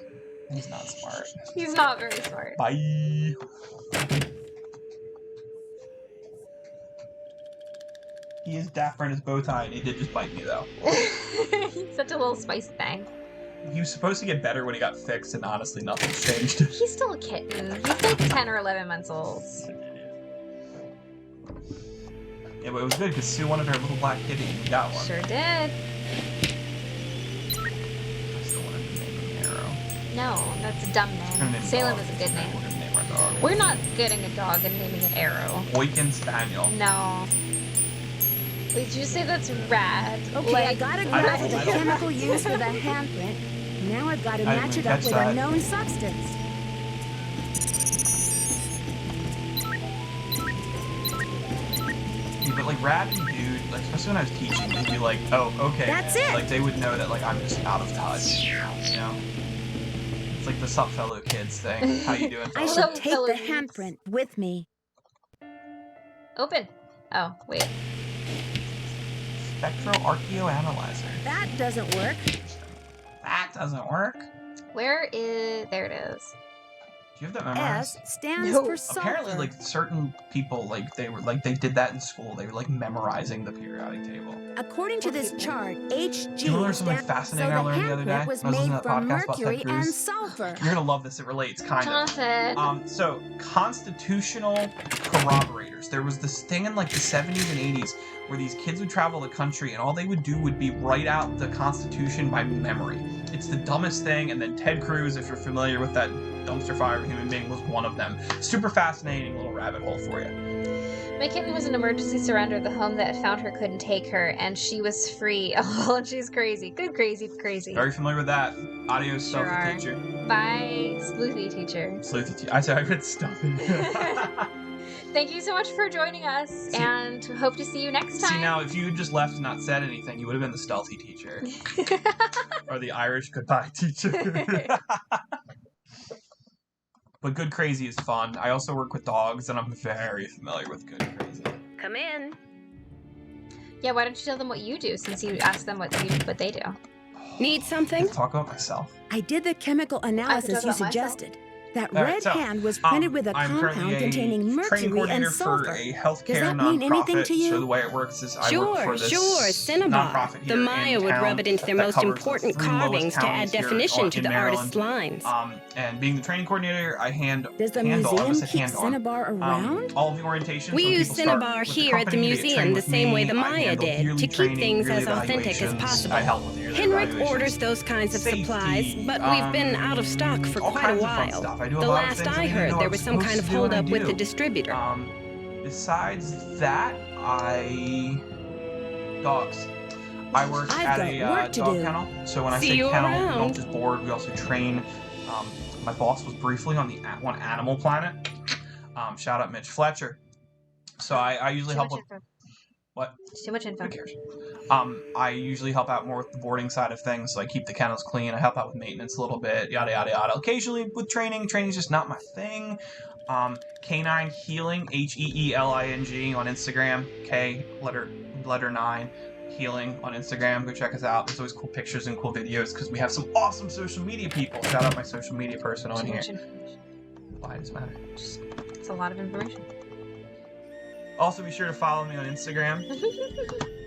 He's not smart. He's not very smart. Bye. He is dapper in his bow tie, and he did just bite me, though. He's such a little spice thing. He was supposed to get better when he got fixed, and honestly, nothing's changed. He's still a kitten. He's like 10 or 11 months old. Yeah, but it was good, because Sue wanted her little black kitty, and we got one. Sure did. I still wanted to name him Arrow. No, that's a dumb name. Salem is a good name. We're going to name our dog. We're not getting a dog and naming it Arrow. Boykin Spaniel. No. Wait, did you say that's rad? Okay, I got it right with the chemical used for the handprint. Now I've got to match it up with a known substance. Yeah, but like rad and dude, like especially when I was teaching, they'd be like, "Oh, okay." That's it. Like they would know that like I'm just out of touch. You know? It's like the sup fellow kids thing. How you doing? I should take the handprint with me. Open. Oh, wait. Spectroarchaeoanalyzer. That doesn't work. That doesn't work. Where is... There it is. Do you have that memorized? S stands for sulfur. Apparently, like, certain people, like, they did that in school. They were, like, memorizing the periodic table. According to this chart, Hg you learn something fascinating I learned the other day? Was made from mercury and sulfur. You're gonna love this. It relates, kind of. So, constitutional corroborators. There was this thing in, like, the 70s and 80s where these kids would travel the country and all they would do would be write out the Constitution by memory. It's the dumbest thing, and then Ted Cruz, if you're familiar with that dumpster fire human being, was one of them. Super fascinating little rabbit hole for you. My kitten was an emergency surrender. The home that found her couldn't take her, and she was free. Oh, and she's crazy. Good crazy, crazy. Very familiar with that. Adios, stealthy teacher. Bye, sleuthy teacher. Sleuthy teacher. I read stealthy. Thank you so much for joining us, and hope to see you next time. See, now, if you had just left and not said anything, you would have been the stealthy teacher. Or the Irish goodbye teacher. But Good Crazy is fun. I also work with dogs, and I'm very familiar with Good Crazy. Come in. Yeah, why don't you tell them what you do, since you asked them what they do? Need something? Let's talk about myself. I did the chemical analysis you suggested. That red hand was printed with a compound containing mercury and sulfur. For a healthcare Does that mean anything to you? So the way it works is I work for this Cinnabar. The Maya would rub it into their most important carvings to add definition to the artist's lines. And being the training coordinator, I Does the museum keep Cinnabar around? All of the orientation. We use Cinnabar here at the museum the same way the Maya did, to keep things as authentic as possible. Henrik orders those kinds of supplies, but we've been out of stock for quite a while. The last I heard, there was some kind of holdup with the distributor. Besides that, dogs. I work at a dog kennel. So when I say kennel, we don't just board, we also train. My boss was briefly on the one Animal Planet. Shout out Mitch Fletcher. So I usually help with... What? It's too much info. Who cares? I usually help out more with the boarding side of things, so I keep the kennels clean. I help out with maintenance a little bit, yada yada yada. Occasionally with training. Training's just not my thing. Canine Healing, HEELING on Instagram. K letter 9 Healing on Instagram. Go check us out. There's always cool pictures and cool videos because we have some awesome social media people. Shout out my social media person on here. Why does it matter? It's a lot of information. Also, be sure to follow me on Instagram.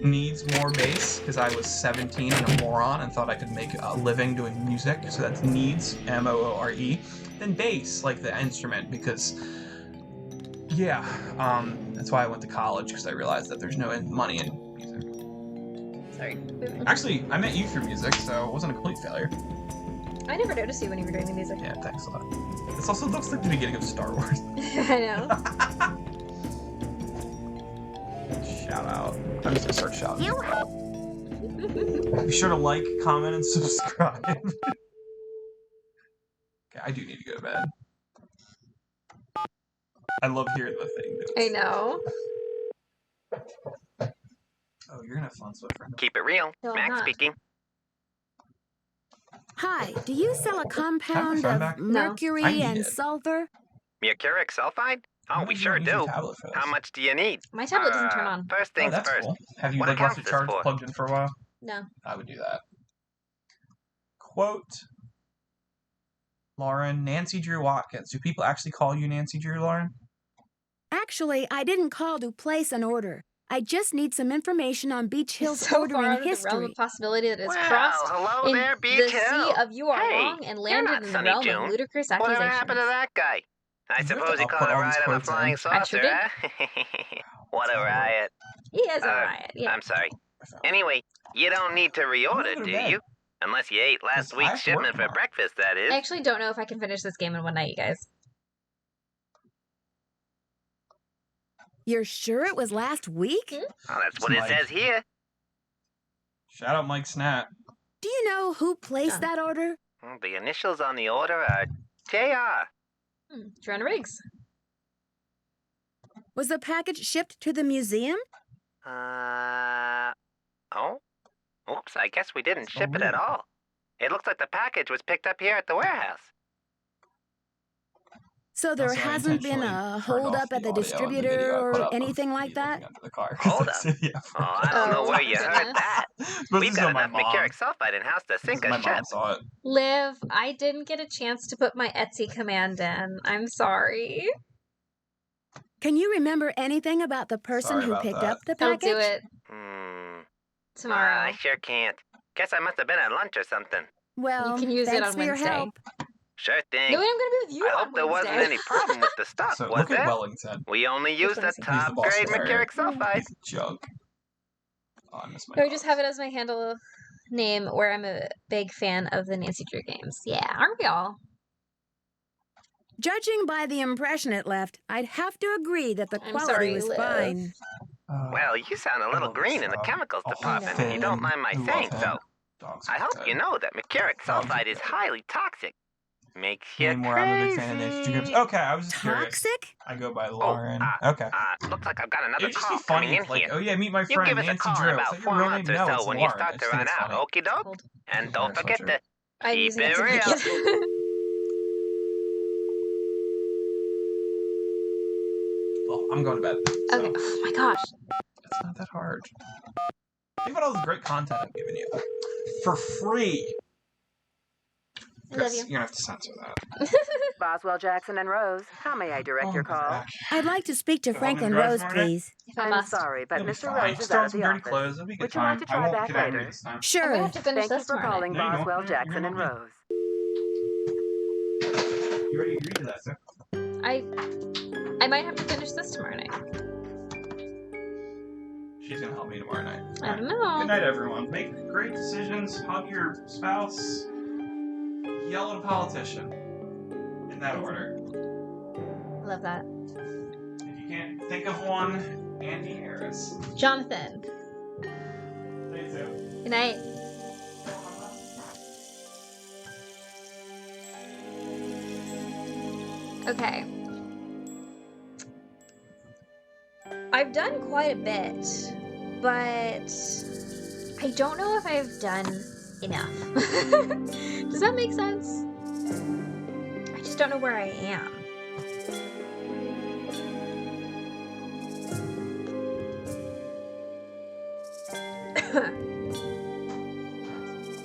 Needs more bass, because I was 17 and a moron and thought I could make a living doing music. So that's Needs, MOORE. Then bass, like the instrument, because yeah, that's why I went to college, because I realized that there's no money in music. Sorry. Actually, I met you through music, so it wasn't a complete failure. I never noticed you when you were doing the music. Yeah, thanks a lot. This also looks like the beginning of Star Wars. I know. Shout out. I'm just gonna start shouting. Be sure to like, comment, and subscribe. Okay, I do need to go to bed. I love hearing the thing. I know. Oh, you're gonna have fun, Swiffer. Keep it real. No, Max speaking. Hi, do you sell a compound of mercury and sulfur? Mercuric sulfide? Oh, we sure do. How much do you need? My tablet doesn't turn on. First things that's first. Cool. Have you What left account the is this charge for? plugged in for a while? No. I would do that. Quote Lauren, Nancy Drew Watkins. Do people actually call you Nancy Drew, Lauren? Actually, I didn't call to place an order. I just need some information on Beach Hill's So ordering far out of the realm history. of possibility that it's Well, crossed hello in there, Beach the Hill. sea of you are Hey, wrong and you're landed not in the Sonny realm June. of ludicrous Whatever accusations. happened to that guy? I suppose he caught a ride on a flying saucer, huh? What a riot. He is a riot, yeah. I'm sorry. Anyway, you don't need to reorder, do you? Unless you ate last week's shipment for breakfast, that is. I actually don't know if I can finish this game in one night, you guys. You're sure it was last week? Oh, that's what it says here. Shout out Mike Snap. Do you know who placed that order? The initials on the order are JR. Joanna Riggs. Was the package shipped to the museum? Oh? Oops, I guess we didn't ship it at all. It looks like the package was picked up here at the warehouse. So there hasn't been a hold-up at the distributor or anything like that? Hold up. Oh, I don't know where you heard that. We've got enough mercuric sulfide in-house to sink a ship. Liv, I didn't get a chance to put my Etsy command in. I'm sorry. Can you remember anything about the person who picked up the package? I'll do it. Tomorrow. I sure can't. Guess I must have been at lunch or something. Well, you can use it thanks on for your Wednesday. help. Sure thing. No, I'm going to be with you I on hope there wasn't Wednesday. any problem with the stuff, So was look there? at Wellington. We only used the top grade mercuric sulfide. Junk. Oh, I miss my Or just have it as my handle name where I'm a big fan of the Nancy Drew games. Yeah, aren't we all? Judging by the impression it left, I'd have to agree that the quality sorry, was Liv. fine. Well, you sound a little green in the chemicals department, if you don't mind my saying so. I hope you know that mercuric sulfide is highly toxic. Makes you Anymore, I'm a big fan of Nancy Drew games. Okay, I was just curious. Toxic? I go by Lauren. Okay. Looks like I've got another It'd just call be funny coming in if, like, here. oh yeah, meet my You friend give us a Nancy call Drew. in It's about like, 4 your real months name? or No, so it's when you Lauren. I start to just think run it's out. funny. Okie doke. And don't forget to I'm keep using it Etsy real. again. Well, I'm going to bed. So Okay. Oh my gosh. it's not that hard. Think about all this great content I'm giving you. For free. I love Chris, you. you're going to have to censor that. Boswell, Jackson, and Rose, how may I direct your call? I'd like to speak to So I'm in the Franklin garage Rose, tomorrow night? please. If I I'm must. sorry, but It'll be Mr. fine. Rose Just is throw out on of some the dirty office. clothes. It'll be a good Would you time. like to try I won't back get angry later? this time. I'm Sure. gonna have to finish Thank you this for tomorrow calling night. No, you don't. Boswell, You're Jackson, not and me. Rose. You already agreed to that, sir. I might have to finish this tomorrow night. She's going to help me tomorrow night. I don't know. Good night, everyone. Make great decisions. Hug your spouse. Yell at a politician. In that order. I love that. If you can't think of one, Andy Harris. Jonathan. Stay tuned. Good night. Okay. I've done quite a bit but I don't know if I've done enough. Does that make sense? I just don't know where I am.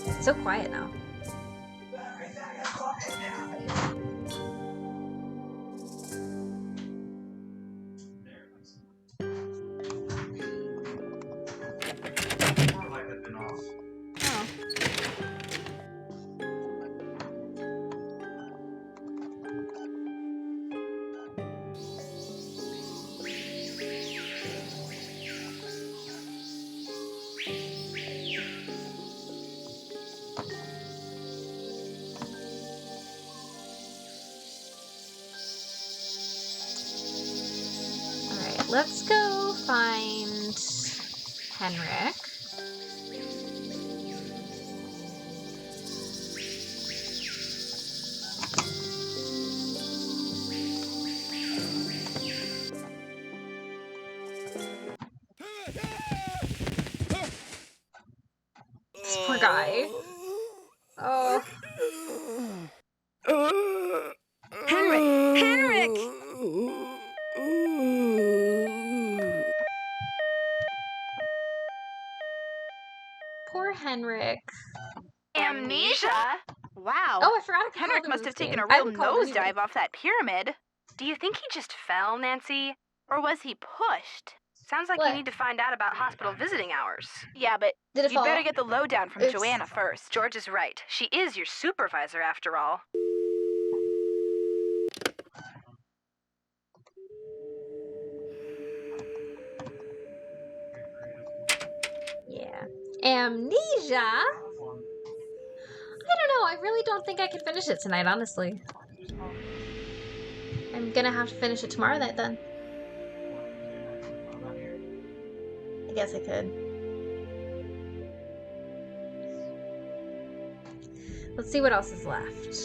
It's so quiet now. Let's go find Henrik. This poor guy. Oh. Henrik! Henrik! Poor Henrik. Amnesia? Wow. Oh, I forgot. Henrik must have taken a real nosedive off that pyramid. Do you think he just fell, Nancy? Or was he pushed? Sounds like you need to find out about hospital visiting hours. Yeah, but you better get the lowdown from Joanna first. George is right. She is your supervisor, after all. Yeah. Amnesia? I don't know. I really don't think I can finish it tonight, honestly. I'm gonna have to finish it tomorrow night then. I guess I could. Let's see what else is left.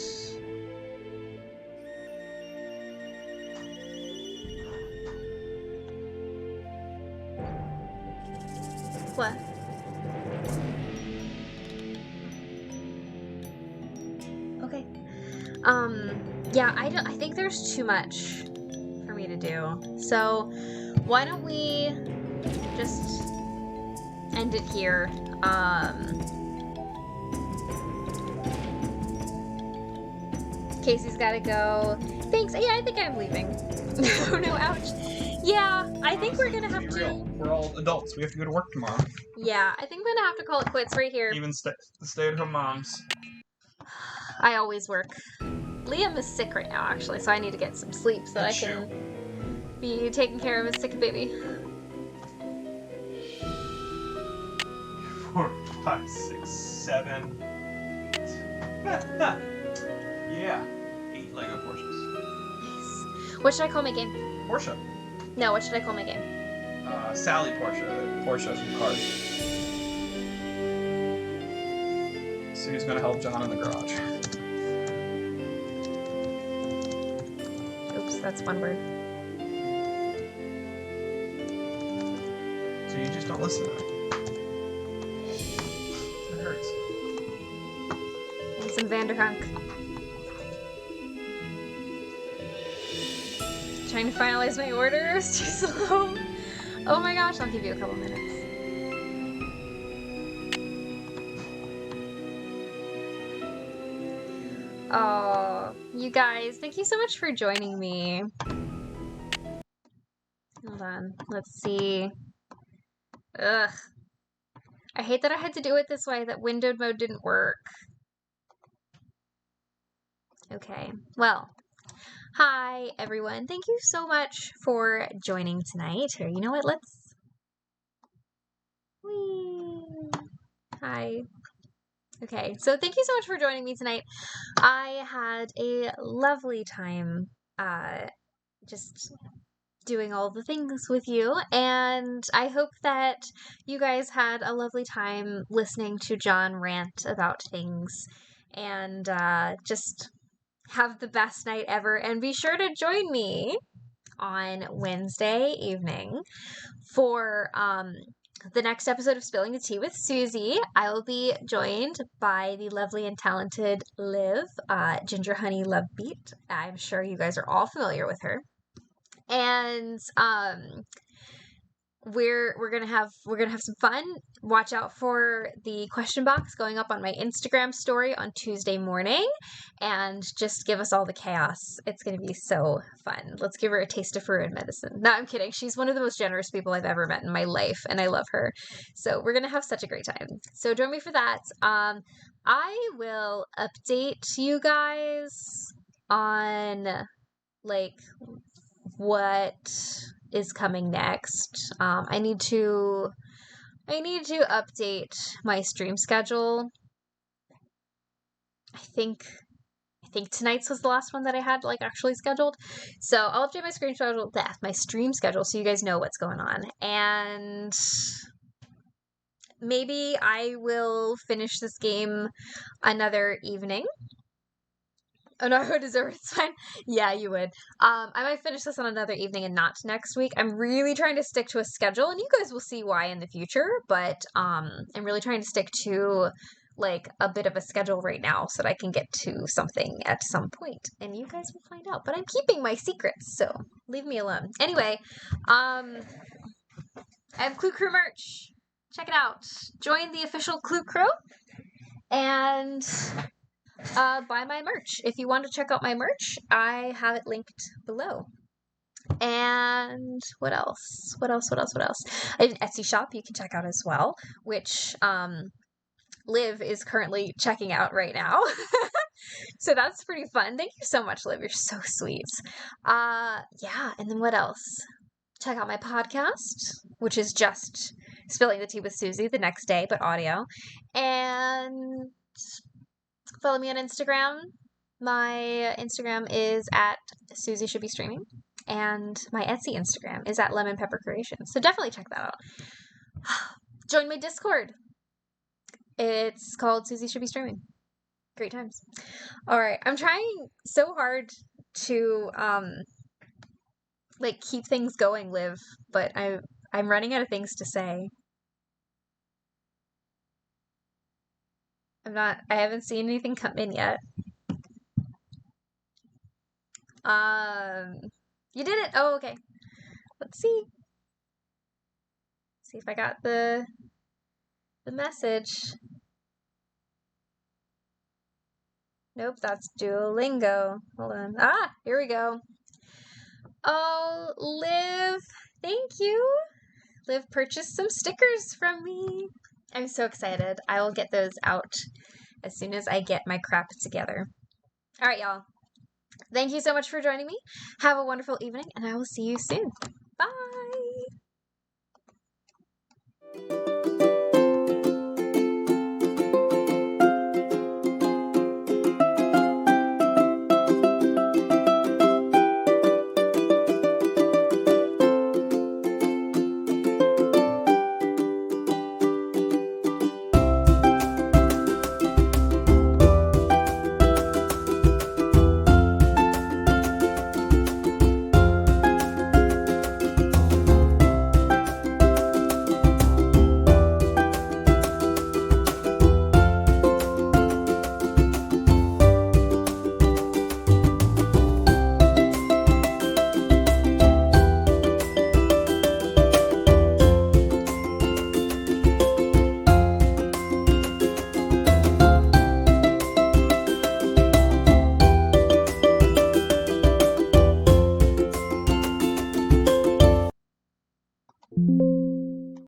What? Okay. Yeah, I think there's too much for me to do. So, why don't we just end it here? Casey's gotta go. Thanks. Yeah, I think I'm leaving. Oh no, ouch. Yeah, I think we're gonna have to. We're all adults. We have to go to work tomorrow. Yeah, I think I'm gonna have to call it quits right here. Even stay-at-home moms. I always work. Liam is sick right now, actually, so I need to get some sleep so that I can be taking care of his sick baby. 4, 5, 6, 7, 8. Yeah. 8 Lego Porsches. Nice. What should I call my game? Porsche. No, what should I call my game? Sally Porsche. Porsche from Cars. So who's gonna help John in the garage? Oops, that's one word. So you just don't listen to it. It hurts. And some Vanderhunk. Trying to finalize my order. It's too slow. Oh my gosh, I'll give you a couple minutes. Oh, you guys, thank you so much for joining me. Hold on, let's see. Ugh. I hate that I had to do it this way, that windowed mode didn't work. Okay, well. Hi, everyone. Thank you so much for joining tonight. Here, you know what? Let's... Whee! Hi. Okay, so thank you so much for joining me tonight. I had a lovely time just doing all the things with you, and I hope that you guys had a lovely time listening to John rant about things, and just have the best night ever, and be sure to join me on Wednesday evening for the next episode of Spilling the Tea with Susie, I will be joined by the lovely and talented Liv, Ginger Honey Love Beat. I'm sure you guys are all familiar with her. And we're gonna have some fun. Watch out for the question box going up on my Instagram story on Tuesday morning, and just give us all the chaos. It's gonna be so fun. Let's give her a taste of her own medicine. No, I'm kidding. She's one of the most generous people I've ever met in my life, and I love her. So we're gonna have such a great time. So join me for that. I will update you guys on like what is coming next. I need to update my stream schedule. I think tonight's was the last one that I had like actually scheduled. So I'll update my stream schedule so you guys know what's going on. And maybe I will finish this game another evening. Oh no, I deserve it. It's fine. Yeah, you would. I might finish this on another evening and not next week. I'm really trying to stick to a schedule, and you guys will see why in the future, but I'm really trying to stick to like a bit of a schedule right now so that I can get to something at some point, and you guys will find out. But I'm keeping my secrets, so leave me alone. Anyway, I have Clue Crew merch. Check it out. Join the official Clue Crew and buy my merch. If you want to check out my merch, I have it linked below. And what else? I have an Etsy shop you can check out as well, which Liv is currently checking out right now. So that's pretty fun. Thank you so much, Liv. You're so sweet. Yeah, and then what else? Check out my podcast, which is just Spilling the Tea with Susie the next day, but audio. And follow me on Instagram. My Instagram is at Susie Should Be Streaming. And my Etsy Instagram is at Lemon Pepper Creations. So definitely check that out. Join my Discord. It's called Susie Should Be Streaming. Great times. Alright, I'm trying so hard to like keep things going, Liv, but I'm running out of things to say. I haven't seen anything come in yet. You did it! Oh, okay. Let's see. See if I got the message. Nope, that's Duolingo. Hold on. Ah, here we go. Oh, Liv, thank you. Liv purchased some stickers from me. I'm so excited. I will get those out as soon as I get my crap together. All right, y'all. Thank you so much for joining me. Have a wonderful evening, and I will see you soon. Bye!